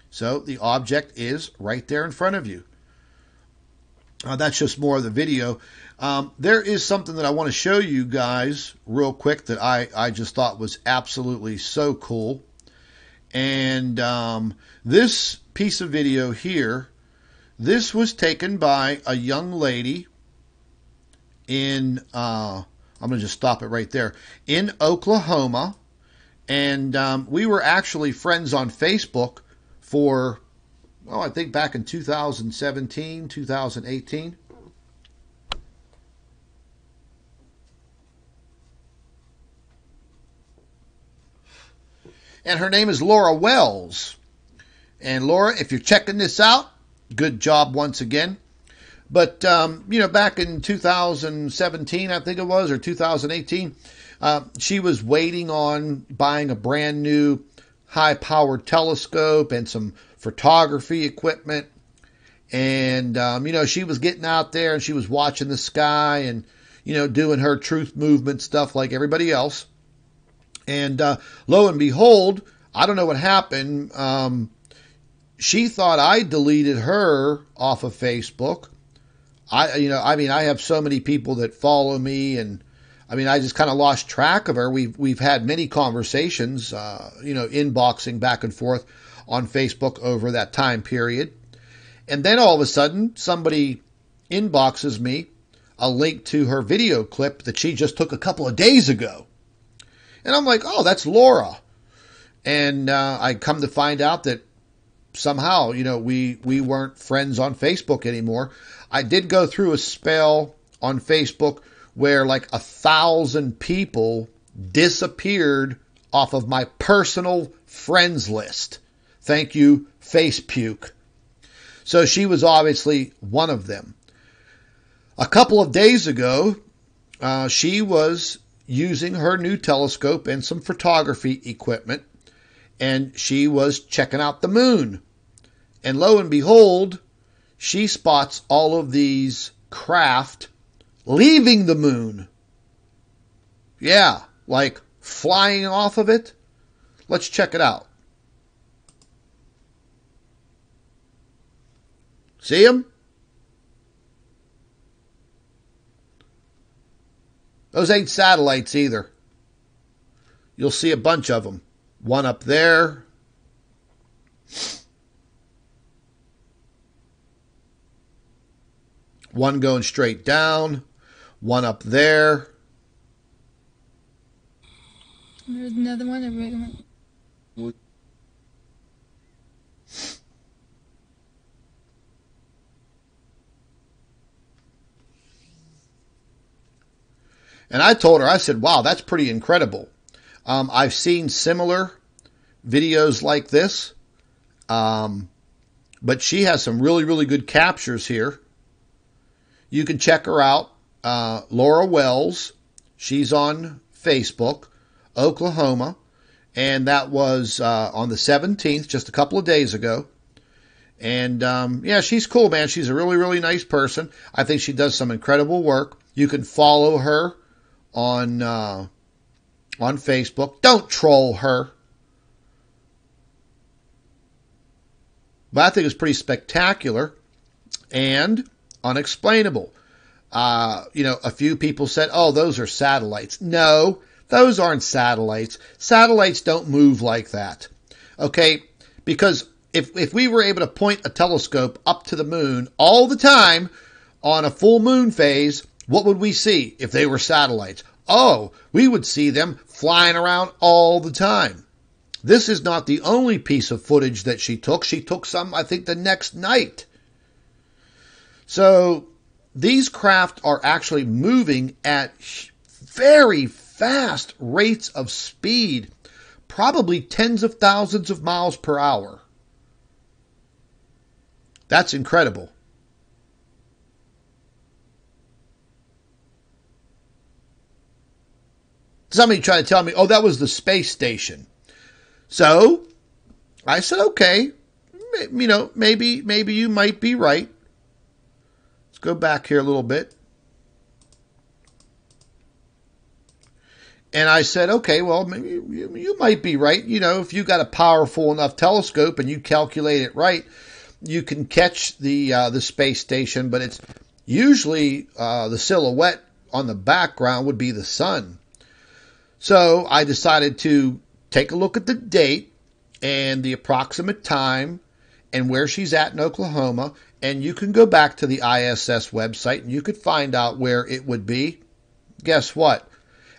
So the object is right there in front of you. That's just more of the video. There is something that I want to show you guys real quick that I just thought was absolutely so cool. And this piece of video here, this was taken by a young lady in, I'm going to just stop it right there, in Oklahoma. And we were actually friends on Facebook for, well, I think back in 2017, 2018. And her name is Laura Wells. And Laura, if you're checking this out, good job once again. But, back in 2017, I think it was, or 2018, she was waiting on buying a brand new high-powered telescope and some photography equipment. And, she was getting out there and she was watching the sky and, doing her truth movement stuff like everybody else. And lo and behold, I don't know what happened. She thought I deleted her off of Facebook. I have so many people that follow me, and I just kind of lost track of her. We've had many conversations, inboxing back and forth on Facebook over that time period. And then all of a sudden, somebody inboxes me a link to her video clip that she just took a couple of days ago. And I'm like, oh, that's Laura. And I come to find out that somehow, we weren't friends on Facebook anymore. I did go through a spell on Facebook where like 1,000 people disappeared off of my personal friends list. Thank you, Facepuke. So she was obviously one of them. A couple of days ago, she was using her new telescope and some photography equipment, and she was checking out the moon. And lo and behold, she spots all of these craft leaving the moon. Yeah, like flying off of it. Let's check it out. See them? Those ain't satellites either. You'll see a bunch of them. One up there. One going straight down. One up there. There's another one. A regular. And I told her, I said, wow, that's pretty incredible. I've seen similar videos like this, but she has some really, really good captures here. You can check her out, Laura Wells. She's on Facebook, Oklahoma, and that was on the 17th, just a couple of days ago. And yeah, she's cool, man. She's a really, really nice person. I think she does some incredible work. You can follow her on Facebook. Don't troll her. But I think it's pretty spectacular and unexplainable. A few people said, oh, those are satellites. No, those aren't satellites. Satellites don't move like that. Okay? Because if we were able to point a telescope up to the moon all the time on a full moon phase, what would we see if they were satellites? Oh, we would see them flying around all the time. This is not the only piece of footage that she took. She took some, I think, the next night. So these craft are actually moving at very fast rates of speed, probably tens of thousands of miles per hour. That's incredible. Somebody tried to tell me, oh, that was the space station. So I said, okay, maybe you might be right. Let's go back here a little bit. And I said, okay, well, maybe you might be right. If you got a powerful enough telescope and you calculate it right, you can catch the space station, but it's usually the silhouette on the background would be the sun. So I decided to take a look at the date and the approximate time and where she's at in Oklahoma, and you can go back to the ISS website and you could find out where it would be. Guess what?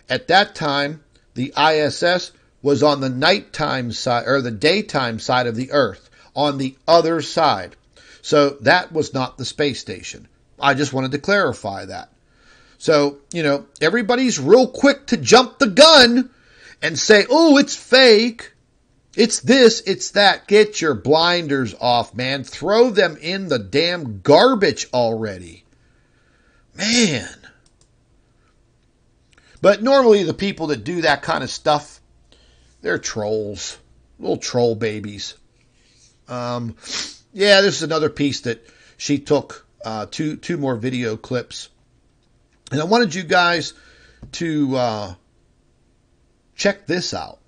At that time, the ISS was on the nighttime side, or the daytime side of the Earth, on the other side. So that was not the space station. I just wanted to clarify that. So, everybody's real quick to jump the gun and say, oh, it's fake. It's this, it's that. Get your blinders off, man. Throw them in the damn garbage already. Man. But normally the people that do that kind of stuff, they're trolls. Little troll babies. Yeah, this is another piece that she took, two more video clips. And I wanted you guys to check this out.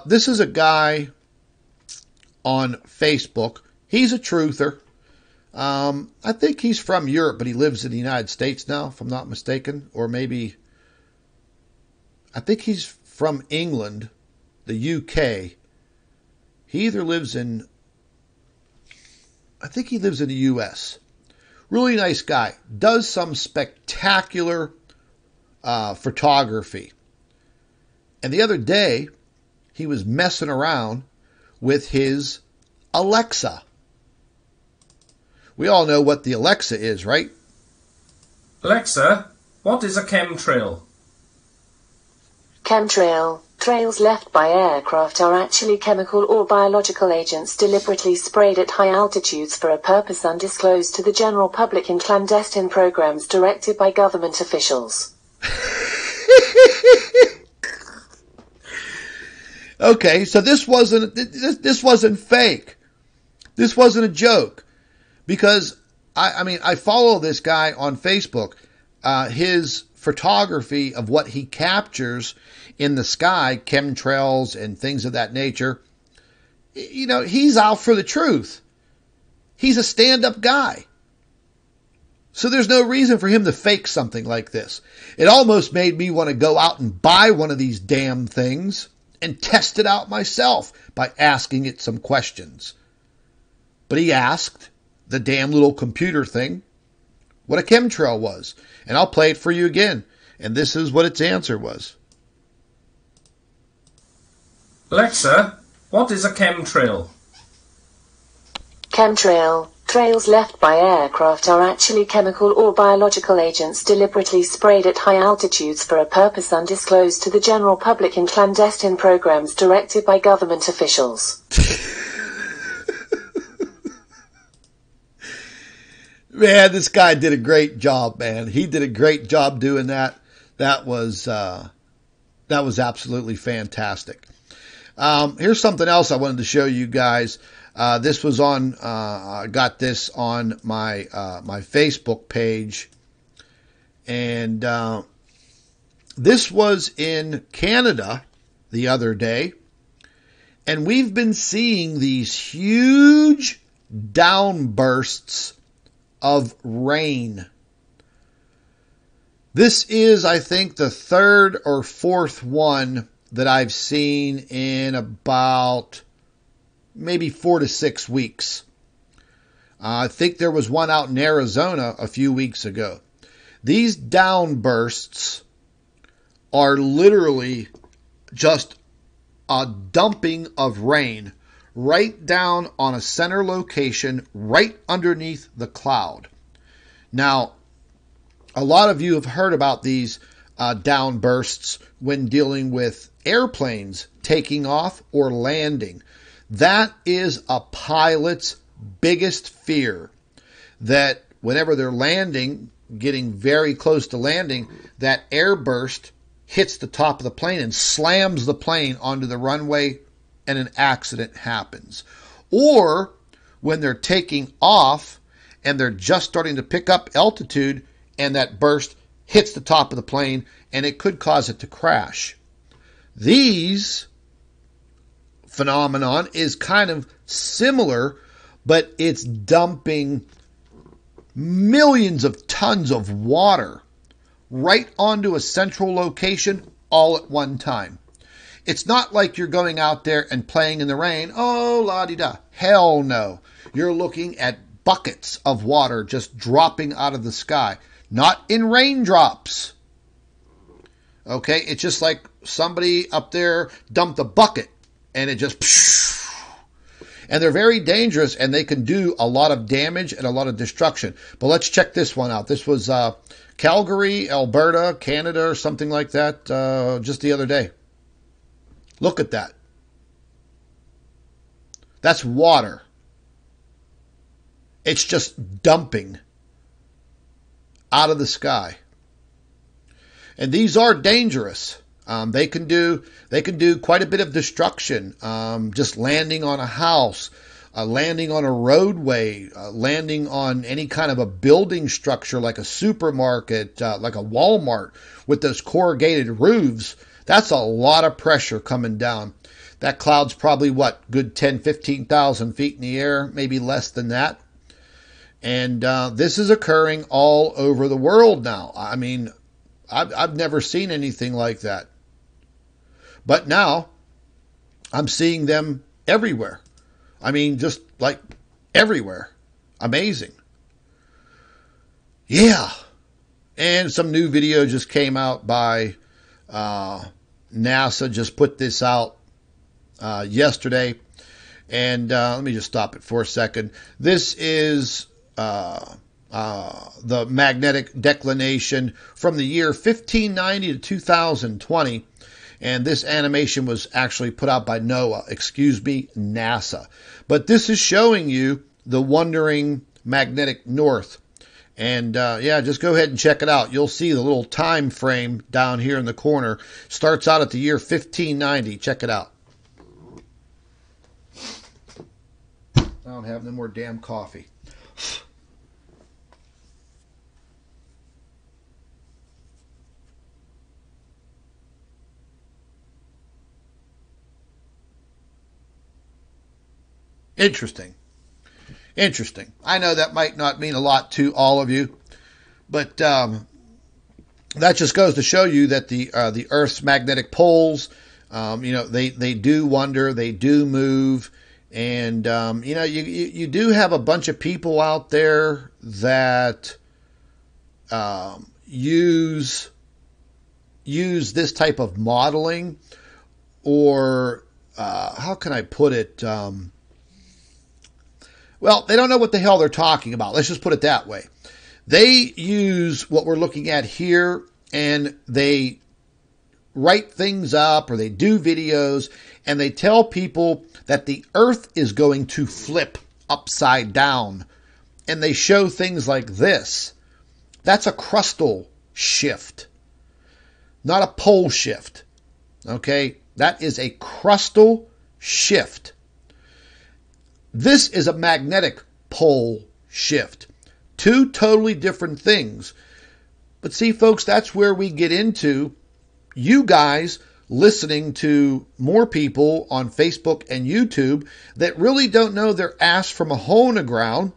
This is a guy on Facebook. He's a truther. I think he's from Europe, but he lives in the United States now, if I'm not mistaken. Or maybe, I think he's from England, the UK. He either lives in, I think he lives in the US. Really nice guy. Does some spectacular photography. And the other day, he was messing around with his Alexa. We all know what the Alexa is, right? Alexa, what is a chemtrail? Chemtrail. Trails left by aircraft are actually chemical or biological agents deliberately sprayed at high altitudes for a purpose undisclosed to the general public in clandestine programs directed by government officials. Okay, so this wasn't fake. This wasn't a joke. Because, I follow this guy on Facebook. His photography of what he captures in the sky, chemtrails and things of that nature, he's out for the truth. He's a stand-up guy. So there's no reason for him to fake something like this. It almost made me want to go out and buy one of these damn things and test it out myself by asking it some questions. But he asked the damn little computer thing what a chemtrail was. And I'll play it for you again. And this is what its answer was. Alexa, what is a chemtrail? Chemtrail. Trails left by aircraft are actually chemical or biological agents deliberately sprayed at high altitudes for a purpose undisclosed to the general public in clandestine programs directed by government officials. Man, this guy did a great job, man. He did a great job doing that. That was absolutely fantastic. Here's something else I wanted to show you guys. This was on, I got this on my Facebook page. And this was in Canada the other day. And we've been seeing these huge downbursts of rain. This is, I think, the third or fourth one that I've seen in about maybe 4 to 6 weeks. I think there was one out in Arizona a few weeks ago. These downbursts are literally just a dumping of rain right down on a center location, right underneath the cloud. Now, a lot of you have heard about these downbursts when dealing with airplanes taking off or landing. That is a pilot's biggest fear, that whenever they're landing, getting very close to landing, that airburst hits the top of the plane and slams the plane onto the runway and an accident happens. Or when they're taking off and they're just starting to pick up altitude and that burst hits the top of the plane and it could cause it to crash. These phenomenon is kind of similar, but it's dumping millions of tons of water right onto a central location all at one time. It's not like you're going out there and playing in the rain. Oh, la-di-da. Hell no. You're looking at buckets of water just dropping out of the sky. Not in raindrops. Okay? It's just like somebody up there dumped a bucket and it just... And they're very dangerous and they can do a lot of damage and a lot of destruction. But let's check this one out. This was Calgary, Alberta, Canada, or something like that just the other day. Look at that. That's water. It's just dumping out of the sky. And these are dangerous. They can do quite a bit of destruction. Just landing on a house, landing on a roadway, landing on any kind of a building structure like a supermarket, like a Walmart with those corrugated roofs. That's a lot of pressure coming down. That cloud's probably, good 10, 15,000 feet in the air, maybe less than that. And this is occurring all over the world now. I mean, I've never seen anything like that. But now, I'm seeing them everywhere. I mean, just like everywhere. Amazing. Yeah. And some new video just came out by... NASA just put this out yesterday. And let me just stop it for a second. This is the magnetic declination from the year 1590 to 2020. And this animation was actually put out by NASA. But this is showing you the wandering magnetic north. And yeah, just go ahead and check it out. You'll see the little time frame down here in the corner. Starts out at the year 1590. Check it out. I don't have no more damn coffee. Interesting. Interesting. I know that might not mean a lot to all of you, but that just goes to show you that the Earth's magnetic poles, they do wander, they do move, and you do have a bunch of people out there that use this type of modeling, or how can I put it? Well, they don't know what the hell they're talking about. Let's just put it that way. They use what we're looking at here, and they write things up, or they do videos, and they tell people that the Earth is going to flip upside down. And they show things like this. That's a crustal shift, not a pole shift. Okay? That is a crustal shift. This is a magnetic pole shift. Two totally different things. But see, folks, that's where we get into you guys listening to more people on Facebook and YouTube that really don't know their ass from a hole in the ground,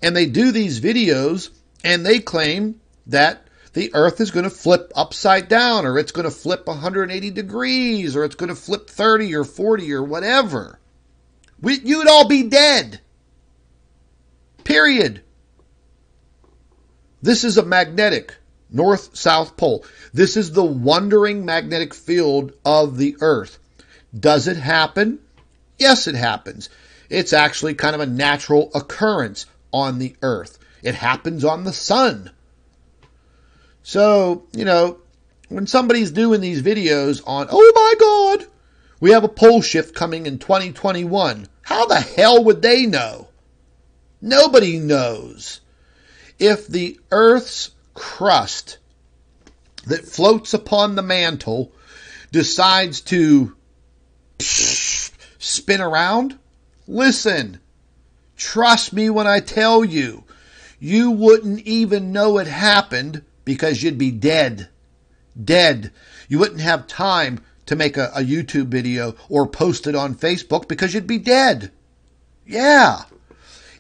and they do these videos and they claim that the Earth is going to flip upside down, or it's going to flip 180 degrees, or it's going to flip 30 or 40 or whatever. You'd all be dead. Period. This is a magnetic north-south pole. This is the wandering magnetic field of the Earth. Does it happen? Yes, it happens. It's actually kind of a natural occurrence on the Earth. It happens on the sun. So, when somebody's doing these videos on, oh my God, we have a pole shift coming in 2021, how the hell would they know? Nobody knows. If the Earth's crust that floats upon the mantle decides to spin around, listen, trust me when I tell you, you wouldn't even know it happened because you'd be dead. Dead. You wouldn't have time to make a YouTube video or post it on Facebook because you'd be dead. Yeah.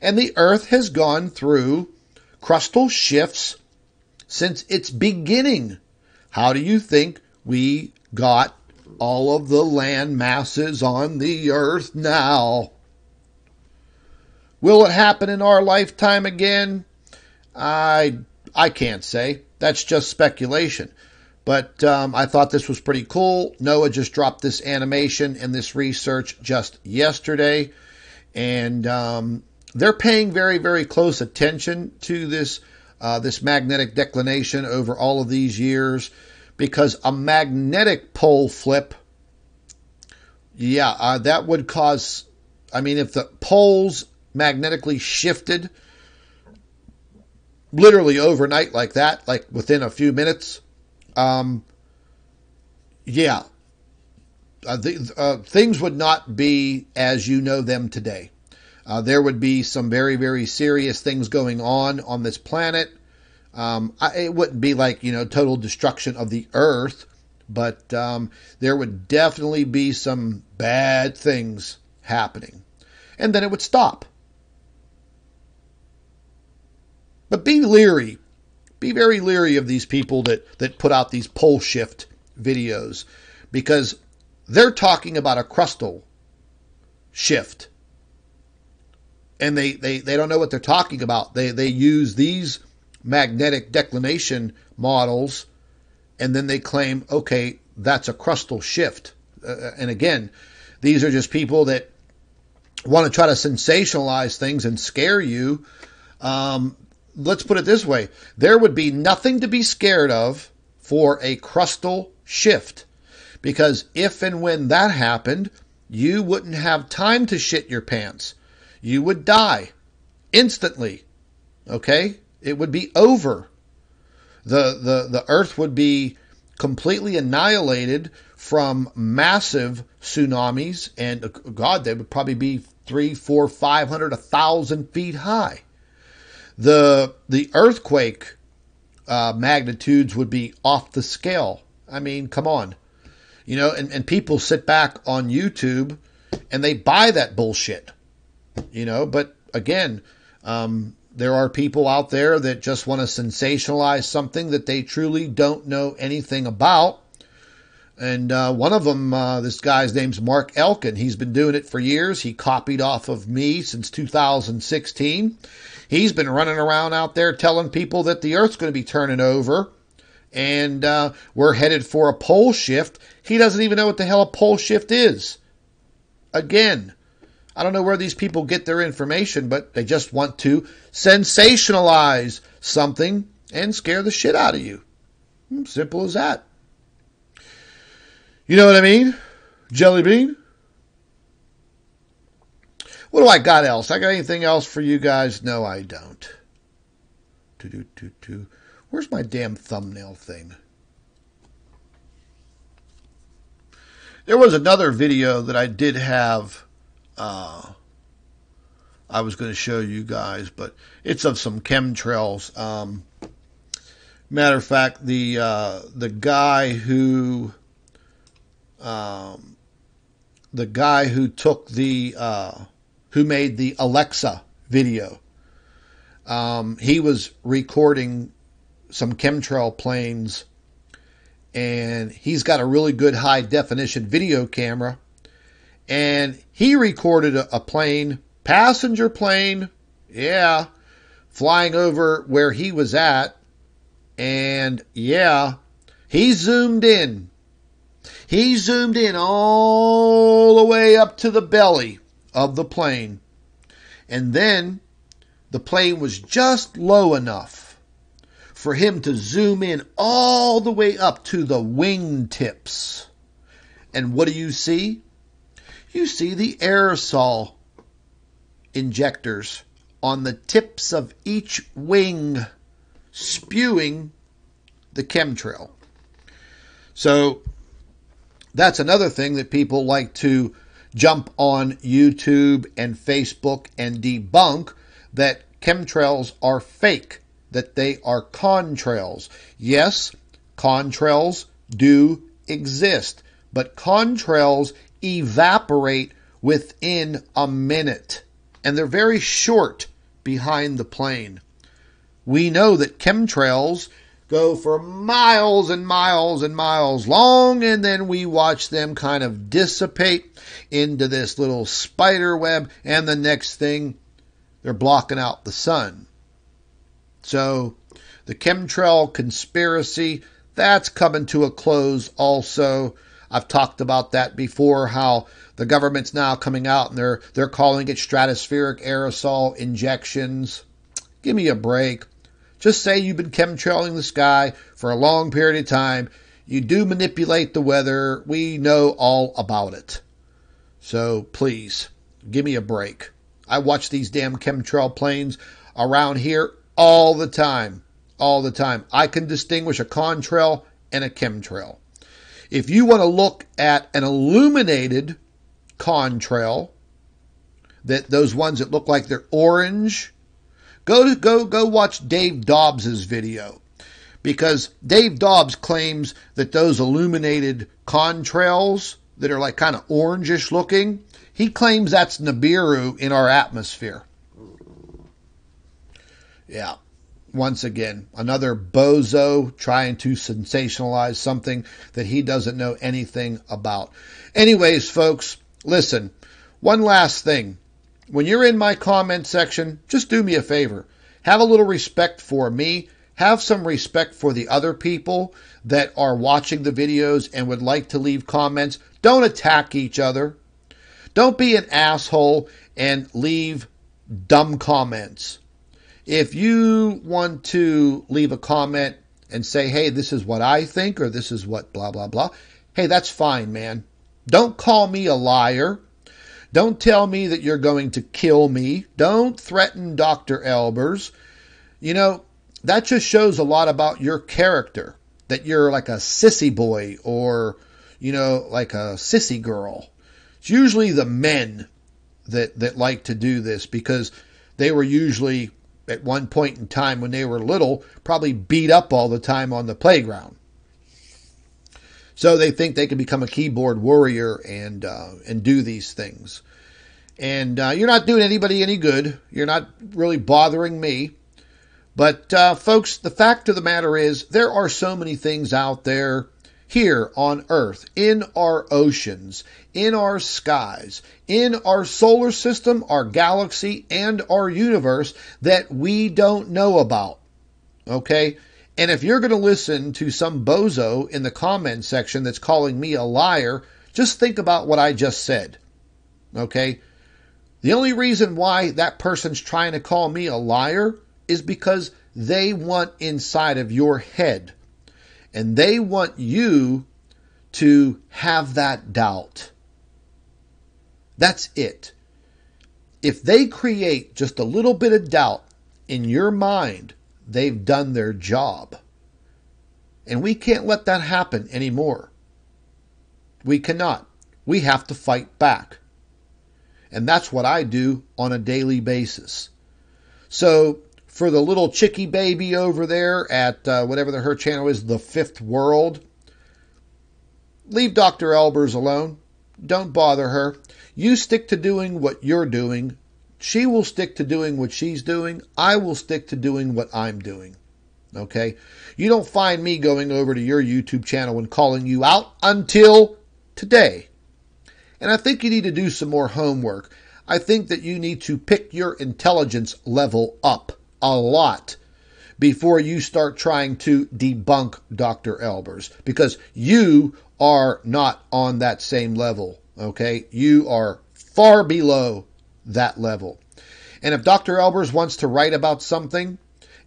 And the Earth has gone through crustal shifts since its beginning. How do you think we got all of the land masses on the Earth now? Will it happen in our lifetime again? I can't say. That's just speculation. But I thought this was pretty cool. NOAA just dropped this animation and this research just yesterday. And they're paying very, very close attention to this magnetic declination over all of these years, because a magnetic pole flip, that would cause, if the poles magnetically shifted literally overnight like that, like within a few minutes, things would not be as you know them today. There would be some very, very serious things going on this planet. It wouldn't be like, total destruction of the Earth, but there would definitely be some bad things happening. And then it would stop. But be leery. Be very leery of these people that put out these pole shift videos, because they're talking about a crustal shift. And they don't know what they're talking about. They use these magnetic declination models, and then they claim, okay, that's a crustal shift. And again, these are just people that want to try to sensationalize things and scare you. Let's put it this way. There would be nothing to be scared of for a crustal shift, because if and when that happened, you wouldn't have time to shit your pants. You would die instantly. Okay? It would be over. The Earth would be completely annihilated from massive tsunamis, and God, they would probably be 300, 400, 500, 1,000 feet high. The earthquake magnitudes would be off the scale. Come on. And people sit back on YouTube and they buy that bullshit. But again, there are people out there that just want to sensationalize something that they truly don't know anything about. And one of them, this guy's name's Mark Elkin. He's been doing it for years. He copied off of me since 2016. He's been running around out there telling people that the Earth's going to be turning over and we're headed for a pole shift. He doesn't even know what the hell a pole shift is. Again, I don't know where these people get their information, but they just want to sensationalize something and scare the shit out of you. Simple as that. You know what I mean? Jelly bean? What do I got else? I got anything else for you guys? No, I don't. Where's my damn thumbnail thing? There was another video that I did have I was going to show you guys, but it's of some chemtrails. Matter of fact, the guy who took who made the Alexa video, he was recording some chemtrail planes, and he's got a really good high definition video camera, and he recorded a plane, passenger plane, yeah, flying over where he was at, and yeah, he zoomed in. He zoomed in all the way up to the belly of the plane, and then the plane was just low enough for him to zoom in all the way up to the wing tips. And what do you see? You see the aerosol injectors on the tips of each wing spewing the chemtrail. So that's another thing that people like to jump on YouTube and Facebook and debunk, that chemtrails are fake, that they are contrails. Yes, contrails do exist, but contrails evaporate within a minute, and they're very short behind the plane. We know that chemtrails go for miles and miles and miles long, and then we watch them kind of dissipate into this little spider web, and the next thing, they're blocking out the sun. So the chemtrail conspiracy, that's coming to a close also. I've talked about that before, how the government's now coming out and they're calling it stratospheric aerosol injections. Give me a break. Just say you've been chemtrailing the sky for a long period of time. You do manipulate the weather. We know all about it. So please, give me a break. I watch these damn chemtrail planes around here all the time. All the time. I can distinguish a contrail and a chemtrail. If you want to look at an illuminated contrail, those ones that look like they're orange, go watch Dave Dobbs's video, because Dave Dobbs claims that those illuminated contrails that are like kind of orangish looking, he claims that's Nibiru in our atmosphere. Yeah. Once again, another bozo trying to sensationalize something that he doesn't know anything about. Anyways, folks, listen, one last thing. When you're in my comment section, just do me a favor. Have a little respect for me. Have some respect for the other people that are watching the videos and would like to leave comments. Don't attack each other. Don't be an asshole and leave dumb comments. If you want to leave a comment and say, hey, this is what I think, or this is what blah, blah, blah, hey, that's fine, man. Don't call me a liar. Don't tell me that you're going to kill me. Don't threaten Dr. Albers. You know, that just shows a lot about your character, that you're like a sissy boy or, you know, like a sissy girl. It's usually the men that like to do this, because they were usually, at one point in time when they were little, probably beat up all the time on the playground. So they think they can become a keyboard warrior and do these things. And you're not doing anybody any good. You're not really bothering me. But folks, the fact of the matter is, there are so many things out there here on Earth, in our oceans, in our skies, in our solar system, our galaxy, and our universe that we don't know about. Okay? And if you're going to listen to some bozo in the comment section that's calling me a liar, just think about what I just said. Okay? The only reason why that person's trying to call me a liar is because they want inside of your head. And they want you to have that doubt. That's it. If they create just a little bit of doubt in your mind, they've done their job. And we can't let that happen anymore. We cannot. We have to fight back. And that's what I do on a daily basis. So for the little chickie baby over there at whatever her channel is, The Fifth World, leave Dr. Albers alone. Don't bother her. You stick to doing what you're doing. She will stick to doing what she's doing. I will stick to doing what I'm doing. Okay? You don't find me going over to your YouTube channel and calling you out until today. And I think you need to do some more homework. I think that you need to pick your intelligence level up a lot before you start trying to debunk Dr. Albers, because you are not on that same level, okay? You are far below that level. And if Dr. Albers wants to write about something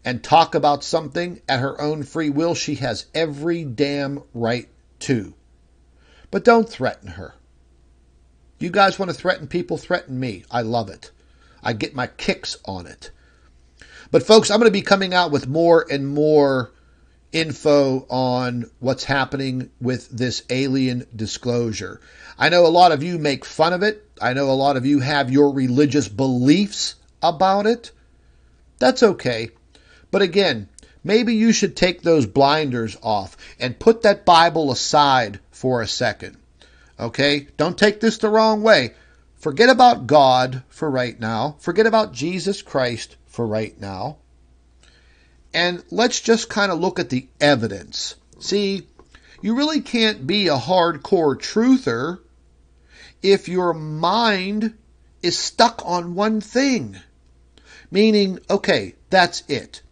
and talk about something at her own free will, she has every damn right to. But don't threaten her. You guys want to threaten people? Threaten me. I love it. I get my kicks on it. But folks, I'm going to be coming out with more and more info on what's happening with this alien disclosure. I know a lot of you make fun of it. I know a lot of you have your religious beliefs about it. That's okay. But again, maybe you should take those blinders off and put that Bible aside for a second. Okay? Don't take this the wrong way. Forget about God for right now. Forget about Jesus Christ for right now. And let's just kind of look at the evidence. See, you really can't be a hardcore truther if your mind is stuck on one thing. Meaning, okay, that's it.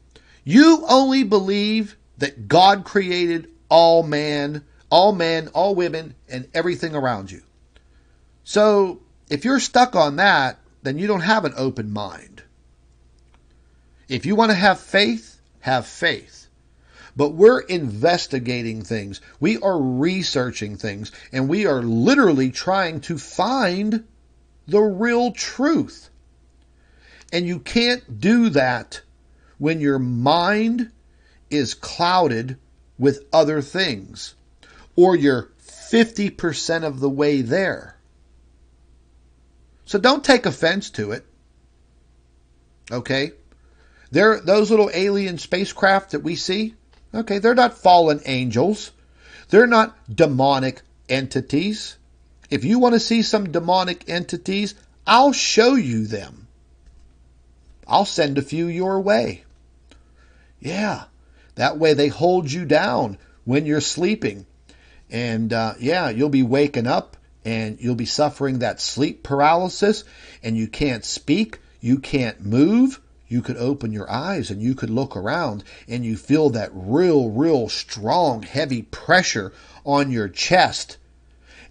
You only believe that God created all men, all women, and everything around you. So, if you're stuck on that, then you don't have an open mind. If you want to have faith, have faith. But we're investigating things. We are researching things. And we are literally trying to find the real truth. And you can't do that when your mind is clouded with other things. Or you're 50% of the way there. So don't take offense to it. Okay? Those little alien spacecraft that we see, okay, they're not fallen angels. They're not demonic entities. If you want to see some demonic entities, I'll show you them. I'll send a few your way. Yeah, that way they hold you down when you're sleeping. And yeah, you'll be waking up and you'll be suffering that sleep paralysis and you can't speak, you can't move. You could open your eyes and you could look around and you feel that real strong, heavy pressure on your chest.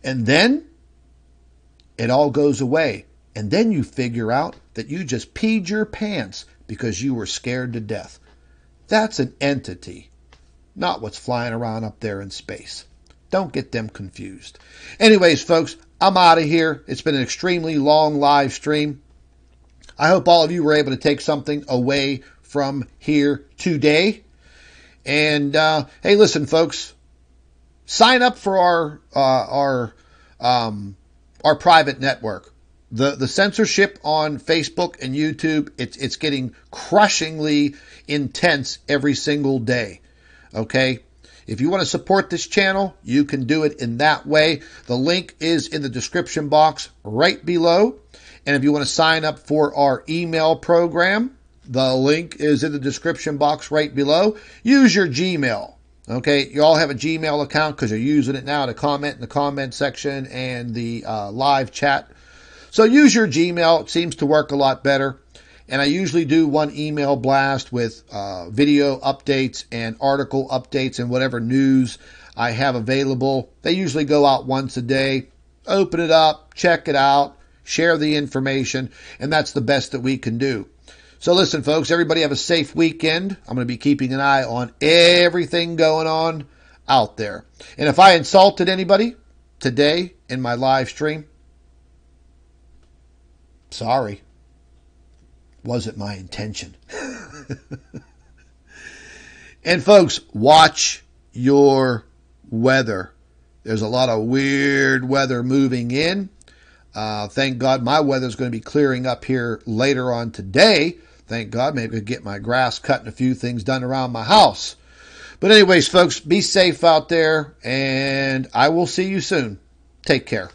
And then it all goes away. And then you figure out that you just peed your pants because you were scared to death. That's an entity, not what's flying around up there in space. Don't get them confused. Anyways, folks, I'm out of here. It's been an extremely long live stream. I hope all of you were able to take something away from here today. And hey, listen, folks, sign up for our private network. The censorship on Facebook and YouTube, it's getting crushingly intense every single day. Okay? If you want to support this channel, you can do it in that way. The link is in the description box right below. And if you want to sign up for our email program, the link is in the description box right below. Use your Gmail. Okay, you all have a Gmail account because you're using it now to comment in the comment section and the live chat. So use your Gmail. It seems to work a lot better. And I usually do one email blast with video updates and article updates and whatever news I have available. They usually go out once a day. Open it up, check it out. share the information, and that's the best that we can do. So listen, folks, everybody have a safe weekend. I'm going to be keeping an eye on everything going on out there. And if I insulted anybody today in my live stream, sorry. Wasn't my intention. And folks, watch your weather. There's a lot of weird weather moving in. Thank God my weather's going to be clearing up here later on today. Thank God, maybe I could get my grass cut and a few things done around my house. But anyways, folks, be safe out there, and I will see you soon. Take care.